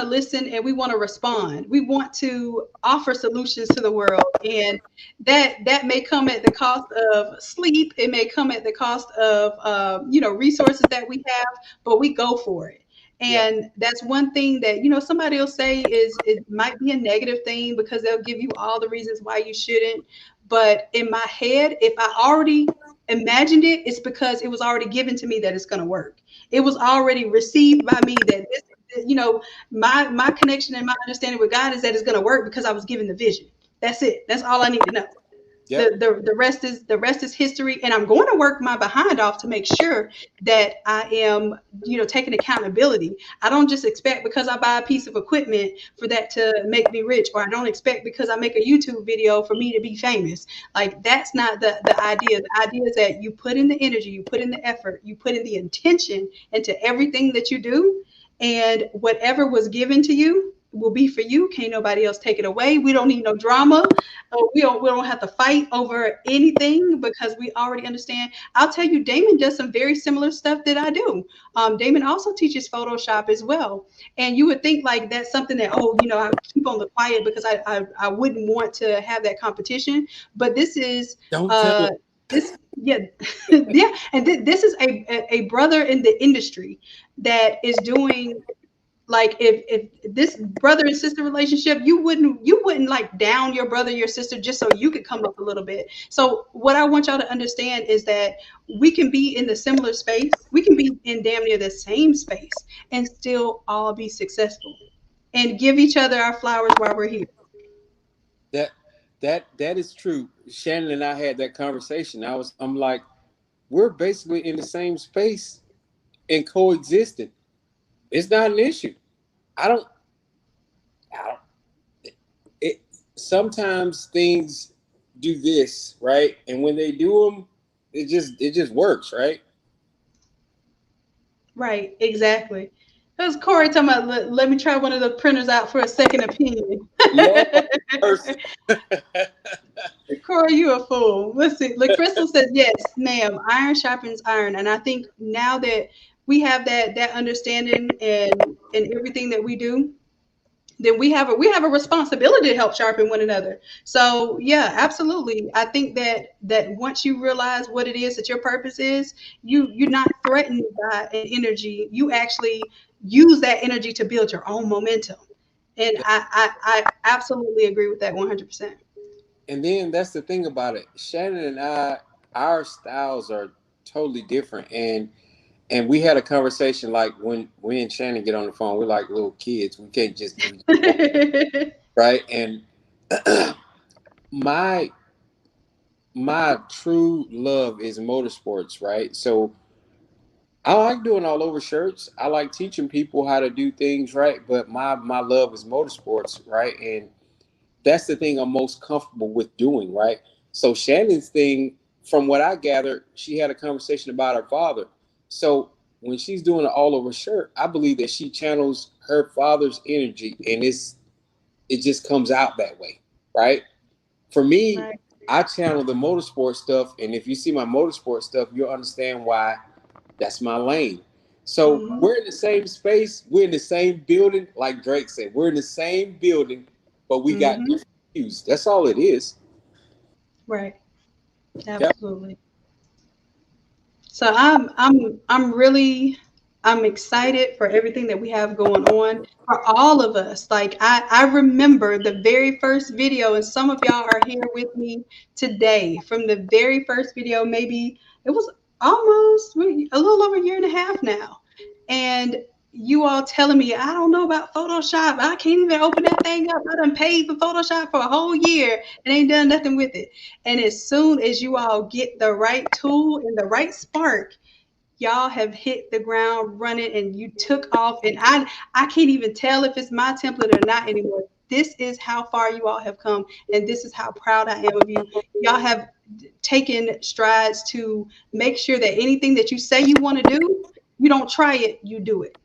to respond. We want to offer solutions to the world, and that may come at the cost of sleep. It may come at the cost of resources that we have, but we go for it. Yep. And that's one thing that somebody will say is it might be a negative thing because they'll give you all the reasons why you shouldn't. But in my head, if I already imagined it, it's because it was already given to me that it's going to work. It was already received by me that you know, my connection and my understanding with God is that it's going to work because I was given the vision. That's it. That's all I need to know. Yep. The rest is history, and I'm going to work my behind off to make sure that I am, you know, taking accountability. I don't just expect because I buy a piece of equipment for that to make me rich, or I don't expect because I make a YouTube video for me to be famous. Like that's not the idea. The idea is that you put in the energy, you put in the effort, you put in the intention into everything that you do, and whatever was given to you will be for you. Can't nobody else take it away. We don't need no drama. We don't have to fight over anything because we already understand. I'll tell you, Damon does some very similar stuff that I do. Damon also teaches Photoshop as well. And you would think like that's something that, oh, you know, I keep on the quiet because I wouldn't want to have that competition. But this is Don't tell them. this yeah yeah, and this is a brother in the industry that is doing, like, if this brother and sister relationship, you wouldn't like down your brother, your sister, just so you could come up a little bit. So what I want y'all to understand is that we can be in the similar space, we can be in damn near the same space and still all be successful and give each other our flowers while we're here. That that is true. Shannon and I had that conversation. I'm like, we're basically in the same space and coexisting. It's not an issue. I don't. I don't. It sometimes things do this right, and when they do them, it just works, right? Right, exactly. That was Corey talking about, let me try one of the printers out for a second opinion. Lord mercy. Corey, you a fool. Let's see. Look, Crystal says, yes, ma'am. Iron sharpens iron. And I think now that we have that understanding and everything that we do, then we have a responsibility to help sharpen one another. So yeah, absolutely. I think that once you realize what it is that your purpose is, you're not threatened by an energy. You actually use that energy to build your own momentum. And I absolutely agree with that 100%. And then that's the thing about it. Shannon and I, our styles are totally different, and we had a conversation like when we and Shannon get on the phone, we're like little kids. We just right. And my my true love is motorsports, right? So I like doing all over shirts. I like teaching people how to do things right, but my love is motorsports, right? And that's the thing I'm most comfortable with doing, right? So Shannon's thing, from what I gathered, she had a conversation about her father. So when she's doing an all over shirt, I believe that she channels her father's energy, and it just comes out that way, right? For me, Right. I channel the motorsport stuff, and if you see my motorsport stuff, you'll understand why that's my lane. So Hmm. we're in the same space, we're in the same building, like Drake said, we're in the same building, but we got Hmm. different views. That's all it is. Right. Yep. Absolutely. So I'm excited for everything that we have going on for all of us. Like I remember the very first video, and some of y'all are here with me today from the very first video. Maybe it was almost a little over a year and a half now, and you all telling me I don't know about Photoshop. I can't even open that thing up. I done paid for Photoshop for a whole year and ain't done nothing with it. And as soon as you all get the right tool and the right spark, y'all have hit the ground running and you took off. And I can't even tell if it's my template or not anymore. This is how far you all have come, and this is how proud I am of you. Y'all have taken strides to make sure that anything that you say you want to do, you don't try it, you do it.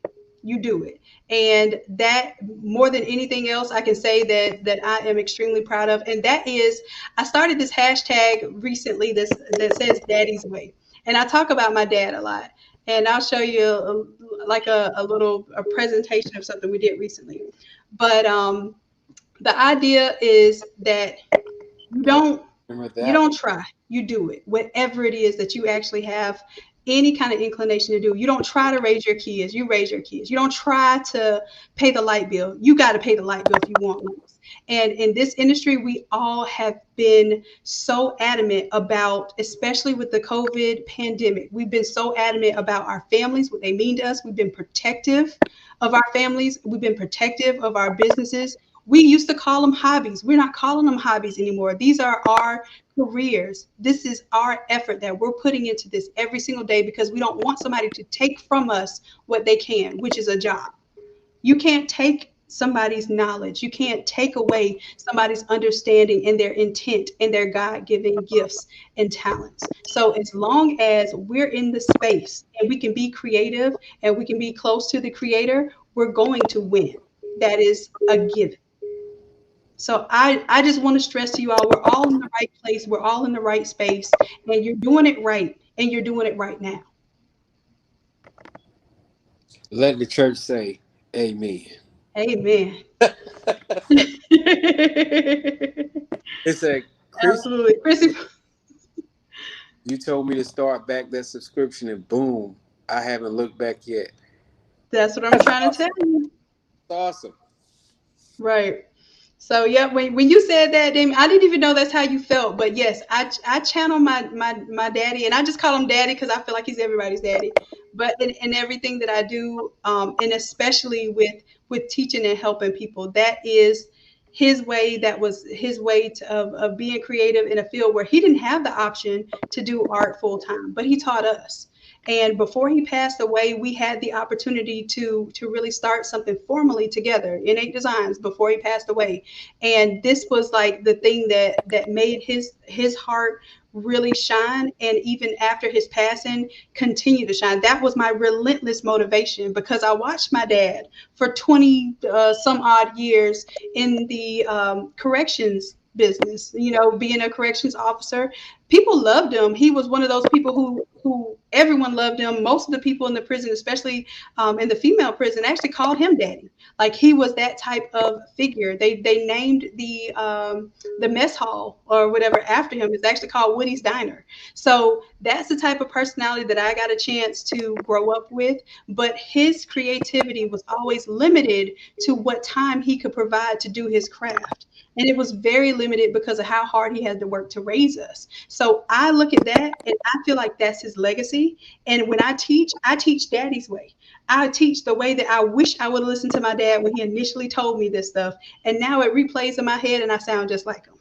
You do it. And that, more than anything else, I can say that I am extremely proud of. And that is, I started this hashtag recently that says Daddy's Way. And I talk about my dad a lot. And I'll show you like a little a presentation of something we did recently. But the idea is that you Oh, don't remember you that one. don't try, you do it. Whatever it is that you actually have any kind of inclination to do, you don't try to raise your kids, you raise your kids. You don't try to pay the light bill, you got to pay the light bill if you want one. And in this industry, we all have been so adamant about, especially with the COVID pandemic, we've been so adamant about our families, what they mean to us. We've been protective of our families. We've been protective of our businesses. We used to call them hobbies. We're not calling them hobbies anymore. These are our careers. This is our effort that we're putting into this every single day because we don't want somebody to take from us what they can, which is a job. You can't take somebody's knowledge. You can't take away somebody's understanding and their intent and their God-given gifts and talents. So as long as we're in the space and we can be creative and we can be close to the creator, we're going to win. That is a given. So I just want to stress to you all, we're all in the right place, we're all in the right space, and you're doing it right, and you're doing it right now. Let the church say, Amen. Amen. It's a Chris. Absolutely. Chrissy, You told me to start back that subscription, and boom, I haven't looked back yet. that's what I'm That's trying to tell awesome. you. Awesome. Right. So yeah, when you said that, Damien, I didn't even know that's how you felt. But yes, I channel my daddy, and I just call him daddy because I feel like he's everybody's daddy. But in everything that I do, and especially with teaching and helping people, that is his way. That was his way of being creative in a field where he didn't have the option to do art full time, but he taught us. And before he passed away, we had the opportunity to really start something formally together, Innate Designs, before he passed away. And this was like the thing that made his heart really shine, and even after his passing continue to shine. That was my relentless motivation because I watched my dad for 20 some odd years in the corrections business, you know, being a corrections officer. People loved him. He was one of those people who everyone loved him. Most of the people in the prison, especially in the female prison, actually called him daddy. Like he was that type of figure. They named the mess hall or whatever after him. It's actually called Woody's Diner. So that's the type of personality that I got a chance to grow up with. But his creativity was always limited to what time he could provide to do his craft. And it was very limited because of how hard he had to work to raise us. So I look at that and I feel like that's his legacy. And when I teach daddy's way. I teach the way that I wish I would have listened to my dad when he initially told me this stuff. And now it replays in my head and I sound just like him.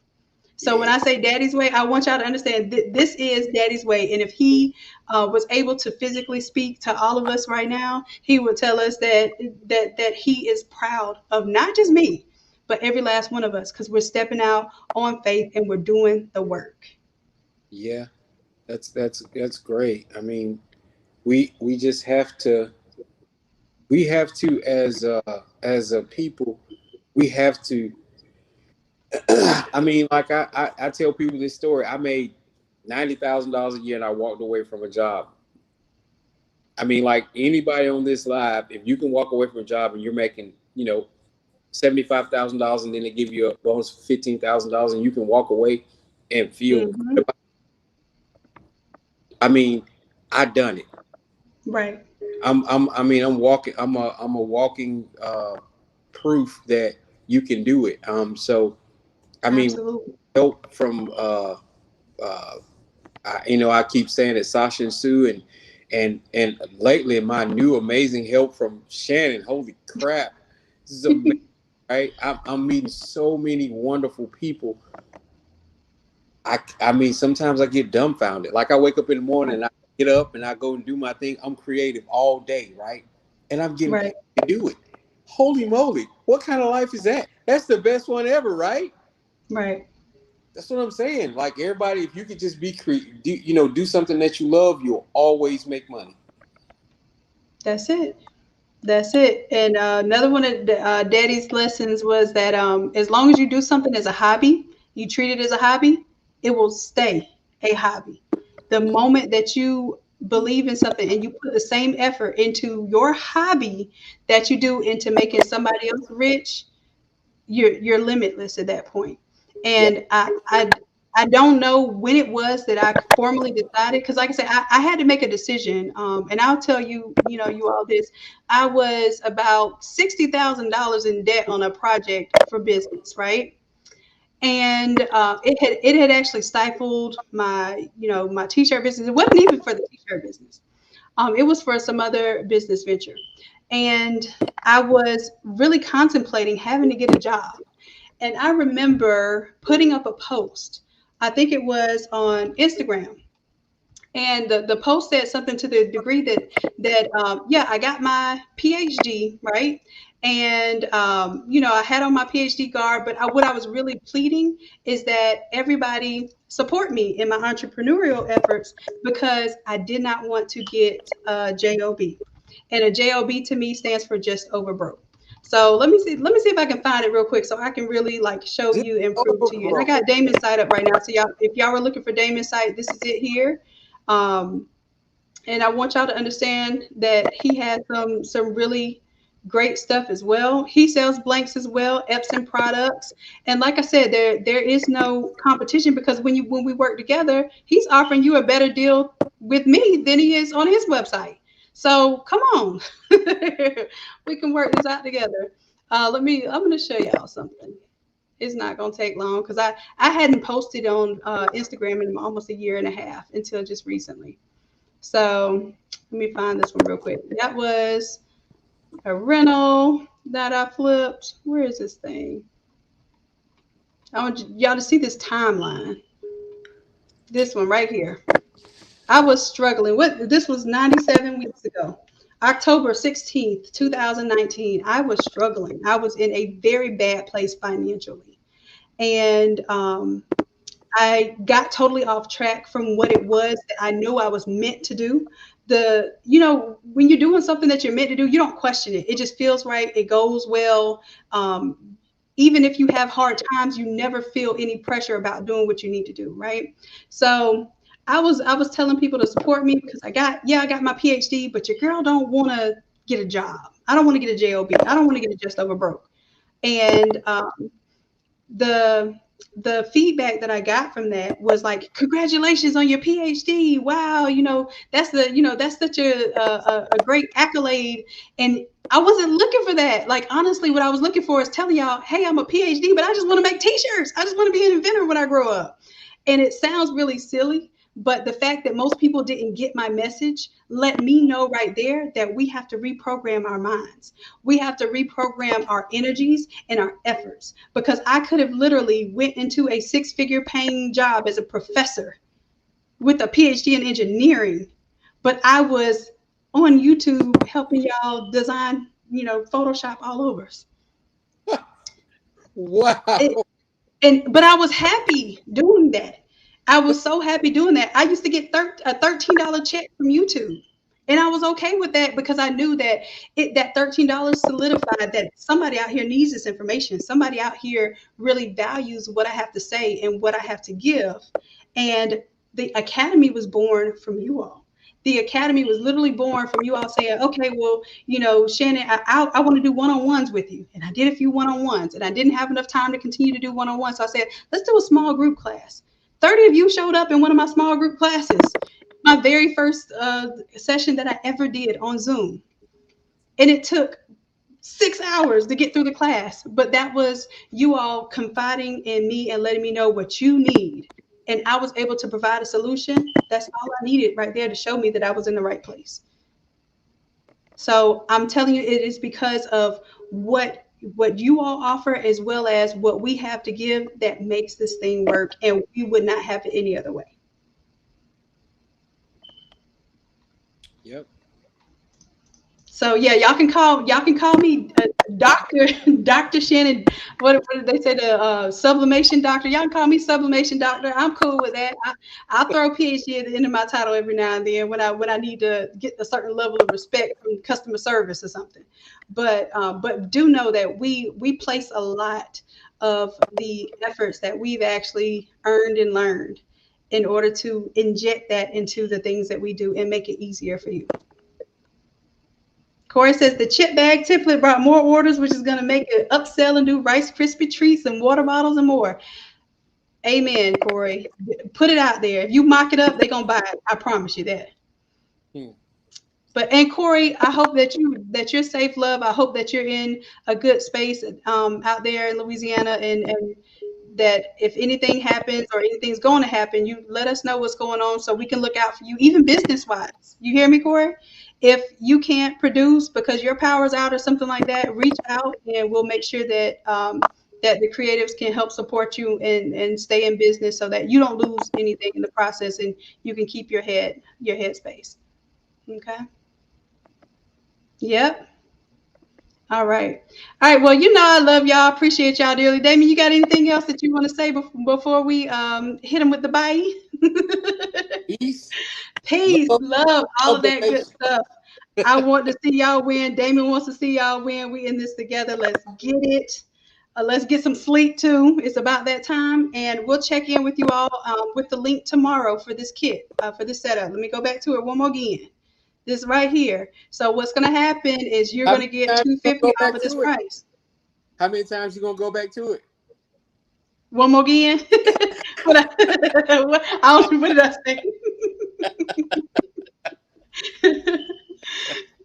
So when Yeah. I say daddy's way, I want y'all to understand this is daddy's way. And if he was able to physically speak to all of us right now, he would tell us that he is proud of not just me, but every last one of us because we're stepping out on faith and we're doing the work. Yeah. That's great. I mean, we just have to as a people, we have to I mean, like I tell people this story. I made $90,000 a year and I walked away from a job. I mean, like anybody on this live, if you can walk away from a job and you're making, $75,000 and then they give you a bonus of $15,000 and you can walk away and feel good Hmm. about it. I mean, I done it. Right. I mean, I'm a walking proof that you can do it. So I mean, Absolutely. help from uh I keep saying it, Sasha and Sue, and lately my new amazing help from Shannon. Holy crap, this is amazing, right? I'm meeting so many wonderful people. I mean, sometimes I get dumbfounded. Like I wake up in the morning and I get up and I go and do my thing. I'm creative all day, right? And I'm getting Right. paid to do it. Holy moly, what kind of life is that? That's the best one ever, right? Right. That's what I'm saying. Like everybody, if you could just be do something that you love, you'll always make money. That's it. That's it. And another one of Daddy's lessons was that as long as you do something as a hobby, you treat it as a hobby, it will stay a hobby. The moment that you believe in something and you put the same effort into your hobby that you do into making somebody else rich, you're limitless at that point. Yeah. And I don't know when it was that I formally decided because like I said, I had to make a decision. And I'll tell you, you all this. I was about $60,000 in debt on a project for business, right? And it had actually stifled my t-shirt business. It wasn't even for the t-shirt business. It was for some other business venture. and I was really contemplating having to get a job. And I remember putting up a post. I think it was on Instagram, and the post said something to the degree that yeah, I got my PhD, right, and I had on my PhD garb, but what I was really pleading is that everybody support me in my entrepreneurial efforts, because I did not want to get a job, and a job to me stands for just over broke. So let me see if I can find it real quick so I can really like show Just you and prove over to you. And I broke. got Damon's site up right now. So y'all, if y'all were looking for Damon's site, this is it here. um, and I want y'all to understand that he has some really great stuff as well. He sells blanks as well, Epson products. And like I said, there is no competition, because when we work together, he's offering you a better deal with me than he is on his website. So come on. We can work this out together. I'm gonna show y'all something. It's not gonna take long, because I hadn't posted on Instagram in almost a year and a half until just recently. So let me find this one real quick. That was a rental that I flipped. Where is this thing? I want y'all to see this timeline. This one right here. I was struggling. What, this was 97 weeks ago. October 16th, 2019. I was struggling. I was in a very bad place financially. And I got totally off track from what it was that I knew I was meant to do. When you're doing something that you're meant to do, you don't question it. It just feels right. It goes well. Even if you have hard times, you never feel any pressure about doing what you need to do, right? So I was telling people to support me, because I got my PhD, but your girl don't want to get a job. I don't want to get a job. I don't want to get it just over broke. And the the feedback that I got from that was like, congratulations on your PhD. Wow, that's such a great accolade. And I wasn't looking for that. Like, honestly, what I was looking for is telling y'all, hey, I'm a PhD, but I just want to make t-shirts. I just want to be an inventor when I grow up. And it sounds really silly, but the fact that most people didn't get my message let me know right there that we have to reprogram our minds. We have to reprogram our energies and our efforts, because I could have literally went into a six-figure paying job as a professor with a PhD in engineering, but I was on YouTube helping y'all design, Photoshop all over us. Wow. But I was happy doing that. I was so happy doing that. I used to get a $13 check from YouTube. And I was okay with that, because I knew that that $13 solidified that somebody out here needs this information. Somebody out here really values what I have to say and what I have to give. And the academy was born from you all. The academy was literally born from you all saying, okay, well, Shannon, I want to do one-on-ones with you. And I did a few one-on-ones, and I didn't have enough time to continue to do one-on-ones. So I said, let's do a small group class. 30 of you showed up in one of my small group classes, my very first session that I ever did on Zoom. And it took 6 hours to get through the class, but that was you all confiding in me and letting me know what you need. And I was able to provide a solution. That's all I needed right there to show me that I was in the right place. So I'm telling you, it is because of what you all offer, as well as what we have to give, that makes this thing work, and we would not have it any other way. Yep. So yeah, y'all can call me Doctor Doctor Shannon. What did they say? The sublimation doctor. Y'all can call me sublimation doctor. I'm cool with that. I'll throw PhD at the end of my title every now and then when I need to get a certain level of respect from customer service or something. But do know that we place a lot of the efforts that we've actually earned and learned in order to inject that into the things that we do and make it easier for you. Corey says the chip bag template brought more orders, which is going to make it upsell and do Rice Krispie treats and water bottles and more. Amen, Corey. Put it out there. If you mock it up, they're going to buy it. I promise you that. Hmm. But and Corey, I hope that you're safe, love. I hope that you're in a good space out there in Louisiana, and that if anything happens or anything's going to happen, you let us know what's going on so we can look out for you, even business wise. You hear me, Corey? If you can't produce because your power's out or something like that, reach out and we'll make sure that that the creatives can help support you and stay in business so that you don't lose anything in the process and you can keep your head space. Okay. Yep. All right. All right. Well, you know I love y'all. Appreciate y'all dearly. Damien, you got anything else that you want to say before we hit them with the bye? Peace, Peace, love, love, all of that good motivation. stuff. I want to see y'all win. Damon wants to see y'all win. We in this together. Let's get it. Let's get some sleep too. It's about that time, and we'll check in with you all with the link tomorrow for this kit, for this setup. Let me go back to it one more again. This right here. So what's going to happen is you're How going many to get times you 250 gonna go off back of this to it? price. How many times you gonna go back to it? One more again. What did I say?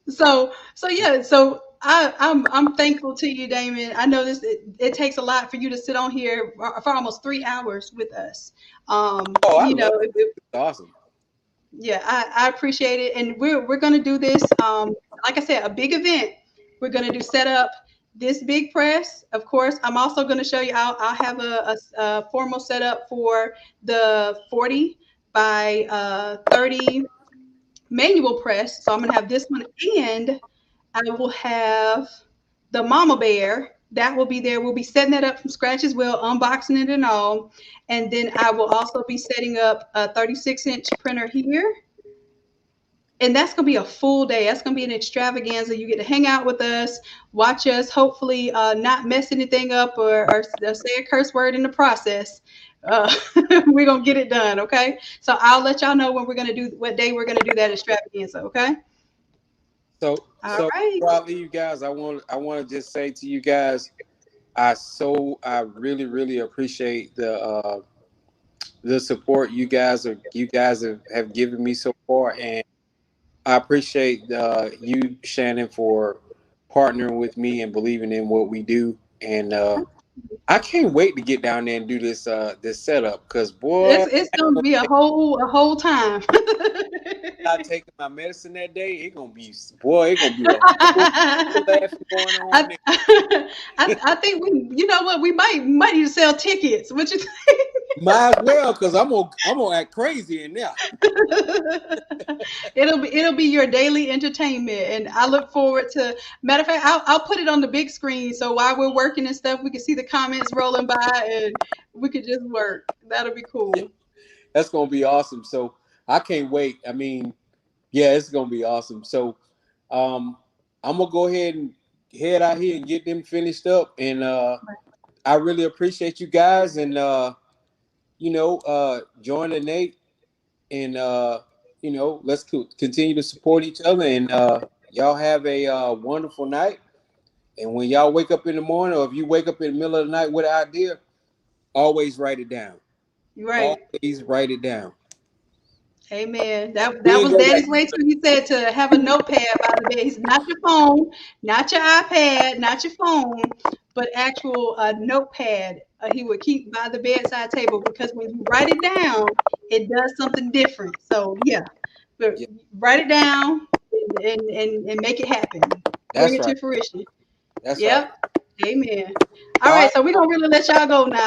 So yeah, so I'm thankful to you, Damon. I know it takes a lot for you to sit on here for almost 3 hours with us. Oh, I You know, love it. It's awesome. yeah, I appreciate it, and we're gonna do this. Like I said, a big event. We're gonna do setup this big press. Of course, I'm also gonna show you. I'll have a formal setup for the 40 by 30 manual press. So I'm gonna have this one, and I will have the mama bear that will be there. We'll be setting that up from scratch as well, unboxing it and all. And then I will also be setting up a 36-inch printer here. And that's going to be a full day. That's going to be an extravaganza. You get to hang out with us, watch us, hopefully not mess anything up or say a curse word in the process. Uh, we're going to get it done. Okay. So I'll let y'all know when we're going to do what day we're going to do that extravaganza. Okay. All So right. before I leave you guys, I want to just say to you guys, I really appreciate the support you guys have given me so far, and I appreciate you, Shannon, for partnering with me and believing in what we do. And I can't wait to get down there and do this setup because boy, It's gonna be a whole time. not taking my medicine that day, it gonna be a whole laughing going on I, there. I think you know what, we might need to sell tickets. What you think? Might as well, because I'm gonna act crazy in there. It'll be your daily entertainment, and I look forward to. Matter of fact, I'll put it on the big screen so while we're working and stuff, we can see the comments rolling by, and we could just work. That'll be cool. That's gonna be awesome. So I can't wait. I mean, yeah, it's gonna be awesome. So um, I'm gonna go ahead and head out here and get them finished up. And I really appreciate you guys, and join the Nate, and let's continue to support each other. And y'all have a wonderful night. And when y'all wake up in the morning, or if you wake up in the middle of the night with an idea, always write it down. Right. Always write it down. Amen. We That ain't was go back. Daddy's way too. He said to have a notepad by the bed. He's not your phone, not your iPad, not your phone, but actual notepad. He would keep by the bedside table because when you write it down, it does something different. So yeah, but Yeah, write it down and make it happen. Bring that's it right. to fruition. That's right. Yep. Amen. All All right, right. so we're gonna really let y'all go now.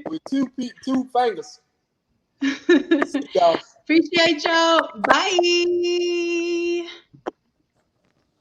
With two fingers. See y'all. Appreciate y'all. Bye.